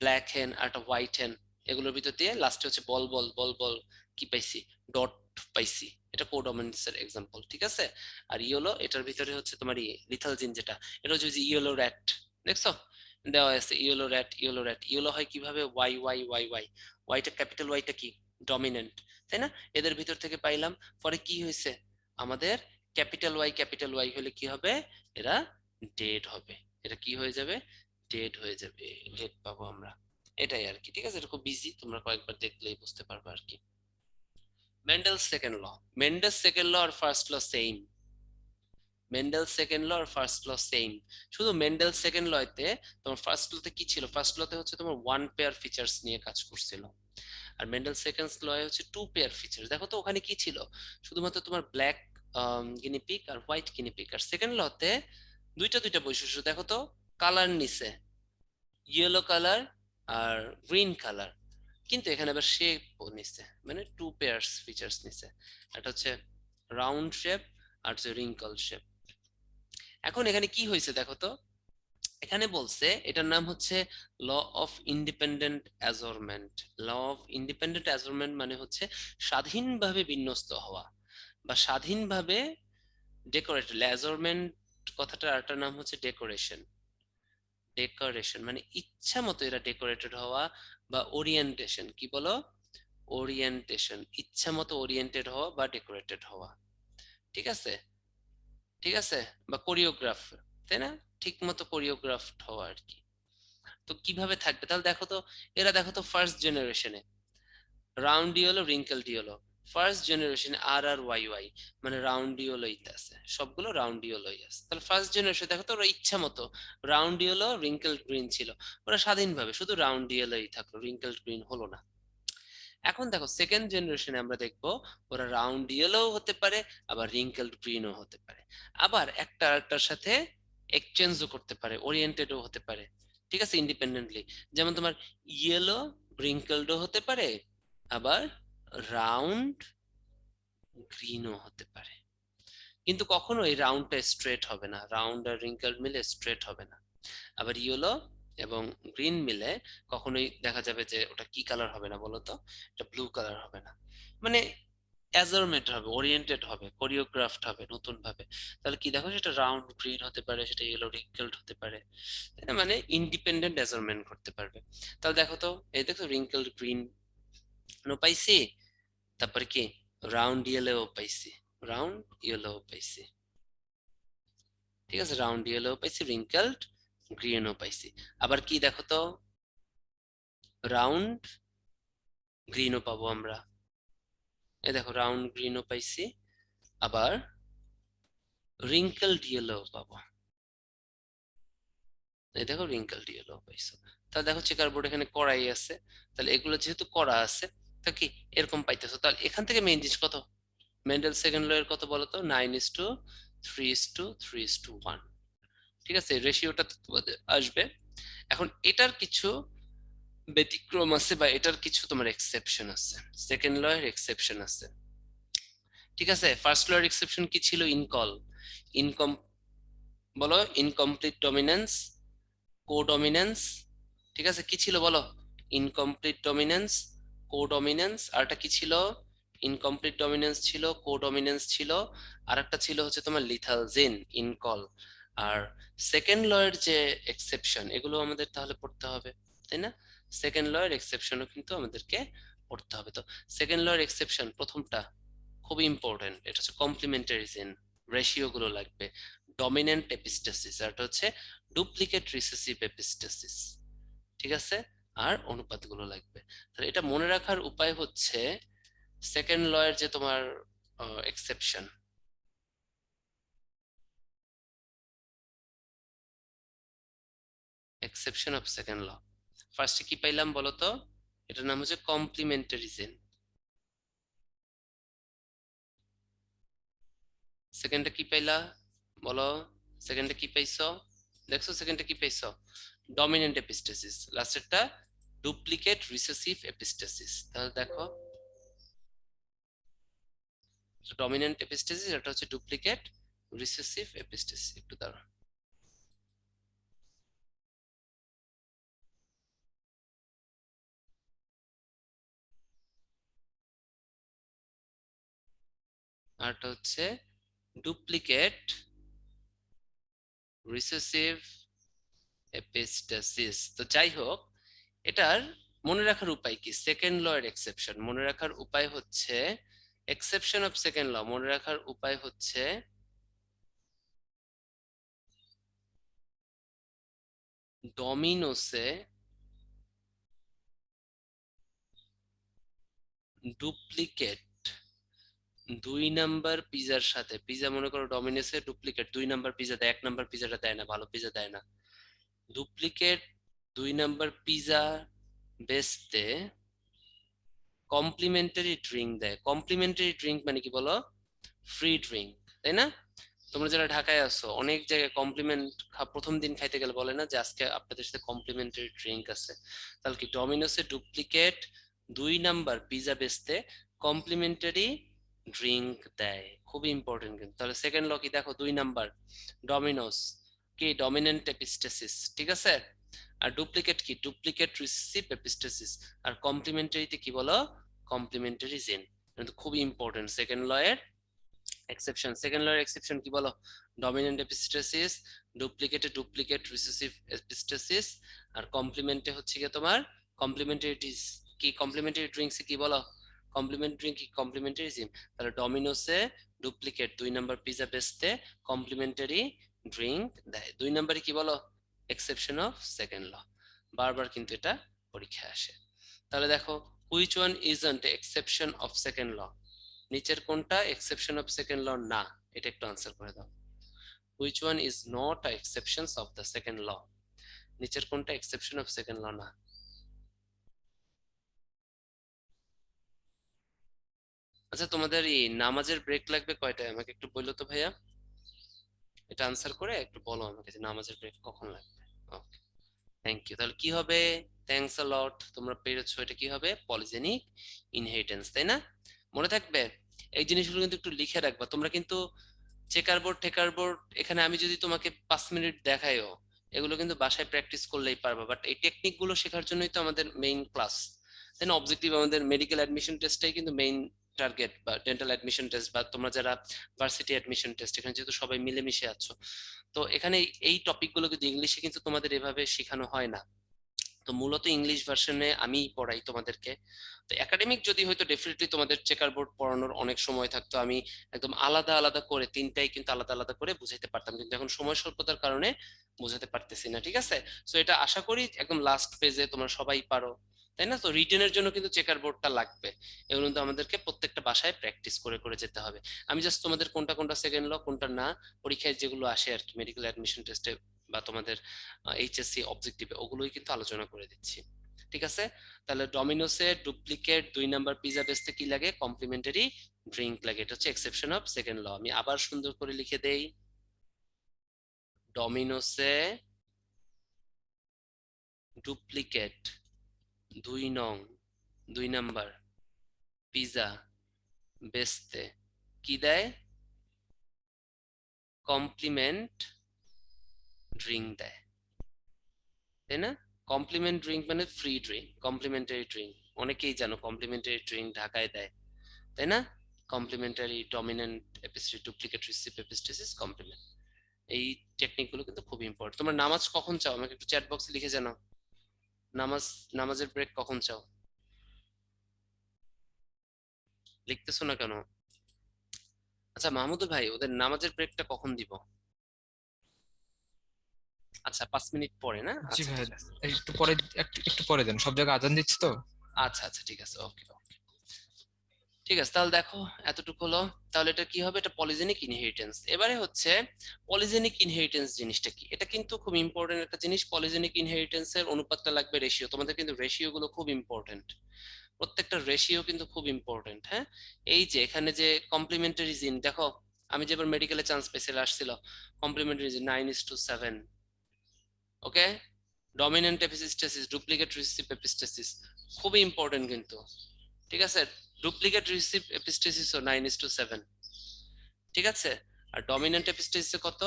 ব্ল্যাক হেন আর একটা হোয়াইট হেন, এগুলোর ভিতর দিয়ে লাস্টে হচ্ছে বল বল বল বল কি পাইছি, ডট পাইছি, এটা কোডমিনেন্সের এক্সাম্পল, ঠিক আছে। আর ইয়েলো এটার ভিতরে হচ্ছে তোমার লিথালজিন, যেটা এটা হচ্ছে ইয়েলো র্যাট, দেখছো দেওয়া আছে yellow rat, yellow rat, yellow হয় কিভাবে, ওয়াই ওয়াই ওয়াই ওয়াই, ওয়াইটা ক্যাপিটাল, ওয়াইটা কি ডমিনেন্ট, তাই না। এদের ভিতর থেকে পাইলাম, পরে কি হয়েছে আমাদের, ক্যাপিটাল ওয়াই হলে কি হবে, এরা ডেড হবে, এটা কি হয়ে যাবে, ডেড হয়ে যাবে, ডেড পাবো আমরা, এটাই আর কি, ঠিক আছে। এটা খুব ইজি, তোমরা কয়েকবার দেখলেই বুঝতে পারবে আর কি। Mendel second law, Mendel second law আর first law same, Mendel second law আর ফার্স্ট ল সেম, শুধু মেন্ডেল সেকেন্ড লতে তোমার ফার্স্ট লতে কি ছিল, ফার্স্ট লতে হচ্ছে তোমার ওয়ান পেয়ার ফিচার্স নিয়ে কাজ করছিল, আর মেন্ডেল সেকেন্ড লয়ে হচ্ছে টু পেয়ার ফিচার্স। দেখো তো ওখানে কি ছিল, শুধুমাত্র তোমার ব্ল্যাক গিনিপিগ আর হোয়াইট গিনিপিগ, আর সেকেন্ড লতে দুইটা দুইটা বৈশিষ্ট্য, দেখো তো কালার নিছে, ইয়েলো কালার আর গ্রিন কালার, কিন্তু এখানে আবার শেপও নিছে, মানে টু পেয়ার্স ফিচার্স নিছে, এটা হচ্ছে রাউন্ড শেপ আর হচ্ছে রিঙ্কল শেপ। এখন এখানে কি হয়েছে দেখো তো, এখানে বলছে এটার নাম হচ্ছে law of independent assortment. Law of independent assortment মানে হচ্ছে স্বাধীনভাবে বিন্যস্ত হওয়া বা স্বাধীনভাবে ডেকোরেট, অ্যাজরমেন্ট কথাটার আরেকটা নাম হচ্ছে ডেকোরেশন, ডেকোরেশন মানে ইচ্ছা মতো এরা ডেকোরেটেড হওয়া, বা ওরিয়েন্টেশন, কি বলো, ওরিয়েন্টেশন, ইচ্ছা মতো ওরিয়েন্টেড হওয়া বা ডেকোরেটেড হওয়া, ঠিক আছে, ঠিক আছে, বা কোরিওগ্রাফ, তাই না, ঠিক মতো কোরিওগ্রাফড হওয়া আর কি। তো কিভাবে থাকবে তাহলে দেখো তো, এরা দেখো তো ফার্স্ট জেনারেশনে round yellow wrinkle yellow, first জেনারেশনে আর আর ওয়াই ওয়াই, মানে রাউন্ড ইয়েলোই আছে, সবগুলো রাউন্ড ইয়েলোই আছে। তাহলে ফার্স্ট জেনারেশন দেখো তো ওরা ইচ্ছা মতো রাউন্ড ইয়েলো রিঙ্কেল গ্রিন ছিল, ওরা স্বাধীনভাবে শুধু রাউন্ড ইয়েলোই থাকলো, রিঙ্কেল গ্রিন হলো না। এখন দেখো সেকেন্ড জেনারেশনে আমরা দেখবো ওরা রাউন্ড ইয়েলো হতে পারে, আবার রিঙ্কেল গ্রিনও হতে পারে, আবার একটা আরেকটার সাথে এক্সচেঞ্জও করতে পারে, ওরিয়েন্টেডও হতে পারে, ঠিক আছে, ইন্ডিপেন্ডেন্টলি। যেমন তোমার ইয়েলো রিঙ্কেলডও হতে পারে, আবার রাউন্ড গ্রিনও হতে পারে, কিন্তু কখনো এই রাউন্ডটা স্ট্রেট হবে না, রাউন্ড আর রিঙ্কেল মিলে স্ট্রেট হবে না। আবার ইয়েলো এবং গ্রিন মিলে কখনোই দেখা যাবে যে ওটা কি কালার হবে না বলতো, এটা ব্লু কালার হবে না, মানে অ্যাজরমেন্ট হবে, ওরিয়েন্টেড হবে, কোরিওগ্রাফড হবে নতুন ভাবে। তাহলে কি দেখো, সেটা রাউন্ড গ্রিন হতে পারে, সেটা ইয়েলো রিঙ্কেলড হতে পারে, তাই না? মানে ইন্ডিপেন্ডেন্ট অ্যাজরমেন্ট করতে পারবে। তাহলে দেখো তো, এই দেখো রিঙ্কেলড গ্রিন পাইছি, তারপরে কি রাউন্ড ইয়েলো পাইছি, রাউন্ড ইয়েলো পাইছি, ঠিক আছে, রাউন্ড ইয়েলো পাইছি, রিঙ্কেলড গ্রিনও পাইছি। আবার কি দেখো তো, রাউন্ড গ্রিনও পাবো আমরা, এই দেখো রাউন্ড গ্রিনও পাইছি, আবার রিঙ্কেলড ইয়েলো পাবো, এই দেখো রিঙ্কেলড ইয়েলো পাইছো। তাহলে দেখো চেকার বোর্ড এখানে করাই আছে, তাহলে এগুলো যেহেতু করা আছে তা কি এরকম পাইতেছো। তাহলে এখান থেকে মেইন জিনিস কত, মেন্ডেল সেকেন্ড ল এর কত বলতো, 9:3:3:1, ঠিক আছে, রেশিওটা তোমাদের আসবে। এখন এটার কিছু ব্যতিক্রম আছে বা এটার কিছু তোমার এক্সেপশন আছে, সেকেন্ড ল এর এক্সেপশন আছে, ঠিক আছে। ফার্স্ট ল এর এক্সেপশন কি ছিল, ইনকল, ইনকম, বলো, ইনকমপ্লিট ডমিনেন্স, কোডমিনেন্স, ঠিক আছে, কি ছিল বলো, ইনকমপ্লিট ডমিনেন্স, কোডমিনেন্স, আর একটা কি ছিল, ইনকমপ্লিট ডমিনেন্স ছিল, কোডমিনেন্স ছিল, আর একটা ছিল হচ্ছে তোমার লিথালজিন, ইনকল। আর সেকেন্ড ল এর যে এক্সেপশন, এগুলো আমাদের তাহলে পড়তে হবে, তাই না, সেকেন্ড ল এর এক্সেপশনও কিন্তু আমাদেরকে পড়তে হবে। তো সেকেন্ড ল এর এক্সেপশন প্রথমটা খুবই ইম্পর্টেন্ট, এটা হচ্ছে কমপ্লিমেন্টারিজম, রেশিও গুলো লাগবে, ডমিনেন্ট এপিস্টেসিস, আর এটা হচ্ছে ডুপ্লিকেট রিসেসিভ এপিস্টেসিস, ঠিক আছে, আর অনুপাতগুলো লাগবে। তাহলে এটা মনে রাখার উপায় হচ্ছে সেকেন্ড ল এর যে তোমার exception, exception of second law, ফার্স্টে কি পাইলাম বলতো, এটার নাম হচ্ছে কমপ্লিমেন্টারিজম, সেকেন্ডে কি পাইলা বলো, সেকেন্ডে কি পাইছো, দেখছো সেকেন্ডে কি পাইছো, ডমিনেন্ট এপিস্টেসিস, লাস্টেরটা ডুপ্লিকেট রিসেসিভ এপিস্টেসিস। তাহলে দেখো ডমিনেন্ট এপিস্টেসিস, এটা হচ্ছে ডুপ্লিকেট রিসেসিভ এপিস্টেসিস, একটু দাঁড়াও, আরটা হচ্ছে ডুপ্লিকেট রিসেসিভ এপিস্টাসিস। তো যাই হোক, এটার মনে রাখার উপায় কি? সেকেন্ড ল এর এক্সেপশন মনে রাখার উপায় হচ্ছে, এক্সেপশন অফ সেকেন্ড ল মনে রাখার উপায় হচ্ছে ডমিনোসে ডুপ্লিকেট 2 নাম্বার পিজার সাথে, পিজা মনে করো ডমিনোসে ডুপ্লিকেট 2 নাম্বার পিজা দেয়, 1 নাম্বার পিজাটা দেয় না, ভালো পিজা দেয় না, ডুপ্লিকেট 2 নাম্বার পিজা বেচতে কমপ্লিমেন্টারি ড্রিঙ্ক দেয়। কমপ্লিমেন্টারি ড্রিঙ্ক মানে কি বলো? ফ্রি ড্রিঙ্ক, তাই না? তোমরা যারা ঢাকায় আছো অনেক জায়গায় কমপ্লিমেন্ট, প্রথম দিন খাইতে গেলে বলে না যে আজকে আপনাদের সাথে কমপ্লিমেন্টারি ড্রিঙ্ক আছে। তাহলে কি ডমিনোসে ডুপ্লিকেট 2 নাম্বার পিজা বেচতে কমপ্লিমেন্টারি ড্রিঙ্ক দেয়। খুবই ইম্পর্টেন্ট কিন্তু। তাহলে সেকেন্ড ল কি দেখো, 2 নাম্বার ডমিনোস কি ডমিনেন্ট এপিস্টেসিস, ঠিক আছে? আর ডুপ্লিকেট কি ডুপ্লিকেট রিসিভ এপিস্টেসিস। আর কমপ্লিমেন্টারিতে কি বলো? কমপ্লিমেন্টারি জিন। কিন্তু খুবই ইম্পর্টেন্ট সেকেন্ড ল এর এক্সেপশন। সেকেন্ড ল এর এক্সেপশন কি বলো? ডমিনেন্ট এপিস্টেসিস, ডুপ্লিকেটে ডুপ্লিকেট রিসেসিভ এপিস্টেসিস, আর কমপ্লিমেন্টে হচ্ছে কি তোমার কমপ্লিমেন্টারিটিস। কি কমপ্লিমেন্টারি ড্রিঙ্কস কি বলো? কমপ্লিমেন্টারি ড্রিঙ্ক কি কমপ্লিমেন্টারিজম। তাহলে ডমিনোসে ডুপ্লিকেট 2 নাম্বার পিজা বেচতে কমপ্লিমেন্টারি ড্রিঙ্ক দেয়। 2 নাম্বারে কি বলো? Exception of second law. বারবার কিন্তু এটা পরীক্ষায় আসে। তাহলে দেখো, which one isn't exception of second law? নিচের কোনটা এক্সেপশন অফ সেকেন্ড ল না? এটা একটু আনসার করে দাও। Which one is not a exceptions of the second law? নিচের কোনটা এক্সেপশন অফ সেকেন্ড ল না? আচ্ছা, তোমাদের এই নামাজের ব্রেক লাগবে কয়টায় আমাকে একটু বললো তো ভাইয়া। এটা আনসার করে একটু বলো আমাকে যে নামাজের ব্রেক কখন লাগবে। ওকে, থ্যাংক ইউ। তাহলে কি হবে? থ্যাঙ্কস আ লট, তোমরা পেরেছো। এটা কি হবে? পলিজেনিক ইনহেরিটেন্স, তাই না? মনে থাকবে এই জিনিসগুলো কিন্তু একটু লিখে রাখবা তোমরা কিন্তু। চেকার বোর্ড টেকার বোর্ড এখানে আমি যদি তোমাকে 5 মিনিট দেখাইও, এগুলো কিন্তু বাসায় প্র্যাকটিস করলেই পারবা, বাট এই টেকনিক গুলো শেখার জন্যই তো আমাদের মেইন ক্লাস, তাই না? অবজেক্টিভ আমাদের মেডিকেল অ্যাডমিশন টেস্টটাই কিন্তু মেইন টার্গেট, বা ডেন্টাল অ্যাডমিশন টেস্ট, বা তোমরা যারা ভার্সিটি অ্যাডমিশন টেস্ট, এখানে যেহেতু সবাই মিলেমিশে আছো, তো এখানে এই টপিক গুলো কিন্তু ইংলিশে কিন্তু তোমাদের এভাবে শেখানো হয় না। তো মূলত ইংলিশ ভার্সনে আমি পড়াই তোমাদেরকে। তো একাডেমিক যদি হয়তো ডেফিনেটলি তোমাদের চেকার বোর্ড পড়ানোর অনেক সময় থাকতো, আমি একদম আলাদা আলাদা করে তিনটাই কিন্তু আলাদা আলাদা করে বুঝাইতে পারতাম, কিন্তু এখন সময় স্বল্পতার কারণে বুঝাতে পারতেছি না, ঠিক আছে? তো এটা আশা করি একদম লাস্ট পেজে তোমরা সবাই পারো, তাই না? তো রিটেনের জন্য কিন্তু চেকার বোর্ডটা লাগবে। এগুলো কিন্তু আমাদেরকে প্রত্যেকটা বাসায় প্র্যাকটিস করে করে যেতে হবে। আমি জাস্ট তোমাদের কোনটা কোনটা সেকেন্ড ল কোনটা না, পরীক্ষায় যেগুলো আসে আর কি, মেডিকেল অ্যাডমিশন টেস্টে বা তোমাদের এইচএসসি অবজেক্টিভে, ওগুলোই কিন্তু আলোচনা করে দিচ্ছি, ঠিক আছে? তাহলে ডমিনোসে ডুপ্লিকেট 2 নাম্বার পিজা বেচতে কি লাগে? কমপ্লিমেন্টারি ড্রিঙ্ক লাগে। এটা হচ্ছে এক্সেপশন অফ সেকেন্ড ল। আমি আবার সুন্দর করে লিখে দেই, ডমিনোসে ডুপ্লিকেট 2 নাম্বার পিজা বেচতে কি দেয়? কমপ্লিমেন্ট ড্রিঙ্ক দেয়, তাই না? কমপ্লিমেন্ট ড্রিঙ্ক মানে ফ্রি ড্রিঙ্ক, কমপ্লিমেন্টারি ড্রিঙ্ক অনেকেই জানো কমপ্লিমেন্টারি ড্রিঙ্ক ঢাকায় দেয়, তাই না? Complementary dominant epistasis duplicate recessive epistasis complement. এই টেকনিক গুলো কিন্তু খুব ইম্পর্টেন্ট। তোমরা নামাজ কখন চাও আমাকে একটু চ্যাট বক্সে লিখে জানাও। নামাজ, নামাজের ব্রেক কখন চাও? লিখতেছো না কেন? আচ্ছা মাহমুদুল ভাই, ওদের নামাজের ব্রেকটা কখন দিব? আচ্ছা 5 মিনিট পরে না? জি আচ্ছা ভাই, ঠিক আছে। একটু পরে, একটু পরে দেন, সব জায়গায় আজান দিচ্ছে তো। আচ্ছা আচ্ছা ঠিক আছে, ওকে ওকে, ঠিক আছে। তাহলে দেখো, এতটুকু হলো। তাহলে এটা কি হবে? এটা পলিজেনিক ইনহেরিটেন্স। এবারে হচ্ছে পলিজেনিক ইনহেরিটেন্স জিনিসটা কি? এটা কিন্তু খুব ইম্পর্টেন্ট একটা জিনিস। পলিজেনিক ইনহেরিটেন্স এর অনুপাতটা লাগবে রেশিও। তোমাদের কিন্তু রেশিও গুলো খুব ইম্পর্টেন্ট, প্রত্যেকটা রেশিও কিন্তু খুব ইম্পর্টেন্ট, হ্যাঁ? এই যে এখানে যে কমপ্লিমেন্টারি জিন দেখো, আমি যে এবার মেডিকেলে চান্স পেয়েছি আসছিল, কমপ্লিমেন্টারি জিন 9:7। ওকে, ডমিনেন্ট এপিস্টেসিস ডুপ্লিকেট রিসিভ এপিস্টেসিস খুবই ইম্পর্টেন্ট কিন্তু, ঠিক আছে? ডুপ্লিকেট রিসিভ এপিস্টেসিস ও 9:7, ঠিক আছে? আর ডমিনেন্ট এপিস্টেসিস কত?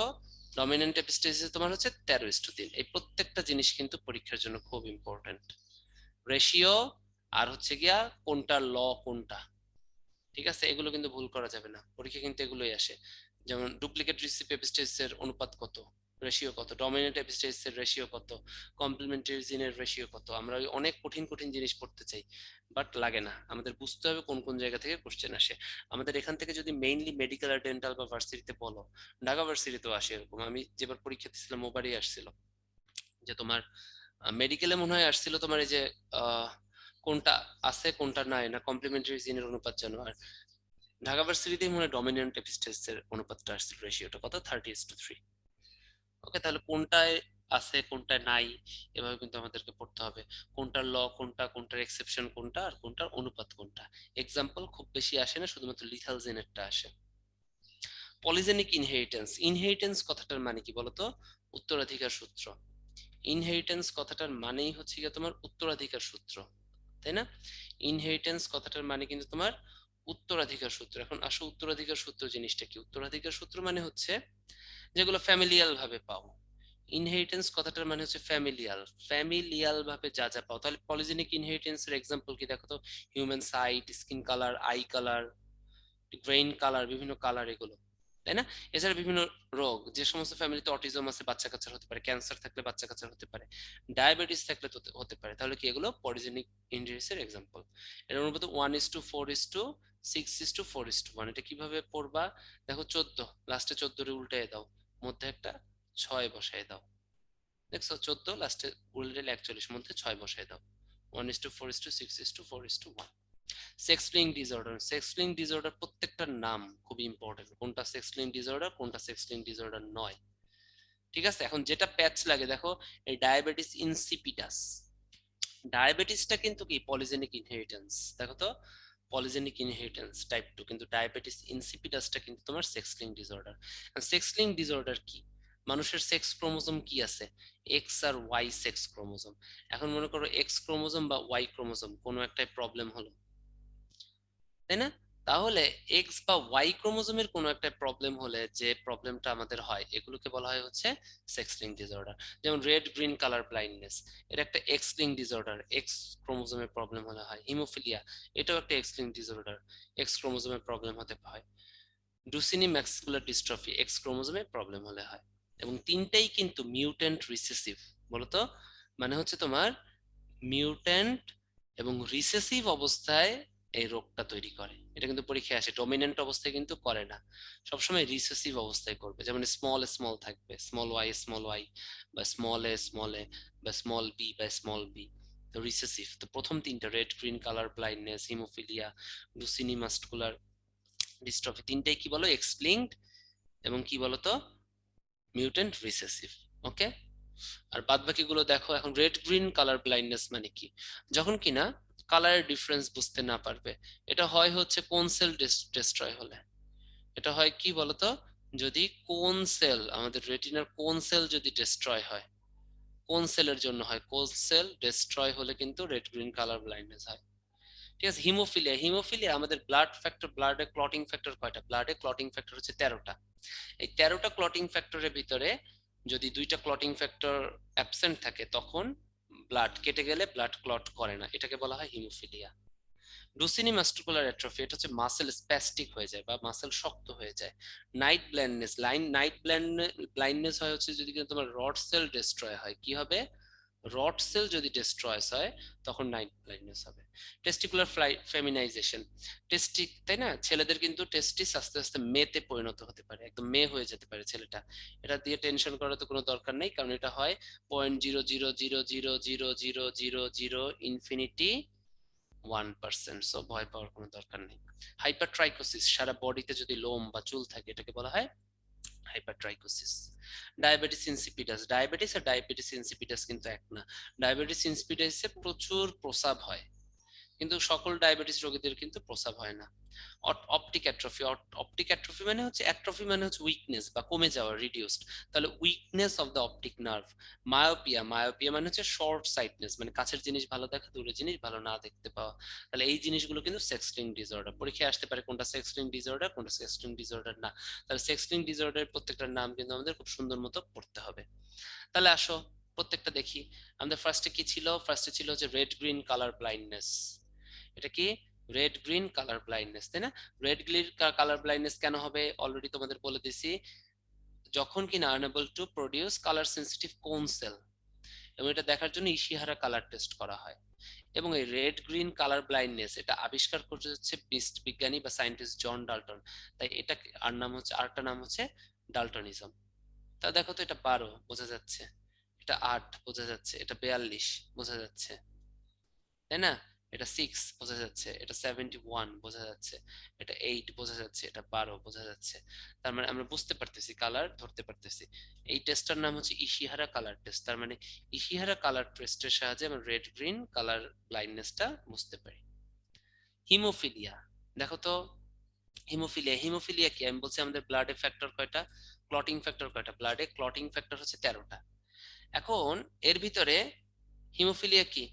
ডমিনেন্ট এপিস্টেসিস তোমার হচ্ছে 13:3। এই প্রত্যেকটা জিনিস কিন্তু পরীক্ষার জন্য খুব ইম্পর্টেন্ট। রেশিও, আর হচ্ছে গিয়া কোনটা ল কোনটা, ঠিক আছে, এগুলো কিন্তু ভুল করা যাবে না, পরীক্ষা কিন্তু এগুলোই আসে। যেমন ডুপ্লিকেট রিসিভ এপিস্টেসিসের অনুপাত কত, রেশিও কত, ডমিনেন্ট এপিস্টেসিসের রেশিও কত, কমপ্লিমেন্টারি জিনের রেশিও কত। আমরা ওই অনেক কঠিন কঠিন জিনিস পড়তে চাই, বাট লাগে না, আমাদের বুঝতে হবে কোন কোন জায়গা থেকে কোশ্চেন আসে। আমাদের এখান থেকে যদি মেইনলি মেডিকেল আর ডেন্টাল বা ভার্সিটিতে বলো, ঢাকা ভার্সিটিতেও আসে এরকম। আমি যেবার পরীক্ষা দিচ্ছিলাম ওবারই আসছিল যে তোমার মেডিকেলে মনে হয় আসছিল তোমার এই যে আহ, কোনটা আছে কোনটা নাই, না কমপ্লিমেন্টারি জিনের অনুপাত জানো। আর ঢাকা ভার্সিটিতেই মনে হয় ডমিনেন্ট এপিস্টেসিসের অনুপাতটা আসছিল, রেশিওটা কত, 30:3। ওকে, তাহলে কোনটায় আছে কোনটায় নাই, এভাবে কিন্তু আমাদেরকে পড়তে হবে কোনটার ল কোনটা, কোনটার এক্সেপশন কোনটা, আর কোনটার অনুপাত কোনটা। এক্সাম্পল খুব বেশি আসে না, শুধুমাত্র লিথাল জেনেরটা আসে। পলিজেনিক ইনহেরিটেন্স, ইনহেরিটেন্স কথাটার মানে কি বলতো, উত্তরাধিকার সূত্র। ইনহেরিটেন্স কথাটার মানেই হচ্ছে গিয়ে তোমার উত্তরাধিকার সূত্র, তাই না? ইনহেরিটেন্স কথাটার মানে কিন্তু তোমার উত্তরাধিকার সূত্র। এখন আসো উত্তরাধিকার সূত্র জিনিসটা কি, উত্তরাধিকার সূত্র মানে হচ্ছে যেগুলো ফ্যামিলিয়াল ভাবে পাও। ইনহেরিটেন্স কথাটার মানে হচ্ছে ফ্যামিলিয়াল, ফ্যামিলিয়াল ভাবে যা যা পাও। তাহলে পলিজেনিক ইনহেরিটেন্স এর এক্সাম্পল কি দেখো তো, human sight, skin colour, eye colour, brain colour, বিভিন্ন কালার, এগুলো, তাই না? এছাড়া বিভিন্ন রোগ, যে সমস্ত ফ্যামিলিতে অটিজম আছে বাচ্চা কাচ্চার হতে পারে, ক্যান্সার থাকলে বাচ্চা কাচ্চার হতে পারে, ডায়াবেটিস থাকলে তো হতে পারে। তাহলে কি এগুলো পলিজেনিক ইনহেরিটেন্স এর এক্সাম্পল। এর মধ্যে 1:4:6:4:1, এটা কিভাবে পড়বা, দেখো 14, লাস্টে 14 রে উল্টে দাও, মধ্যে একটা 6 বসায় দাও। দেখছো 14 লাস্টে উল্টে 41, মধ্যে 6 বসায় দাও। 1:4:6:4:1। Sex link disorder, sex link disorder প্রত্যেকটার নাম খুব ইম্পর্টেন্ট, কোনটা সেক্স লিঙ্ক ডিসঅর্ডার কোনটা সেক্স লিঙ্ক ডিসঅর্ডার নয়। ঠিক আছে, এখন যেটা প্যাচ লাগে দেখো, এই ডায়াবেটিস ইনসিপিটাস, ডায়াবেটিসটা কিন্তু কি পলিজেনিক ইনহেরিটেন্স, দেখো তো, পলিজেনিক ইনহেরিটেন্স টাইপ 2, কিন্তু ডায়াবেটিস ইনসিপিটাসটা কিন্তু তোমার sex link disorder. Sex link disorder কি, মানুষের সেক্স ক্রোমোজোম কি আছে, এক্স আর ওয়াই সেক্স ক্রোমোজোম। এখন মনে করো এক্স ক্রোমোজোম বা ওয়াই ক্রোমোজোম কোনো একটাই প্রবলেম হলো, তাই না? তাহলে এক্স বা ওয়াই ক্রোমোজোমের কোনো একটা প্রবলেম হলে, যে প্রবলেমটা আমাদের হয়, এগুলোকে বলা হয় হচ্ছে সেক্স লিঙ্ক ডিসঅর্ডার। যেমন রেড গ্রিন কালার ব্লাইন্ডনেস, এটা একটা এক্স লিঙ্ক ডিসঅর্ডার, এক্স ক্রোমোজোমের প্রবলেম হলে হয়। হিমোফিলিয়া, এটাও একটা এক্স লিঙ্ক ডিসঅর্ডার, এক্স ক্রোমোজোমের প্রবলেম হতে হয়। ডুসিনি ম্যাক্সকুলার ডিস্ট্রফি, এক্স ক্রোমোজোমের প্রবলেম হলে হয়। এবং তিনটাই কিন্তু মিউট্যান্ট রিসেসিভ, বলতো, মানে হচ্ছে তোমার মিউট্যান্ট এবং রিসেসিভ অবস্থায় এই রোগটা তৈরি করে। এটা কিন্তু পরীক্ষায় আসে, ডমিনেন্ট অবস্থায় কিন্তু করে না, সবসময় রিসেসিভ অবস্থায় করবে। যেমন স্মল স্মল থাকবে, স্মল ওয়াই, বা স্মল এ, বা স্মল বি, বা স্মল বি। তো রিসেসিভ তো প্রথম তিনটা, red green colour blindness, haemophilia, লুসিনি মাস্কুলার ডিস্ট্রফি, তিনটাই কি বলো, এক্স লিঙ্কড এবং কি বলতো, মিউটেন্ট রিসেসিভ। ওকে, আর বাদ বাকি গুলো দেখো। এখন রেড গ্রিন কালার ব্লাইন্ডনেস মানে কি, যখন কিনা কালারের ডিফারেন্স বুঝতে না পারবে। এটা হয় হচ্ছে কোন সেল ডিস্ট্রয় হলে, এটা হয় কি বলতো, যদি কোন সেল, আমাদের রেটিনার কোন সেল যদি ডিস্ট্রয় হয়, কোন সেলের জন্য হয়, কোন সেল ডিস্ট্রয় হলে কিন্তু রেড গ্রিন কালার ব্লাইন্ডনেস হয়। ঠিক আছে, হিমোফিলিয়া, হিমোফিলিয়া আমাদের ব্লাড ফ্যাক্টর, ব্লাডে ক্লটিং ফ্যাক্টর কয়টা, ব্লাডে ক্লটিং ফ্যাক্টর হচ্ছে 13টা। এই 13টা ক্লটিং ফ্যাক্টরের ভিতরে যদি দুইটা ক্লটিং ফ্যাক্টর অ্যাবসেন্ট থাকে, তখন ব্লাড কেটে গেলে ব্লাড ক্লট করে না, এটাকে বলা হয় হিমোফিলিয়া। ডুসিনি মাস্কুলার অ্যাট্রফি, এটা হচ্ছে মাসেল স্প্যাস্টিক হয়ে যায় বা মাসেল শক্ত হয়ে যায়। নাইট ব্লাইন্ডনেস, নাইট ব্লাইন্ডনেস হয় হচ্ছে যদি কিন্তু তোমার রড সেল ডিস্ট্রয় হয়, কি হবে, রড সেল যদি ডিস্ট্রয়স হয় তখন নাইট ব্লাইন্ডনেস হবে। টেস্টিকুলার ফেমিনাইজেশন, টেস্টিক, তাই না, ছেলেদের কিন্তু টেস্টিস আস্তে আস্তে মেয়েতে পরিণত হতে পারে, একদম মেয়ে হয়ে যেতে পারে ছেলেটা। এটা দিয়ে টেনশন করার তো কোনো দরকার নেই, কারণ এটা হয় 0.000000000 ইনফিনিটি 1%, সো ভয় পাওয়ার কোনো দরকার নেই। হাইপারট্রাইকোসিস, সারা বডিতে যদি লোম বা চুল থাকে, এটাকে বলা হয় হাইপারট্রাইকোসিস। ডায়াবেটিস ইনসিপিটাস, ডায়াবেটিস আর ডায়াবেটিস ইনসিপিটাস কিন্তু এক না। ডায়াবেটিস ইনসিপিটাসে প্রচুর প্রস্রাব হয়, কিন্তু সকল ডায়াবেটিস রোগীদের কিন্তু প্রস্রাব হয় না। অপটিক অ্যাট্রফি, অপটিক অ্যাট্রফি মানে হচ্ছে, অ্যাট্রফি মানে হচ্ছে উইকনেস বা কমে যাওয়া, রিডিউসড, তাহলে weakness of the optic nerve. Myopia, myopia মানে হচ্ছে শর্ট সাইটনেস, মানে কাছের জিনিস ভালো দেখা, দূরের জিনিস ভালো না দেখতে পাওয়া। তাহলে এই জিনিসগুলো কিন্তু সেক্স লিঙ্ক ডিসঅর্ডার, পরীক্ষায় আসতে পারে কোনটা সেক্স লিঙ্ক ডিসঅর্ডার কোনটা সেক্স লিঙ্ক ডিসঅর্ডার না। তাহলে সেক্স লিঙ্ক ডিসঅর্ডার প্রত্যেকটার নাম কিন্তু আমাদের খুব সুন্দর মতো পড়তে হবে। তাহলে আসো প্রত্যেকটা দেখি। আমাদের ফার্স্টে কি ছিল, ফার্স্টে ছিল যে রেড গ্রিন কালার ব্লাইন্ডনেস, এটা কি, রেড গ্রিন কালার ব্লাইন্ডনেস, তাই না? রেড গ্রিন কালার ব্লাইন্ডনেস কেন হবে অলরেডি তোমাদের বলে দিছি, যখন কিনা unable to produce colour sensitive কোন সেল, এবং এটা দেখার জন্য ইশিহারা কালার টেস্ট করা হয়। এবং এই রেড গ্রিন কালার ব্লাইন্ডনেস এটা আবিষ্কার করতে হচ্ছে বিজ্ঞানী বা সায়েন্টিস্ট জন ডাল্টন। তাই এটা আরেকটা নাম হচ্ছে ডাল্টনিজম। তা দেখো তো, এটা 12 বোঝা যাচ্ছে, এটা 8 বোঝা যাচ্ছে, এটা 42 বোঝা যাচ্ছে, তাই না? এটা 6 বোঝা যাচ্ছে, এটা 71 বোঝা যাচ্ছে, এটা 8 বোঝা যাচ্ছে, এটা 12 বোঝা যাচ্ছে। তার মানে আমরা বুঝতে পারতেছি, কালার ধরতে পারতেছি। এই টেস্টটার নাম হচ্ছে ইশিহারা কালার টেস্ট। তার মানে ইশিহারা কালার টেস্টের সাহায্যে আমরা রেড গ্রিন কালার ব্লাইন্ডনেসটা বুঝতে পারি। হিমোফিলিয়া, দেখো তো, হিমোফিলিয়া, হিমোফিলিয়া কি? আমি বলছি আমাদের ব্লাডে ফ্যাক্টর কয়টা, ক্লটিং ফ্যাক্টর কয়টা? ব্লাডে ক্লটিং ফ্যাক্টর হচ্ছে 13টা। এখন এর ভিতরে হিমোফিলিয়া কি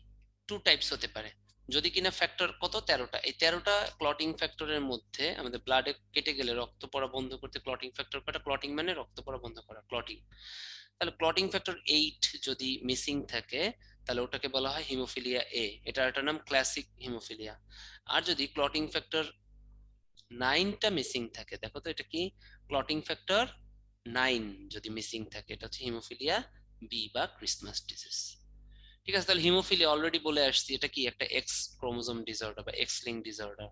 টু টাইপস হতে পারে, যদি কিনা ফ্যাক্টর কত 13টা, এই 13টা ক্লটিং ফ্যাক্টরের মধ্যে আমাদের ব্লাডে কেটে গেলে রক্ত পড়া বন্ধ করতে ক্লটিং ফ্যাক্টর কয়টা? ক্লটিং মানে রক্ত পড়া বন্ধ করা, ক্লটিং। তাহলে ক্লটিং ফ্যাক্টর 8 যদি মিসিং থাকে তাহলে ওটাকে বলা হয় হিমোফিলিয়া এ, এটার একটা নাম ক্লাসিক হিমোফিলিয়া। আর যদি ক্লটিং ফ্যাক্টর 9টা মিসিং থাকে, দেখো তো এটা কি, ক্লটিং ফ্যাক্টর 9 যদি মিসিং থাকে এটা হচ্ছে হিমোফিলিয়া বি বা ক্রিসমাস ডিজিজ। ঠিক আছে, তাহলে হিমোফিলিয়া অলরেডি বলে আসছি এটা কি, একটা এক্স ক্রোমোজোম ডিসঅর্ডার বা X link disorder.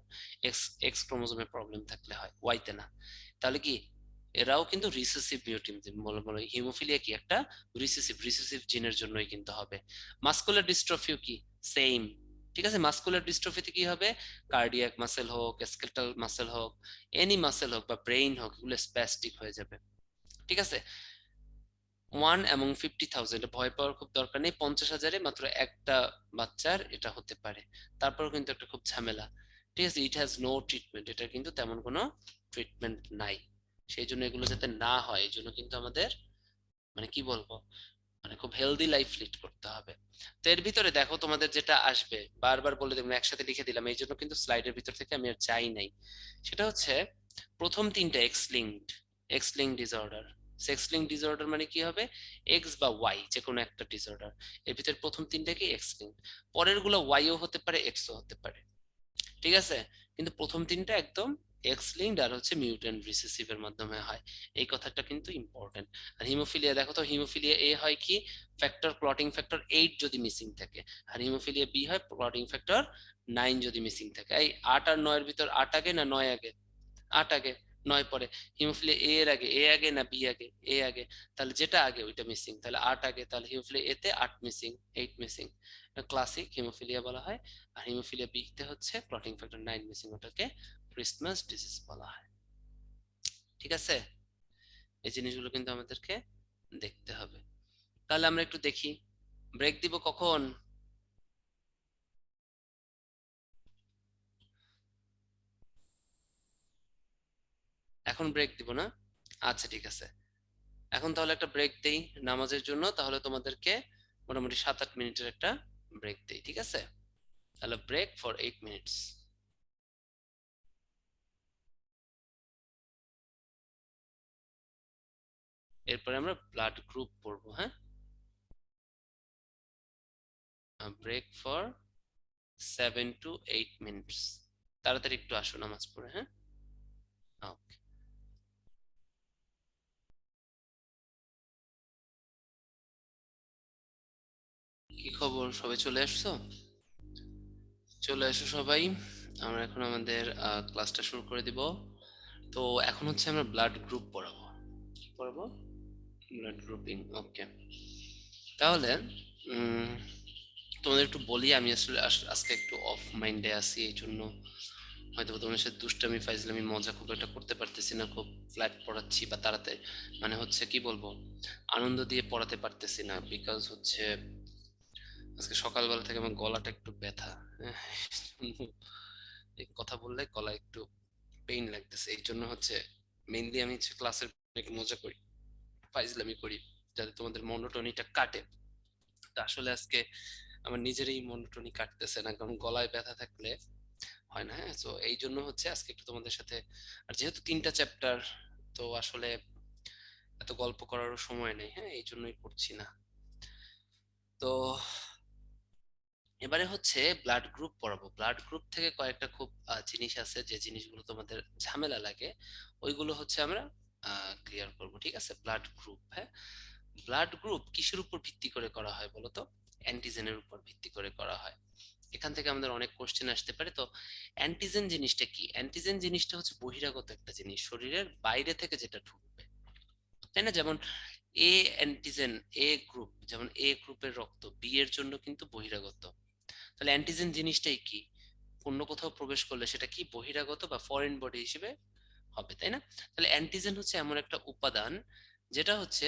X X ক্রোমোজোমে প্রবলেম থাকলে হয়, ওয়াইতে না। তাহলে কি এরাও কিন্তু রিসেসিভ মিউটেন্ট, বলে বলে হিমোফিলিয়া কি একটা রিসেসিভ, রিসেসিভ জিনের জন্যই কিন্তু হবে। মাসকুলার ডিস্ট্রফিও কি সেম। ঠিক আছে, মাসকুলার ডিস্ট্রফিতে কি হবে, কার্ডিয়াক মাসেল হোক, স্কেলেটাল মাসেল হোক, এনি মাসেল হোক বা ব্রেইন হোক, এগুলো স্প্যাস্টিক হয়ে যাবে। ঠিক আছে, 1 এবং 50,000 ভয় পাওয়ার খুব দরকার নেই, 50,000-এ মাত্র একটা বাচ্চার এটা হতে পারে, তারপরেও কিন্তু একটা খুব ঝামেলা। ঠিক আছে, ইট হ্যাজ নো ট্রিটমেন্ট, এটা কিন্তু তেমন কোনো ট্রিটমেন্ট নাই। সেই জন্য এগুলো যাতে না হয় এই জন্য কিন্তু আমাদের মানে কি বলবো, মানে খুব হেলদি লাইফ লিড করতে হবে। তো এর ভিতরে দেখো তোমাদের যেটা আসবে, বারবার বলে দেবো, একসাথে লিখে দিলাম এই জন্য কিন্তু স্লাইডের ভিতর থেকে আমি আর চাই নাই। সেটা হচ্ছে প্রথম তিনটা x linked, x link disorder. Sex link disorder মানে কি হবে, এক্স বা ওয়াই যে কোনো একটা ডিসঅর্ডার। এর ভিতরে প্রথম তিনটা কি এক্স লিঙ্ক, পরের গুলো ওয়াইও হতে পারে এক্সও হতে পারে। ঠিক আছে, কিন্তু প্রথম তিনটা একদম এক্স লিঙ্কড আর হচ্ছে মিউটেন্ট রিসেসিভ এর মাধ্যমে হয়, এই কথাটা কিন্তু ইম্পর্টেন্ট। আর হিমোফিলিয়া দেখো তো, হিমোফিলিয়া এ হয় কি, ফ্যাক্টর ক্লটিং ফ্যাক্টর 8 যদি মিসিং থাকে, আর হিমোফিলিয়া বি হয় ক্লটিং ফ্যাক্টর 9 যদি মিসিং থাকে। এই 8 আর 9 এর ভিতর 8 আগে না 9 আগে? 8 আগে, 9 পরে। হিমোফিলিয়া এ এর আগে, এ আগে না বি আগে? এ আগে। তাহলে যেটা আগে ওইটা মিসিং, তাহলে 8 আগে, তাহলে হিমোফিলিয়া এতে 8 মিসিং, 8 মিসিং, ক্লাসিক হিমোফিলিয়া বলা হয়। আর হিমোফিলিয়া বি তে হচ্ছে ক্লটিং ফ্যাক্টর 9 মিসিং, ওটাকে ক্রিসমাস ডিজিজ বলা হয়। ঠিক আছে, এই জিনিসগুলো কিন্তু আমাদেরকে দেখতে হবে। তাহলে আমরা একটু দেখি, ব্রেক দিব কখন? এখন ব্রেক দিব না? আচ্ছা ঠিক আছে, এখন তাহলে একটা ব্রেক দেই নামাজের জন্য, তাহলে তোমাদেরকে মোটামুটি 7-8 মিনিটের একটা ব্রেক দেই, ঠিক আছে? তাহলে ব্রেক ফর 8 মিনিটস। এরপরে আমরা ব্লাড গ্রুপ পড়বো, হ্যাঁ? Break for 7 to 8 minutes. তাড়াতাড়ি একটু আসো নামাজ পড়ে, হ্যাঁ? ওকে। কি খবর, সবাই চলে আসছো? চলে এসো সবাই, আমরা এখন আমাদের ক্লাসটা শুরু করে দিব। তো এখন হচ্ছে আমরা ব্লাড গ্রুপ পড়াবো। কি পড়াবো? ব্লাড গ্রুপিং, ওকে। তাহলে উম, তোমাদের একটু বলি, আমি আসলে আজকে একটু অফ মাইন্ডে আছি, এই জন্য হয়তো তোমাদের সাথে দুষ্টামি ফাইজলামি মজা খুব একটা করতে পারতেছি না, খুব ফ্ল্যাট পড়াচ্ছি বা তাড়াতাড়ি, মানে হচ্ছে কি বলবো, আনন্দ দিয়ে পড়াতে পারতেছি না, বিকজ হচ্ছে আজকে সকালবেলা থেকে আমার গলাটা একটু ব্যথা। হ্যাঁ, এই কথা বললে গলা একটু পেইন লাগতেছে, এই জন্য হচ্ছে মেইনলি আমি হচ্ছে ক্লাসের একটু মজা করি, ফাইজলামি করি, যাতে তোমাদের মনোটনিটা কাটে। তো আসলে আজকে আমার নিজেরই মনোটনি কাটতেছে না, কারণ গলায় ব্যথা থাকলে হয় না। হ্যাঁ, তো এই জন্য হচ্ছে আজকে একটু তোমাদের সাথে, আর যেহেতু 3টা চ্যাপ্টার, তো আসলে এত গল্প করারও সময় নেই, হ্যাঁ, এই জন্যই করছি না। তো এবারে হচ্ছে ব্লাড গ্রুপ পড়াবো। ব্লাড গ্রুপ থেকে কয়েকটা খুব জিনিস আছে, যে জিনিসগুলো তোমাদের ঝামেলা লাগে ওইগুলো হচ্ছে আমরা ক্লিয়ার করব, ঠিক আছে? ব্লাড গ্রুপ, হ্যাঁ, ব্লাড গ্রুপ কিসের উপর ভিত্তি করে করা হয় বলো তো? অ্যান্টিজেনের উপর ভিত্তি করে করা হয়। এখান থেকে আমাদের অনেক কোশ্চেন আসতে পারে। তো অ্যান্টিজেন জিনিসটা কি? অ্যান্টিজেন জিনিসটা হচ্ছে বহিরাগত একটা জিনিস, শরীরের বাইরে থেকে যেটা ঢুকবে, তাই না? যেমন এ অ্যান্টিজেন, এ গ্রুপ, যেমন এ গ্রুপের রক্ত বি এর জন্য কিন্তু বহিরাগত। তাহলে অ্যান্টিজেন জিনিসটাই কি? অন্য কোথাও প্রবেশ করলে সেটা কি বহিরাগত বা ফরেন বডি হিসেবে হবে, তাই না? তাহলে অ্যান্টিজেন হচ্ছে এমন একটা উপাদান যেটা হচ্ছে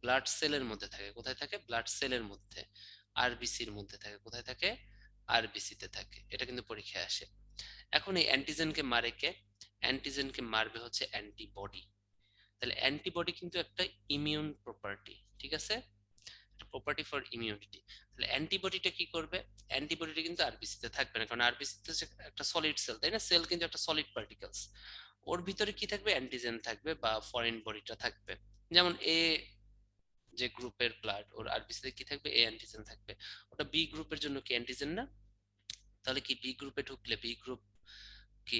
ব্লাড সেলের মধ্যে থাকে। কোথায় থাকে? ব্লাড সেলের মধ্যে। আরবিসির মধ্যে থাকে। কোথায় থাকে? আরবিসিতে থাকে। এটা কিন্তু পরীক্ষায় আসে। এখন এই অ্যান্টিজেনকে মারে কে? অ্যান্টিজেনকে মারবে হচ্ছে অ্যান্টিবডি। তাহলে অ্যান্টিবডি কিন্তু একটা ইমিউন প্রপার্টি, ঠিক আছে? Property for immunity. তাহলে অ্যান্টিবডিটা কি করবে? অ্যান্টিবডিটা কিন্তু আরবিসি তে থাকবে না, কারণ আরবিসি তো একটা সলিড সেল, তাই না? সেল কিন্তু একটা সলিড পার্টিকেলস। ওর ভিতরে কি থাকবে? অ্যান্টিজেন থাকবে বা ফরেন বডিটা থাকবে। যেমন এ যে গ্রুপের ব্লাড, ওর আরবিসি তে কি থাকবে? এ অ্যান্টিজেন থাকবে। ওটা বি গ্রুপের জন্য কি অ্যান্টিজেন না? তাহলে কি বি গ্রুপে ঢুকলে বি গ্রুপ কি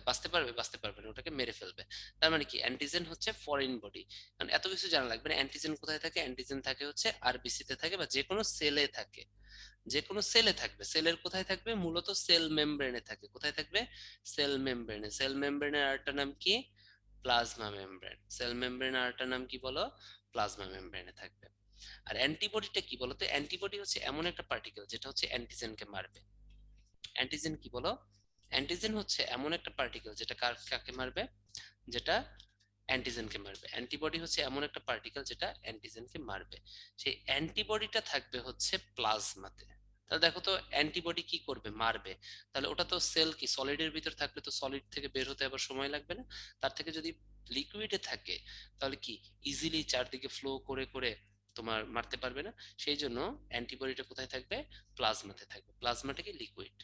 বাঁচতে পারবে? বাঁচতে পারবে না, ওটাকে মেরে ফেলবে। তার মানে কি? অ্যান্টিজেন হচ্ছে ফরেন বডি। কারণ এত কিছু জানা লাগবে না। অ্যান্টিজেন কোথায় থাকে? অ্যান্টিজেন থাকে হচ্ছে আরবিসি তে থাকে বা যে কোনো সেলে থাকে। যে কোনো সেলে থাকবে। সেলের কোথায় থাকবে? মূলত সেল মেমব্রেনে থাকে। কোথায় থাকবে? সেল মেমব্রেনে। সেল মেমব্রেনের আরেকটা নাম কি? Plasma membrane. সেল মেমব্রেনের আরেকটা নাম কি বলো? প্লাজমা মেমব্রেনে থাকবে। আর অ্যান্টিবডিটা কি বলতো? অ্যান্টিবডি হচ্ছে এমন একটা পার্টিকেল যেটা হচ্ছে অ্যান্টিজেনকে মারবে। অ্যান্টিজেন কি বলো? অ্যান্টিজেন হচ্ছে এমন একটা পার্টিকেল যেটা কাকে মারবে? যেটা অ্যান্টিজেনকে মারবে। অ্যান্টিবডি হচ্ছে এমন একটা পার্টিকেল যেটা অ্যান্টিজেনকে মারবে। সেই অ্যান্টিবডিটা থাকবে হচ্ছে প্লাজমাতে। তাহলে দেখো তো, অ্যান্টিবডি কি করবে? মারবে। তাহলে ওটা তো সেল কি সলিডের ভিতর থাকলে তো সলিড থেকে বের হতে আবার সময় লাগবে না? তার থেকে যদি লিকুইডে থাকে তাহলে কি ইজিলি চারদিকে ফ্লো করে করে তোমার মারতে পারবে না? সেই জন্য অ্যান্টিবডিটা কোথায় থাকবে? প্লাজমাতে থাকবে। প্লাজমাটা কি? লিকুইড,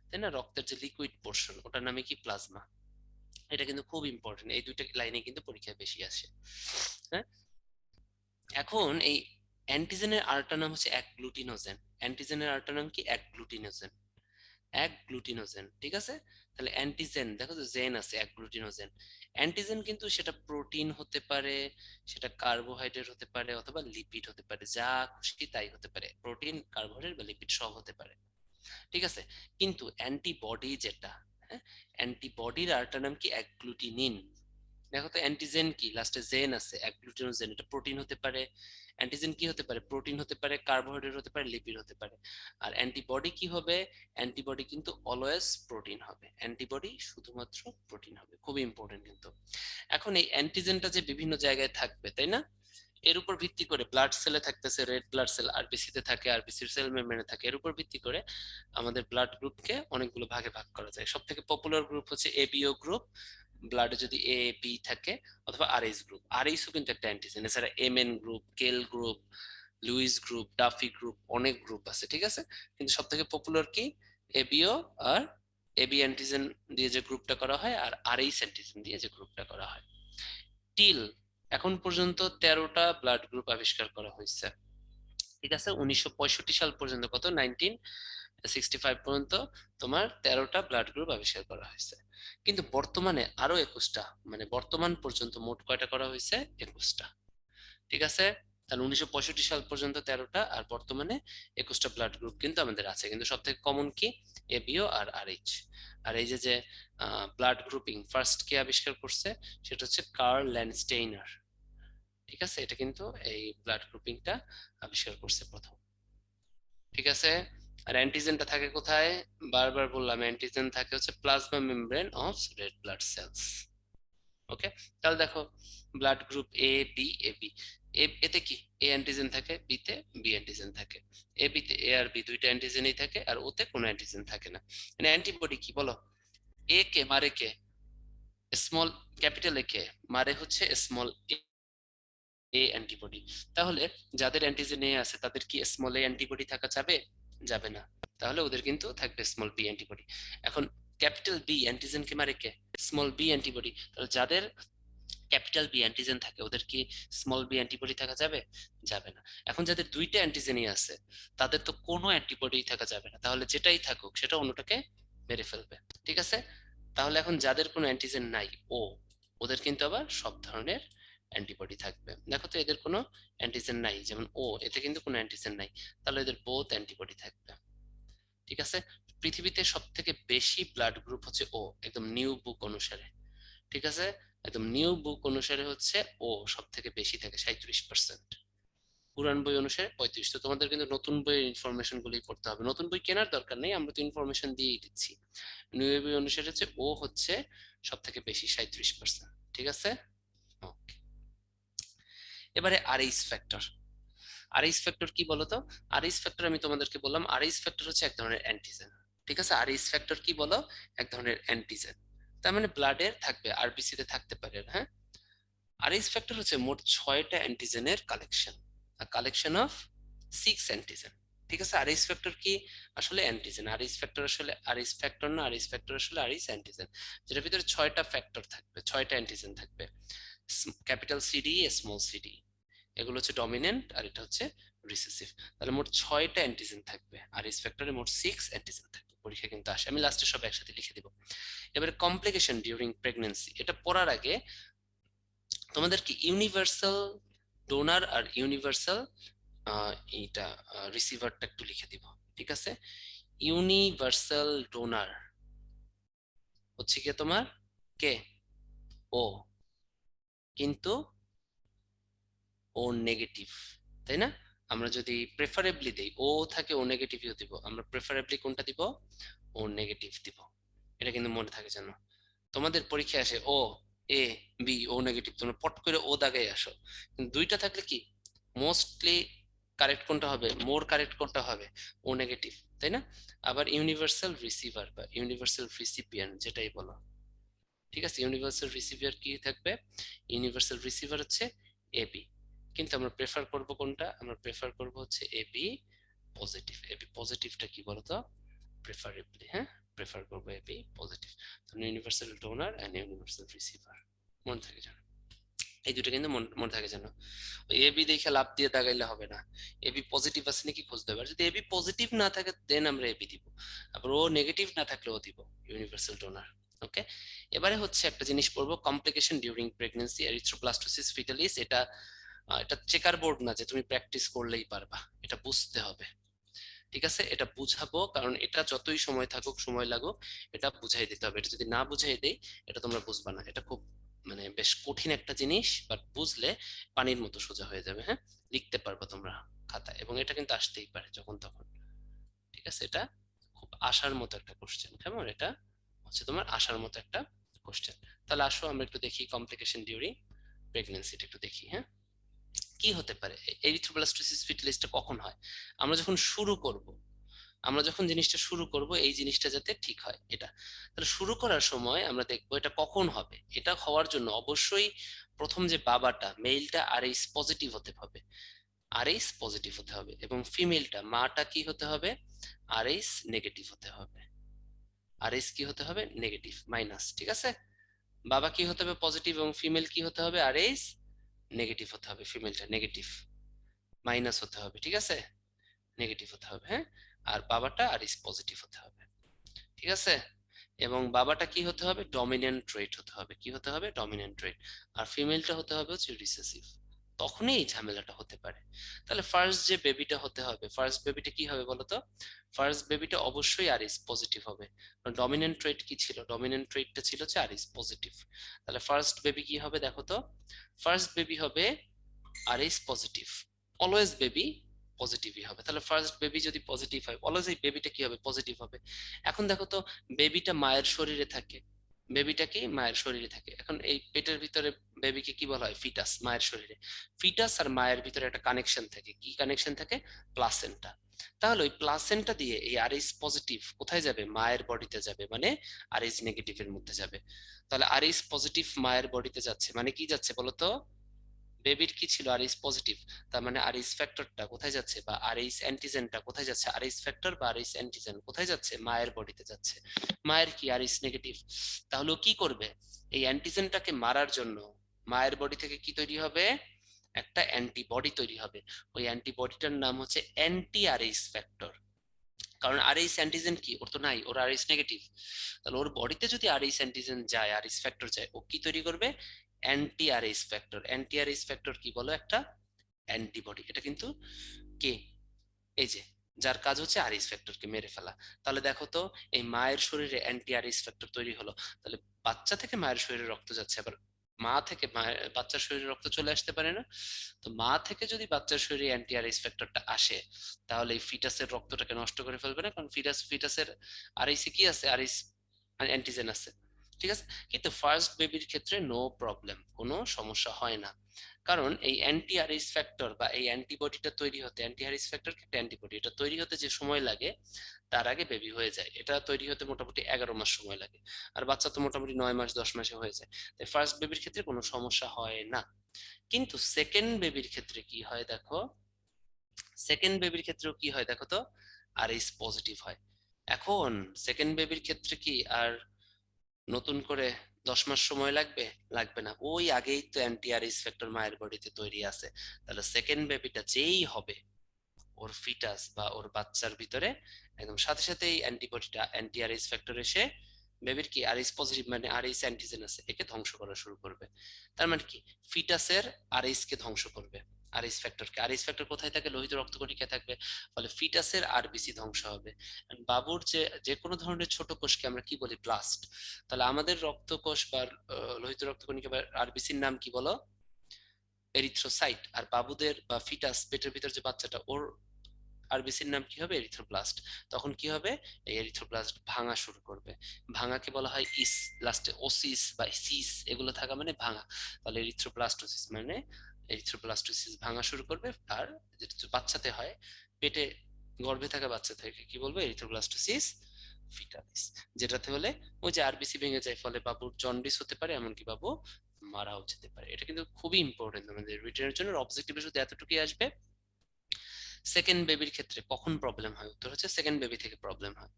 তাই না? রক্তের যে লিকুইড পোর্শন ওটার নামে কি? প্লাজমা। এটা কিন্তু খুব ইম্পর্টেন্ট, এই দুইটা লাইনে কিন্তু পরীক্ষায় বেশি আসে। হ্যাঁ, এখন এই অ্যান্টিজেনের আরেকটা নাম হচ্ছে অ্যাগগ্লুটিনোজেন। অ্যান্টিজেনের আরেকটা নাম কি? অ্যাগগ্লুটিনোজেন। অ্যাগগ্লুটিনোজেন, ঠিক আছে? তাহলে অ্যান্টিজেন, দেখো তো জেন আছে, অ্যাগগ্লুটিনোজেন। অ্যান্টিজেন কিন্তু সেটা প্রোটিন হতে পারে, সেটা কার্বোহাইড্রেট হতে পারে, অথবা লিপিড হতে পারে, যা খুশি তাই হতে পারে, প্রোটিন কার্বোহাইড্রেট বা লিপিড সব হতে পারে, ঠিক আছে? কিন্তু অ্যান্টিবডি যেটা, হ্যাঁ, অ্যান্টিবডির আরেকটা নাম কি? অ্যাগগ্লুটিনিন। দেখো তো, অ্যান্টিজেন কি? লাস্টে জেন আছে, অ্যাগগ্লুটিনোজেন। এটা প্রোটিন হতে পারে। অ্যান্টিজেন কি হতে পারে? প্রোটিন হতে পারে, কার্বোহাইড্রেট হতে পারে, লিপিড হতে পারে। আর অ্যান্টিবডি কি হবে? অ্যান্টিবডি কিন্তু অলওয়েজ প্রোটিন হবে। অ্যান্টিবডি শুধুমাত্র প্রোটিন হবে। খুবই ইম্পর্টেন্ট কিন্তু। এখন এই অ্যান্টিজেনটা যে বিভিন্ন জায়গায় থাকবে, তাই না? এর উপর ভিত্তি করে ব্লাড সেলে থাকতেছে রেড ব্লাড সেল, আরবিসি তে থাকে, আরবিসির সেল মেমব্রেনে থাকে। এর উপর ভিত্তি করে আমাদের ব্লাড গ্রুপকে অনেকগুলো ভাগে ভাগ করা যায়। সব থেকে পপুলার গ্রুপ হচ্ছে এবিও গ্রুপ, ব্লাডে যদি এ বি থাকে, অথবা আরএইচ গ্রুপ। আরএইচও কিন্তু একটা অ্যান্টিজেন। এছাড়া MN group, Kell group, Lewis group, Duffy group, অনেক গ্রুপ আছে, ঠিক আছে? কিন্তু সব থেকে পপুলার কি? এবিও আর এবি অ্যান্টিজেন দিয়ে যে গ্রুপটা করা হয়, আর আরএইচ অ্যান্টিজেন দিয়ে যে গ্রুপটা করা হয়। টিল এখন পর্যন্ত 13টা ব্লাড গ্রুপ আবিষ্কার করা হয়েছে, ঠিক আছে? 1965 সাল পর্যন্ত, কত, 1965 পর্যন্ত তোমার 13টা ব্লাড গ্রুপ আবিষ্কার করা হয়েছে। কিন্তু বর্তমানে আরো 21টা, মানে বর্তমান পর্যন্ত মোট কয়টা করা হয়েছে? 21টা, ঠিক আছে? তাহলে 1965 সাল পর্যন্ত 13টা, আর বর্তমানে 21টা ব্লাড গ্রুপ কিন্তু আমাদের আছে। কিন্তু সব থেকে কমন কি? এবিও আর আরএইচ। আর এই যে যে ব্লাড গ্রুপিং ফার্স্ট কে আবিষ্কার করছে? সেটা হচ্ছে কার্ল ল্যান্ডস্টেইনার, ঠিক আছে? এটা কিন্তু এই ব্লাড গ্রুপিংটা আবিষ্কার করছে প্রথম, ঠিক আছে? আর অ্যান্টিজেনটা থাকে কোথায়? বারবার বললাম, অ্যান্টিজেন থাকে হচ্ছে plasma membrane of red blood cells. Okay, তাহলে দেখো, blood group A B, A B, এতে কি? এ অ্যান্টিজেন থাকে, বি তে বি অ্যান্টিজেন থাকে। এ বি তে এ আর বি দুইটা অ্যান্টিজেনই থাকে, আর ওতে কোনো অ্যান্টিজেন থাকে না। মানে অ্যান্টিবডি কি বলো? এ কে মারে কে? স্মল ক্যাপিটাল এ কে মারে হচ্ছে স্মল এ অ্যান্টিবডি। তাহলে যাদের অ্যান্টিজেন এ আছে তাদের কি স্মল এ অ্যান্টিবডি থাকা যাবে? যাবে না। তাহলে ওদের কিন্তু থাকবে স্মল বি অ্যান্টিবডি। এখন ক্যাপিটাল বি অ্যান্টিজেন কে মারে কে? Small B antibody. তাহলে যাদের ক্যাপিটাল বি অ্যান্টিজেন থাকে, ওদের কি স্মল বি অ্যান্টিবডি থাকা যাবে? যাবে না। এখন যাদের দুইটা অ্যান্টিজেনই আছে তাদের তো কোনো অ্যান্টিবডি থাকা যাবে না, তাহলে যেটাই থাকুক সেটা অন্যটাকে মেরে ফেলবে। ঠিক আছে, তাহলে এখন যাদের কোনো অ্যান্টিজেন নাই ও, ওদের কিন্তু আবার সব ধরনের অ্যান্টিবডি থাকবে। দেখো তো এদের কোনো অ্যান্টিজেন নাই, যেমন ও, এতে কিন্তু কোনো অ্যান্টিজেন নাই, তাহলে এদের বোথ অ্যান্টিবডি থাকবে। ঠিক আছে, পৃথিবীতে সব থেকে বেশি ব্লাড গ্রুপ হচ্ছে ও, একদম নিউ বুক অনুসারে। ঠিক আছে, একদম নিউ বুক অনুসারে হচ্ছে ও সব থেকে বেশি থাকে 37%, পুরান বই অনুসারে 35। তো তোমাদের কিন্তু নতুন বইয়ের ইনফরমেশন গুলোই পড়তে হবে, নতুন বই কেনার দরকার নেই, আমরা তো ইনফরমেশন দিয়েই দিচ্ছি। নিউ বই অনুসারে হচ্ছে ও হচ্ছে সব থেকে বেশি 37%। ঠিক আছে, ওকে। এবারে আরএইচ ফ্যাক্টর। আরএইচ ফ্যাক্টর কি বলতো? আরএইচ ফ্যাক্টর আমি তোমাদেরকে বললাম, আরএইচ ফ্যাক্টর হচ্ছে এক ধরনের অ্যান্টিজেন। ঠিক আছে, আরএইচ ফ্যাক্টর কি বলো? এক ধরনের অ্যান্টিজেন। তার মানে ব্লাডের থাকবে, আরবিসি তে থাকতে পারে, হ্যাঁ। আরএইচ ফ্যাক্টর হচ্ছে মোট 6টা অ্যান্টিজেনের কালেকশন, কালেকশন অফ 6 অ্যান্টিজেন। ঠিক আছে, আরএইচ ফ্যাক্টর কি? আসলে অ্যান্টিজেন। আরএইচ ফ্যাক্টর আসলে আরএইচ ফ্যাক্টর না, আরএইচ ফ্যাক্টর আসলে আরএইচ অ্যান্টিজেন, যেটার ভিতরে 6টা ফ্যাক্টর থাকবে, 6টা অ্যান্টিজেন থাকবে, ক্যাপিটাল সিডি, স্মল সিডি, এগুলো হচ্ছে ডমিনেন্ট আর এটা হচ্ছে রিসেসিভ। তাহলে মোট 6টা অ্যান্টিজেন থাকবে, আর এস ফ্যাক্টরে মোট 6 অ্যান্টিজেন থাকবে। পরীক্ষা কিন্তু আসে, আমি লাস্টে সব একসাথে লিখে দিব। এবারে কমপ্লিকেশন ডিউরিং প্রেগন্যান্সি, এটা পড়ার আগে তোমাদের কি ইউনিভার্সাল ডোনার আর ইউনিভার্সাল এইটা রিসিভারটা একটু লিখে দিব। ঠিক আছে, ইউনিভার্সাল ডোনার হচ্ছে কি তোমার কে? ও, কিন্তু ও নেগেটিভ, তাই না? আমরা যদি প্রেফারেবলি দেই ও থাকে, ও নেগেটিভও দিব, আমরা প্রেফারেবলি কোনটা দিব? ও নেগেটিভ দিব। এটা কিন্তু মনে থাকে যেন, তোমাদের পরীক্ষায় আসে ও, এ, বি, ও নেগেটিভ, তোমরা পট করে ও দাগাই আসো, কিন্তু দুইটা থাকলে কি মোস্টলি কারেক্ট কোনটা হবে, মোর কারেক্ট কোনটা হবে? ও নেগেটিভ, তাই না? আবার ইউনিভার্সাল রিসিভার বা ইউনিভার্সাল রিসিপিয়েন্ট যেটাই বলো। ঠিক আছে, ইউনিভার্সাল রিসিভার কি থাকবে? ইউনিভার্সাল রিসিভার হচ্ছে এবি, কিন্তু আমরা প্রেফার করব কোনটা? আমরা প্রেফার করব হচ্ছে এবি পজিটিভ। এবি পজিটিভটা কি বলতো? প্রেফারেবলি, হ্যাঁ, প্রেফার করবো এবি পজিটিভ। তো universal donor and universal receiver মনে থাকে জানো, এই দুটো কিন্তু মনে থাকে জানো। ওই এবি দেখে লাভ দিয়ে দাগাইলে হবে না, এবি পজিটিভ আছে নাকি খুঁজতে হবে, আর যদি এবি পজিটিভ না থাকে দেন আমরা এবি দিব, আবার ও নেগেটিভ না থাকলে ও দিব ইউনিভার্সাল ডোনার। ওকে, এবারে হচ্ছে একটা জিনিস পড়বো, complication during pregnancy erythroblastosis fetalis. এটা এটা চেকার বোর্ড না যে তুমি প্র্যাকটিস করলেই পারবা, এটা বুঝতে হবে। ঠিক আছে, এটা বুঝাবো, কারণ এটা যতই সময় থাকুক সময় লাগুক এটা বুঝাই দিতে হবে, এটা যদি না বুঝাই দেই এটা তোমরা বুঝবা না। এটা খুব মানে বেশ কঠিন একটা জিনিস, বাট বুঝলে পানির মতো সোজা হয়ে যাবে, হ্যাঁ, লিখতে পারবা তোমরা খাতায়, এবং এটা কিন্তু আসতেই পারে যখন তখন। ঠিক আছে, এটা খুব আসার মতো একটা কোশ্চেন, কেমন? এটা হচ্ছে তোমার আসার মতো একটা কোশ্চেন। তাহলে আসো আমরা একটু দেখি কমপ্লিকেশন ডিউরিং প্রেগন্যান্সিটা একটু দেখি, হ্যাঁ। কি হতে পারে এরিথ্রোব্লাস্টোসিস ফিটালিসটা কখন হয়? আমরা যখন শুরু করব, আমরা যখন জিনিসটা শুরু করব এই জিনিসটা যাতে ঠিক হয় এটা, তাহলে শুরু করার সময় আমরা দেখবো এটা কখন হবে। এটা হওয়ার জন্য অবশ্যই প্রথম যে বাবাটা মেইলটা আরএইচ পজিটিভ হতে হবে, আরএইচ পজিটিভ হতে হবে, এবং ফিমেলটা মাটা কি হতে হবে? আরএইচ নেগেটিভ হতে হবে। আরএইচ কি হতে হবে? Negative minus. ঠিক আছে, বাবা কি হতে হবে? পজিটিভ, এবং ফিমেল কি হতে হবে? আরএইচ নেগেটিভ হতে হবে, ফিমেলটা নেগেটিভ মাইনাস হতে হবে। ঠিক আছে, নেগেটিভ হতে হবে, হ্যাঁ। আর বাবাটা আরএইচ পজিটিভ হতে হবে। ঠিক আছে, এবং বাবাটা কি হতে হবে? ডমিনেন্ট ট্রেট হতে হবে। কি হতে হবে? ডমিনেন্ট ট্রেট। আর ফিমেলটা হতে হবে হচ্ছে রিসেসিভ। তখনই এই ঝামেলাটা হতে পারে। তাহলে ফার্স্ট যে বেবিটা হতে হবে, ফার্স্ট বেবিটা কি হবে বলতো? ফার্স্ট বেবিটা অবশ্যই আর ইস পজিটিভ হবে, কারণ ডমিনেন্ট ট্রেট কি ছিল? ডমিনেন্ট ট্রেটটা ছিল হচ্ছে আর ইস পজিটিভ। তাহলে ফার্স্ট বেবি কি হবে দেখো তো? ফার্স্ট বেবি হবে আর ইস পজিটিভ, অলওয়েজ বেবি পজিটিভই হবে। তাহলে ফার্স্ট বেবি যদি পজিটিভ হয় অলওয়েজ এই বেবিটা কি হবে? পজিটিভ হবে। এখন দেখো তো, বেবিটা মায়ের শরীরে থাকে, বেবিটা কি মায়ের শরীরে থাকে, এখন এই পেটের ভিতরে বেবিকে কি বলা হয়? ফিটাস, মায়ের শরীরে। ফিটাস আর মায়ের ভিতরে একটা কানেকশন থাকে, কি কানেকশন থাকে? প্লাসেন্টা। তাহলে ওই প্লাসেন্টা দিয়ে এই আরএইচ পজিটিভ কোথায় যাবে? মায়ের বডিতে যাবে, মানে আরএইচ নেগেটিভ এর মধ্যে যাবে। তাহলে আরএইচ পজিটিভ মায়ের বডিতে যাচ্ছে মানে কি যাচ্ছে বলতো? বেবির কি ছিল? আরএইচ পজিটিভ, তার মানে আরএইচ ফ্যাক্টরটা কোথায় যাচ্ছে, বা আরএইচ অ্যান্টিজেনটা কোথায় যাচ্ছে? আরএইচ ফ্যাক্টর বা আরএইচ অ্যান্টিজেন কোথায় যাচ্ছে? মায়ের বডিতে যাচ্ছে। মায়ের কি? Rh negative. তাহলে ও কি করবে? এই অ্যান্টিজেনটাকে মারার জন্য মায়ের বডি থেকে কি তৈরি হবে, একটা অ্যান্টিবডি তৈরি হবে। ওই অ্যান্টিবডিটার নাম হচ্ছে অ্যান্টি আরএইচ ফ্যাক্টর। কারণ আরএইচ অ্যান্টিজেন কি, ওর তো নাই, ওর আরএইচ নেগেটিভ। তাহলে ওর বডিতে যদি আরএইচ অ্যান্টিজেন যায়, আরএইচ ফ্যাক্টর যায়, ও কি তৈরি করবে, anti Rh factor. Anti Rh factor কি বলো, একটা অ্যান্টিবডি। এটা কিন্তু কে, এই যে যার কাজ হচ্ছে আরএইচ ফ্যাক্টরকে মেরে ফেলা। তাহলে দেখো তো, এই মায়ের শরীরে অ্যান্টি আরএইচ ফ্যাক্টর তৈরি হলো, তাহলে বাচ্চা থেকে মায়ের শরীরে রক্ত যাচ্ছে, আবার মা থেকে মায়ের বাচ্চার শরীরে রক্ত চলে আসতে পারে না? তো মা থেকে যদি বাচ্চার শরীরে অ্যান্টি আরএইচ ফ্যাক্টরটা আসে, তাহলে এই ফিটাসের রক্তটাকে নষ্ট করে ফেলবে না? কারণ ফিটাসের আরএইচে কি আছে, আরএইচ অ্যান্টিজেন আছে। ঠিক আছে, কিন্তু ফার্স্ট বেবির ক্ষেত্রে নো প্রবলেম, কোনো সমস্যা হয় না। কারণ এই অ্যান্টি আরএইচ ফ্যাক্টর বা এই অ্যান্টিবডিটা তৈরি হতে, অ্যান্টি আরএইচ ফ্যাক্টর কি একটা অ্যান্টিবডি, এটা তৈরি হতে যে সময় লাগে তার আগে বেবি হয়ে যায়। এটা তৈরি হতে মোটামুটি 11 মাস সময় লাগে, আর বাচ্চা তো মোটামুটি 9 মাস 10 মাসে হয়ে যায়। তাই ফার্স্ট বেবির ক্ষেত্রে কোনো সমস্যা হয় না। কিন্তু সেকেন্ড বেবির ক্ষেত্রে কি হয় দেখো, সেকেন্ড বেবির ক্ষেত্রেও কি হয় দেখো তো, আরএইচ পজিটিভ হয়। এখন সেকেন্ড বেবির ক্ষেত্রে কি আর নতুন করে 10 মাস সময় লাগবে? লাগবে না, ওই আগেই তো অ্যান্টি আরএইচ ফ্যাক্টর মায়ের বডিতে তৈরি আছে। তাহলে সেকেন্ড বেবিটা যেই হবে, ওর ফিটাস বা ওর বাচ্চার ভিতরে একদম সাথে সাথে এই অ্যান্টিবডিটা, অ্যান্টি আরএইচ ফ্যাক্টর এসে বেবির কি আরএইচ পজিটিভ মানে আরএইচ অ্যান্টিজেন আছে, একে ধ্বংস করা শুরু করবে। তার মানে কি, ফিটাসের আরএইচ কে ধ্বংস করবে, আরএইচ ফ্যাক্টরকে। আরএইচ ফ্যাক্টর কোথায় থাকে, লোহিত রক্তকণিকায় থাকবে। ফলে ফিটাসের আরবিসি ধ্বংস হবে। And বাবুর যে যে কোনো ধরনের ছোট কোষকে আমরা কি বলি, ব্লাস্ট। তাহলে আমাদের রক্তকোষ বা লোহিত রক্তকণিকা বা আরবিসির নাম কি বলো, এরিথ্রোসাইট। আর বাবুদের বা ফিটাস, পেটের ভিতর যে বাচ্চাটা, ওর আরবিসির নাম কি হবে, এরিথ্রোব্লাস্ট। তখন কি হবে, এই এরিথ্রোব্লাস্ট ভাঙা শুরু করবে। ভাঙাকে বলা হয় ইস, লাস্টে ওসিস বা সিস এগুলো থাকা মানে ভাঙা। তাহলে এরিথ্রোব্লাস্টোসিস মানে, এরিথ্রোব্লাস্টোসিস ভাঙা শুরু করবে। আর যেটা বাচ্চাতে হয়, পেটে গর্ভে থাকা বাচ্চা থেকে কি বলবো, এরিথ্রোব্লাস্টোসিস ফিটালিস। যেটাতে হলে ওই যে আরবিসি ভেঙে যায়, ফলে বাবুর জন্ডিস হতে পারে, এমনকি বাবু মারাও যেতে পারে। এটা কিন্তু খুবই ইম্পর্টেন্ট আমাদের রিটেনের জন্য। অবজেক্টিভে শুধু এতটুকুই আসবে, সেকেন্ড বেবির ক্ষেত্রে কখন প্রবলেম হয়, উত্তর হচ্ছে সেকেন্ড বেবি থেকে প্রবলেম হয়।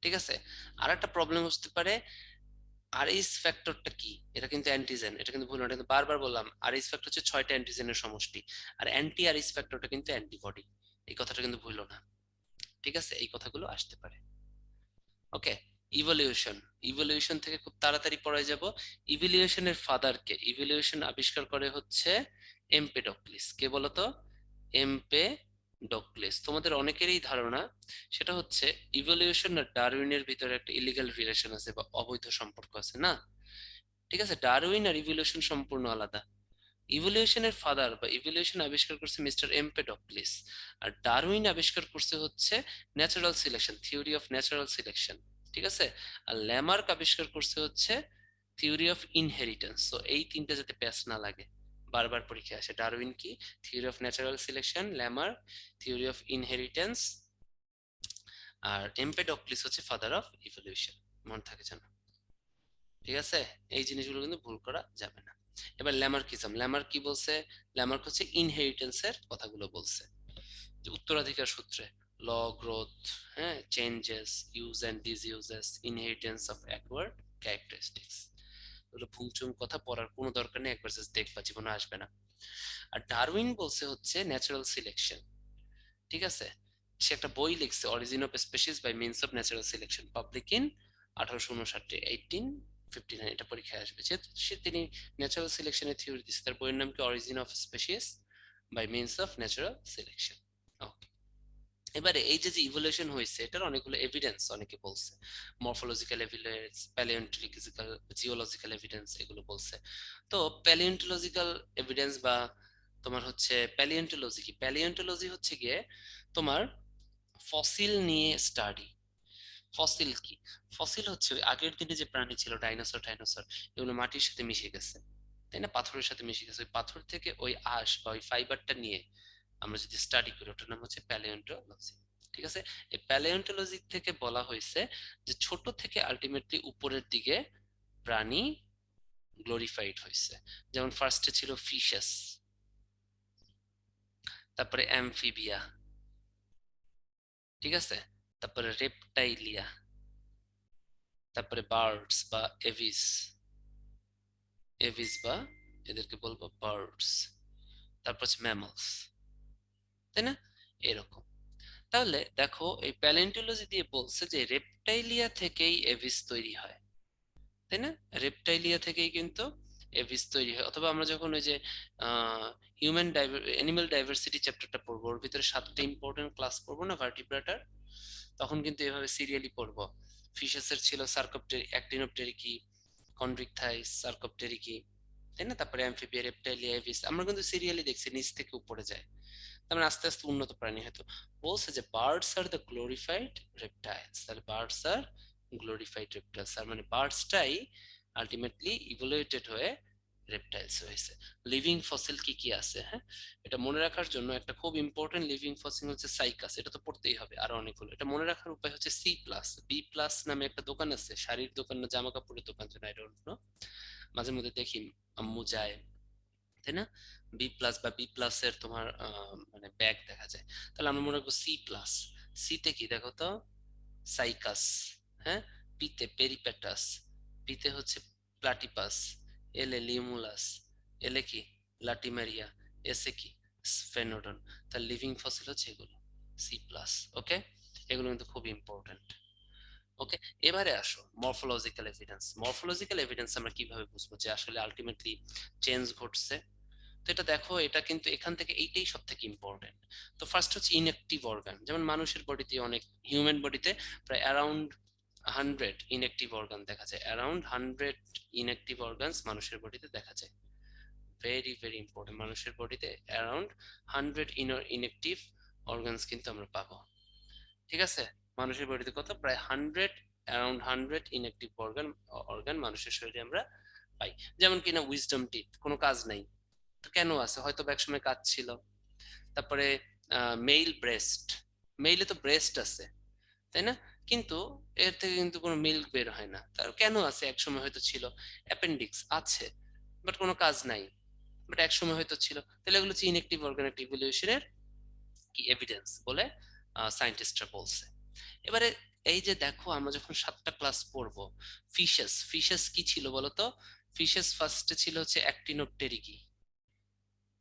ঠিক আছে, আর একটা প্রবলেম হতে পারে, আরএইচ ফ্যাক্টরটা কি, এটা কিন্তু অ্যান্টিজেন, এটা কিন্তু ভুল না, এটা কিন্তু বারবার বললাম, আরএইচ ফ্যাক্টর হচ্ছে 6টা অ্যান্টিজেনের সমষ্টি, আর অ্যান্টি আরএইচ ফ্যাক্টরটা কিন্তু অ্যান্টিবডি। এই কথাটা কিন্তু ভুলো না। ঠিক আছে, এই কথাগুলো আসতে পারে। ওকে, ইভলিউশন। ইভলিউশন থেকে খুব তাড়াতাড়ি পড়ে যাব। ইভলিউশনের ফাদারকে, ইভলিউশন আবিষ্কার করে হচ্ছে এমপেডোক্লিস। কে বলতো, এমপেডোক্লিস। তোমাদের অনেকেরই ধারণা, সেটা হচ্ছে ইভলিউশন আর ডারউইনের ভিতরে একটা ইলিগাল রিলেশন আছে বা অবৈধ সম্পর্ক আছে না। ঠিক আছে, ডারউইন আর ইভলিউশন সম্পূর্ণ আলাদা। ইভলিউশনের ফাদার বা ইভলিউশন আবিষ্কার করছে মিস্টার এমপেডোক্লিস, আর ডারউইন আবিষ্কার করছে হচ্ছে natural selection, theory of natural selection. ঠিক আছে, আর ল্যামার্ক আবিষ্কার করছে হচ্ছে থিওরি অফ ইনহেরিটেন্স। তো এই তিনটা যাতে প্যাচ না লাগে, বারবার পরীক্ষা আসে, ডারউইন কি, theory of natural selection, Lamarck theory of inheritance, আর এমপেডোক্লিস হচ্ছে ফাদার অফ ইভলিউশন। মনে থাকে যেন। ঠিক আছে, এই জিনিসগুলো কিন্তু ভুল করা যাবে না। এবার ল্যামার্কিজম, ল্যামার্ক কি বলছে, ল্যামার্ক হচ্ছে ইনহেরিটেন্সের কথাগুলো বলছে, যে উত্তরাধিকার সূত্রে ল, গ্রোথ, হ্যাঁ, changes, use and disuses, inheritance of acquired characteristics. এগুলো ভুংচুং কথা পড়ার কোনো দরকার নেই, একবার জাস্ট দেখবা, জীবনে আসবে না। আর ডারউইন বলছে হচ্ছে ন্যাচারাল সিলেকশন। ঠিক আছে, সে একটা বই লিখছে, origin of species by means of natural selection, public in 1859, 1859। এটা পরীক্ষায় আসবে, যেহেতু তিনি ন্যাচারাল সিলেকশনের থিওরি দিচ্ছে, তার বইয়ের নাম কি, origin of species by means of natural selection. Okay, এবারে এই যে যে ইভলিউশন হয়েছে, এটার অনেকগুলো এভিডেন্স অনেকে বলছে, morphological evidence, palaeontological, geological evidence, এগুলো বলছে। তো প্যালিওন্টোলজিক্যাল এভিডেন্স বা তোমার হচ্ছে প্যালিওন্টোলজি কি, প্যালিওন্টোলজি হচ্ছে গিয়ে তোমার ফসিল নিয়ে স্টাডি। ফসিল কি, ফসিল হচ্ছে ওই আগের দিনে যে প্রাণী ছিল, ডাইনোসর টাইনোসর, এগুলো মাটির সাথে মিশে গেছে, তাই না, পাথরের সাথে মিশে গেছে, ওই পাথর থেকে ওই আঁশ বা ওই ফাইবারটা নিয়ে আমরা যদি স্টাডি করি, ওটার নাম হচ্ছে প্যালিওন্টোলজি। ঠিক আছে, এই প্যালিওন্টোলজি থেকে বলা হয়েছে যে ছোট থেকে আলটিমেটলি উপরের দিকে প্রাণী গ্লোরিফাইড হয়েছে। যেমন ফার্স্টে ছিল ফিশাস, তারপরে অ্যামফিবিয়া, ঠিক আছে, তারপরে রেপটাইলিয়া, তারপরে বার্ডস বা এভিস, এভিস বা এদেরকে বলবো বার্ডস। তারপর হচ্ছে ম্যামলস, তাই না? এরকম। তাহলে দেখো এই প্যালিওন্টোলজি দিয়ে বলছে যে রেপটাইলিয়া থেকেই এভিস তৈরি হয়, তাই না? রেপটাইলিয়া থেকেই কিন্তু এভিস তৈরি হয়। অথবা আমরা যখন ওই যে হিউম্যান অ্যানিমাল ডাইভার্সিটি চ্যাপ্টারটা পড়বো, ওর ভিতরে 7টা ইম্পর্টেন্ট ক্লাস পড়বো না ভার্টিব্রাটার, তখন কিন্তু এভাবে সিরিয়ালি পড়বো। ফিশেসের ছিল অ্যাক্টিনোপটেরিকি, কনভিকথাইস, সার্কোপটেরিকি, তাই না? তারপরে অ্যামফিবিয়া, রেপটাইলিয়া, এভিস, আমরা কিন্তু সিরিয়ালি দেখছি নিচ থেকে উপরে যায়। তার মানে আস্তে আস্তে উন্নত প্রাণী হয়তো। বলছে যে birds are the glorified reptiles, তাহলে বার্ডস আর গ্লোরিফাইড রেপটাইলস, আর মানে বার্ডসটাই আলটিমেটলি ইভলিউটেড হয়ে রেপটাইলস হয়েছে। লিভিং ফসিল কি কি আছে, হ্যাঁ, এটা মনে রাখার জন্য একটা খুব ইম্পর্টেন্ট লিভিং ফসিল হচ্ছে সাইকাস, এটা তো পড়তেই হবে। আরো অনেকগুলো, এটা মনে রাখার উপায় হচ্ছে সি প্লাস বি প্লাস নামে একটা দোকান আছে, শাড়ির দোকান না জামা কাপড়ের দোকান, যেন আই ডোন্ট নো, মাঝে মধ্যে দেখি আম্মু যায়, তাই না? বি প্লাস বা বি প্লাস এর তোমার মানে ব্যাগ দেখা যায়। তাহলে আমরা মনে রাখবো সি প্লাস। সিতে কি দেখো তো, সাইকাস, হ্যাঁ। পিতে পেরিপ্যাটাস, পিতে হচ্ছে প্লাটিপাস, এলে লিমুলাস, এলে কি লাটিমারিয়া, এসে কি স্ফেনোডন। তার লিভিং ফসিল হচ্ছে এগুলো, সি প্লাস। ওকে, এগুলো কিন্তু খুব ইম্পর্টেন্ট। ওকে, এবারে আসো মরফোলজিক্যাল এভিডেন্স। মরফোলজিক্যাল এভিডেন্স আমরা কিভাবে বুঝবো যে আসলে আলটিমেটলি চেঞ্জ ঘটছে? তো এটা দেখো, এটা কিন্তু এখান থেকে এইটাই সব থেকে ইম্পর্টেন্ট। তো ফার্স্ট হচ্ছে ইনঅ্যাক্টিভ অর্গান, যেমন মানুষের বডিতে অনেক, হিউম্যান বডিতে প্রায় অ্যারাউন্ড 100 ইনঅ্যাক্টিভ অর্গান দেখা যায়, অ্যারাউন্ড 100 ইনঅ্যাক্টিভ অর্গানস মানুষের বডিতে দেখা যায়। ভেরি ভেরি ইম্পর্টেন্ট, মানুষের বডিতে অ্যারাউন্ড 100 ইনঅ্যাক্টিভ অর্গানস কিন্তু আমরা পাবো। ঠিক আছে, মানুষের বডিতে কত, প্রায় 100, অ্যারাউন্ড 100 ইনঅ্যাক্টিভ অর্গান অর্গান মানুষের শরীরে আমরা পাই। যেমন কিনা উইজডম টিথ, কোনো কাজ নাই, তো কেন আছে, হয়তো বা একসময় কাজ ছিল। তারপরে মেইল ব্রেস্ট, মেইলে তো ব্রেস্ট আছে, তাই না? কিন্তু এর থেকে কিন্তু কোনো মিল্ক বের হয় না, তার কেন আছে, একসময় হয়তো ছিল। অ্যাপেন্ডিক্স আছে, বাট কোনো কাজ নাই, বাট একসময় হয়তো ছিল। তাহলে এগুলো হচ্ছে ইনঅ্যাক্টিভ অর্গান ইভলিউশনের কি এভিডেন্স বলে সায়েন্টিস্টরা বলছে। এবারে এই যে দেখো, আমরা যখন 7টা ক্লাস পড়বো, ফিশেস, ফিশেস কি ছিল বলতো? ফিশেস ফার্স্টে ছিল হচ্ছে অ্যাক্টিনোপটেরিকি,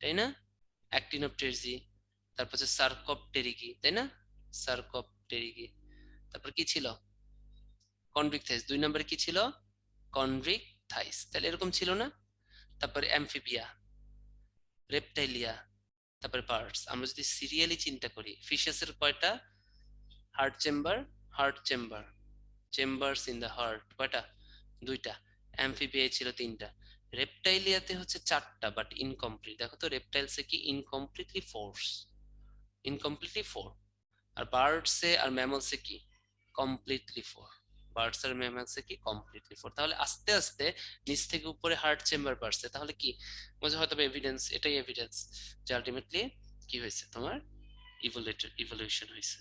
তাই না? অ্যাক্টিনোপটেরিজি, তারপর হচ্ছে সার্কোপটেরিকি, তাই না? সার্কোপটেরিকি। তারপর কি ছিল, কনভিকথাইস। 2 নম্বরে কি ছিল, কনভিকথাইস। তাহলে এরকম ছিল না? তারপরে অ্যামফিবিয়া, রেপটাইলিয়া, তারপরে বার্ডস। আমরা যদি সিরিয়ালি চিন্তা করি, ফিশেসের কয়টা heart chamber, heart chamber, chambers in the heart কয়টা, 2টা। অ্যামফিবিয়ায় ছিল 3টা। রেপটাইলিয়াতে হচ্ছে 4টা, বাট ইনকমপ্লিট। দেখো তো রেপটাইলসে কি ইনকমপ্লিটলি ফোর্স, ইনকমপ্লিটলি 4। আর বার্ডসে আর ম্যামলসে কি কমপ্লিটলি 4, বার্ডস আর ম্যামলসে কি কমপ্লিটলি 4। তাহলে আস্তে আস্তে নিচ থেকে উপরে হার্ট চেম্বার বাড়ছে, তাহলে কি মনে হয়তো এভিডেন্স, এটাই এভিডেন্স যে আলটিমেটলি কি হয়েছে, তোমার ইভলিউশন হয়েছে।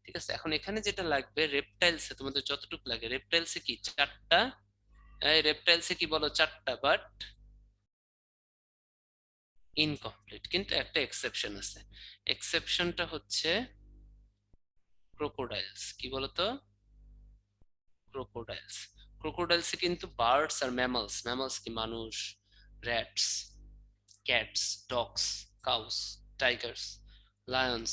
ঠিক আছে, এখন এখানে যেটা লাগবে রেপটাইলসে, তোমাদের যতটুকু লাগে, রেপটাইলসে কি 4টা, এই রেপটাইলসে কি বলো 4টা, বাট ইনকমপ্লিট। কিন্তু একটা এক্সেপশন আছে, এক্সেপশনটা হচ্ছে ক্রোকোডাইলস। কি বলতো, ক্রোকোডাইলস। ক্রোকোডাইলসে কিন্তু বার্ডস আর ম্যামলস, ম্যামলস কি মানুষ, rats, cats, dogs, cows, tigers, lions,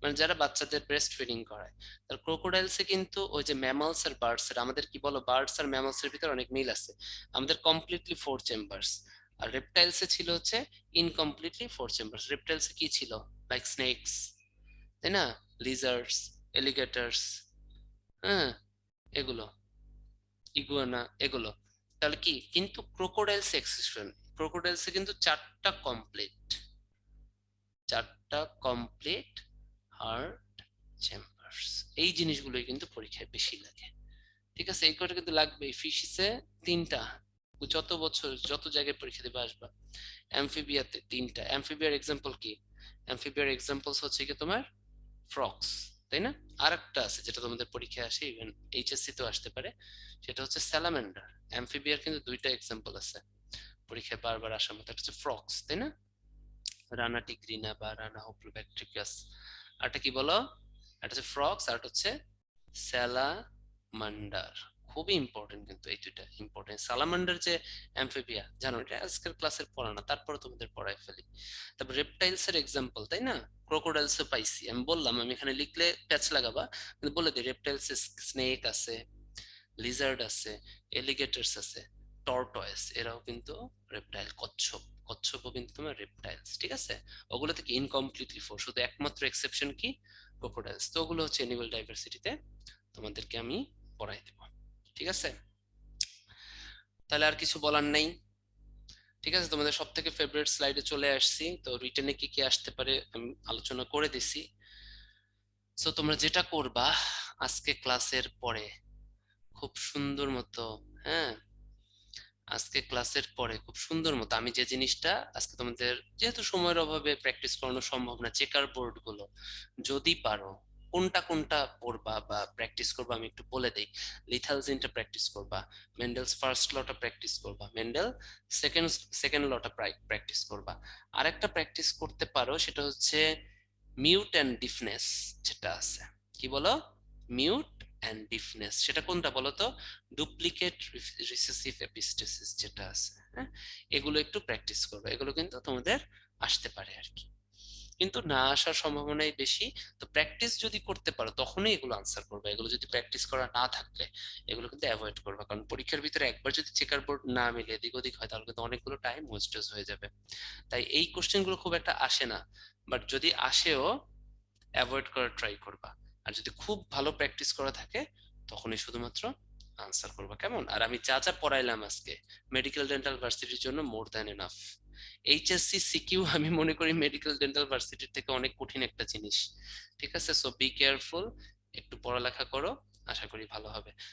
মানে যারা বাচ্চাদের ব্রেস্ট ফিডিং করায়। তার ক্রোকোডাইলসে কিন্তু ওই যে ম্যামলস আর বার্ডস এর, আমাদের কি বলো, বার্ডস আর ম্যামলস এর ভিতরে অনেক মিল আছে। আমাদের কমপ্লিটলি 4 চেম্বার্স, আর রেপটাইলসে ছিল হচ্ছে ইনকমপ্লিটলি 4 চেম্বার্স। রেপটাইলসে কি ছিল, লাইক স্নেকস, তাই না, লিজার্ডস, এলিগেটরস, হ্যাঁ, এগুলো, ইগুয়ানা, এগুলো। তাহলে কি, কিন্তু ক্রোকোডাইলস এক্সেপশন, ক্রোকোডাইলসে কিন্তু 4টা কমপ্লিট হার্ট চেম্বার্স। এই জিনিসগুলোই কিন্তু পরীক্ষায় বেশি লাগে। ঠিক আছে, এই কটা কিন্তু লাগবে। ফিশিসে 3টা, যত বছর যত জায়গায় পরীক্ষা দেবে আসবা। অ্যামফিবিয়াতে 3টা। অ্যামফিবিয়ার এক্সাম্পল কি, অ্যামফিবিয়ার এক্সাম্পলস হচ্ছে কি তোমার ফ্রক্স, তাই না? আর একটা আছে যেটা তোমাদের পরীক্ষায় আসে, ইভেন এইচএসসি তেও আসতে পারে, সেটা হচ্ছে স্যালামেন্ডার। অ্যামফিবিয়ার কিন্তু 2টা এক্সাম্পল আছে পরীক্ষায় বারবার আসার মতো, একটা হচ্ছে ফ্রক্স, তাই না, রানা টিগ্রিনা বা রানা হোপ্লোব্যাকট্রিকাস। আরটা কি বলো, একটা হচ্ছে ফ্রক্স, আর একটা হচ্ছে স্যালামান্ডার। খুবই ইম্পর্টেন্ট, কিন্তু এই দুইটা ইম্পর্টেন্ট। সালামান্ডার যে অ্যামফিবিয়া জানো, এটা আজকের ক্লাসের পড়া না, তারপরে তোমাদের পড়ায় ফেলি। তারপর রেপটাইলস এর এক্সাম্পল, তাই না? ক্রোকোডাইলস পাইছি, আমি বললাম আমি এখানে লিখলে প্যাচ লাগাবা, কিন্তু বলে দিই রেপটাইলস, স্নেক আছে, লিজার্ড আছে, এলিগেটরস আছে, টর্টয়েস, এরাও কিন্তু রেপটাইল। কচ্ছপ, কচ্ছপও কিন্তু তোমার রেপটাইলস, ঠিক আছে? ওগুলো থেকে ইনকমপ্লিটলি ফোর, শুধু একমাত্র এক্সেপশন কি? ক্রোকোডাইলস। তো ওগুলো হচ্ছে অ্যানিমাল ডাইভার্সিটিতে তোমাদেরকে আমি পড়াই দেব, ঠিক আছে? তাহলে আর কিছু বলার নেই, ঠিক আছে? তোমাদের সব থেকে ফেভারিট স্লাইডে চলে আসছি, তো রিটেনে কি কি আসতে পারে আমি আলোচনা করে দিছি। সো তোমরা যেটা করবা আজকে ক্লাসের পরে খুব সুন্দর মতো, হ্যাঁ, আজকে ক্লাসের পরে খুব সুন্দর মতো আমি যে জিনিসটা আজকে তোমাদের, যেহেতু সময়ের অভাবে প্র্যাকটিস করানো সম্ভব না, চেকার বোর্ড গুলো যদি পারো কোনটা কোনটা পড়বা বা প্র্যাকটিস করবা আমি একটু বলে দেই। লিথালজিনটা প্র্যাকটিস করবা, মেন্ডেলস ফার্স্ট লটা প্র্যাকটিস করবা, মেন্ডেল সেকেন্ড সেকেন্ড লটা প্র্যাকটিস করবা। আরেকটা প্র্যাকটিস করতে পারো, সেটা হচ্ছে মিউট অ্যান্ড ডিফনেস যেটা আছে। কি বলো? মিউট অ্যান্ড ডিফনেস, সেটা কোনটা বলো তো? ডুপ্লিকেট রিসেসিভ এপিস্টেসিস যেটা আছে, হ্যাঁ, এগুলো একটু প্র্যাকটিস করবে, এগুলো কিন্তু তোমাদের আসতে পারে আর কি, কিন্তু না আসার সম্ভাবনাই বেশি। তো প্র্যাকটিস যদি করতে পারো তখনই এগুলো আনসার করবে, এগুলো যদি প্র্যাকটিস করা না থাকলে এগুলো কিন্তু অ্যাভয়েড করবে, কারণ পরীক্ষার ভিতরে একবার যদি চেকার বোর্ড না মিলে এদিক ওদিক হয় তাহলে কিন্তু অনেকগুলো টাইম ওয়েস্টেজ হয়ে যাবে। তাই এই কোশ্চেন গুলো খুব একটা আসে না, বাট যদি আসেও অ্যাভয়েড করার ট্রাই করবা। আর যদি খুব ভালো প্র্যাকটিস করা থাকে তখনই শুধুমাত্র আনসার করবা, কেমন? আর আমি যা যা পড়াইলাম আজকে মেডিকেল ডেন্টাল ভার্সিটির জন্য more than enough. HSC CQ আমি মনে করি মেডিকেল ডেন্টাল ভার্সিটির থেকে অনেক কঠিন একটা জিনিস, ঠিক আছে? সো বি কেয়ারফুল, একটু পড়ালেখা করো, আশা করি ভালো হবে।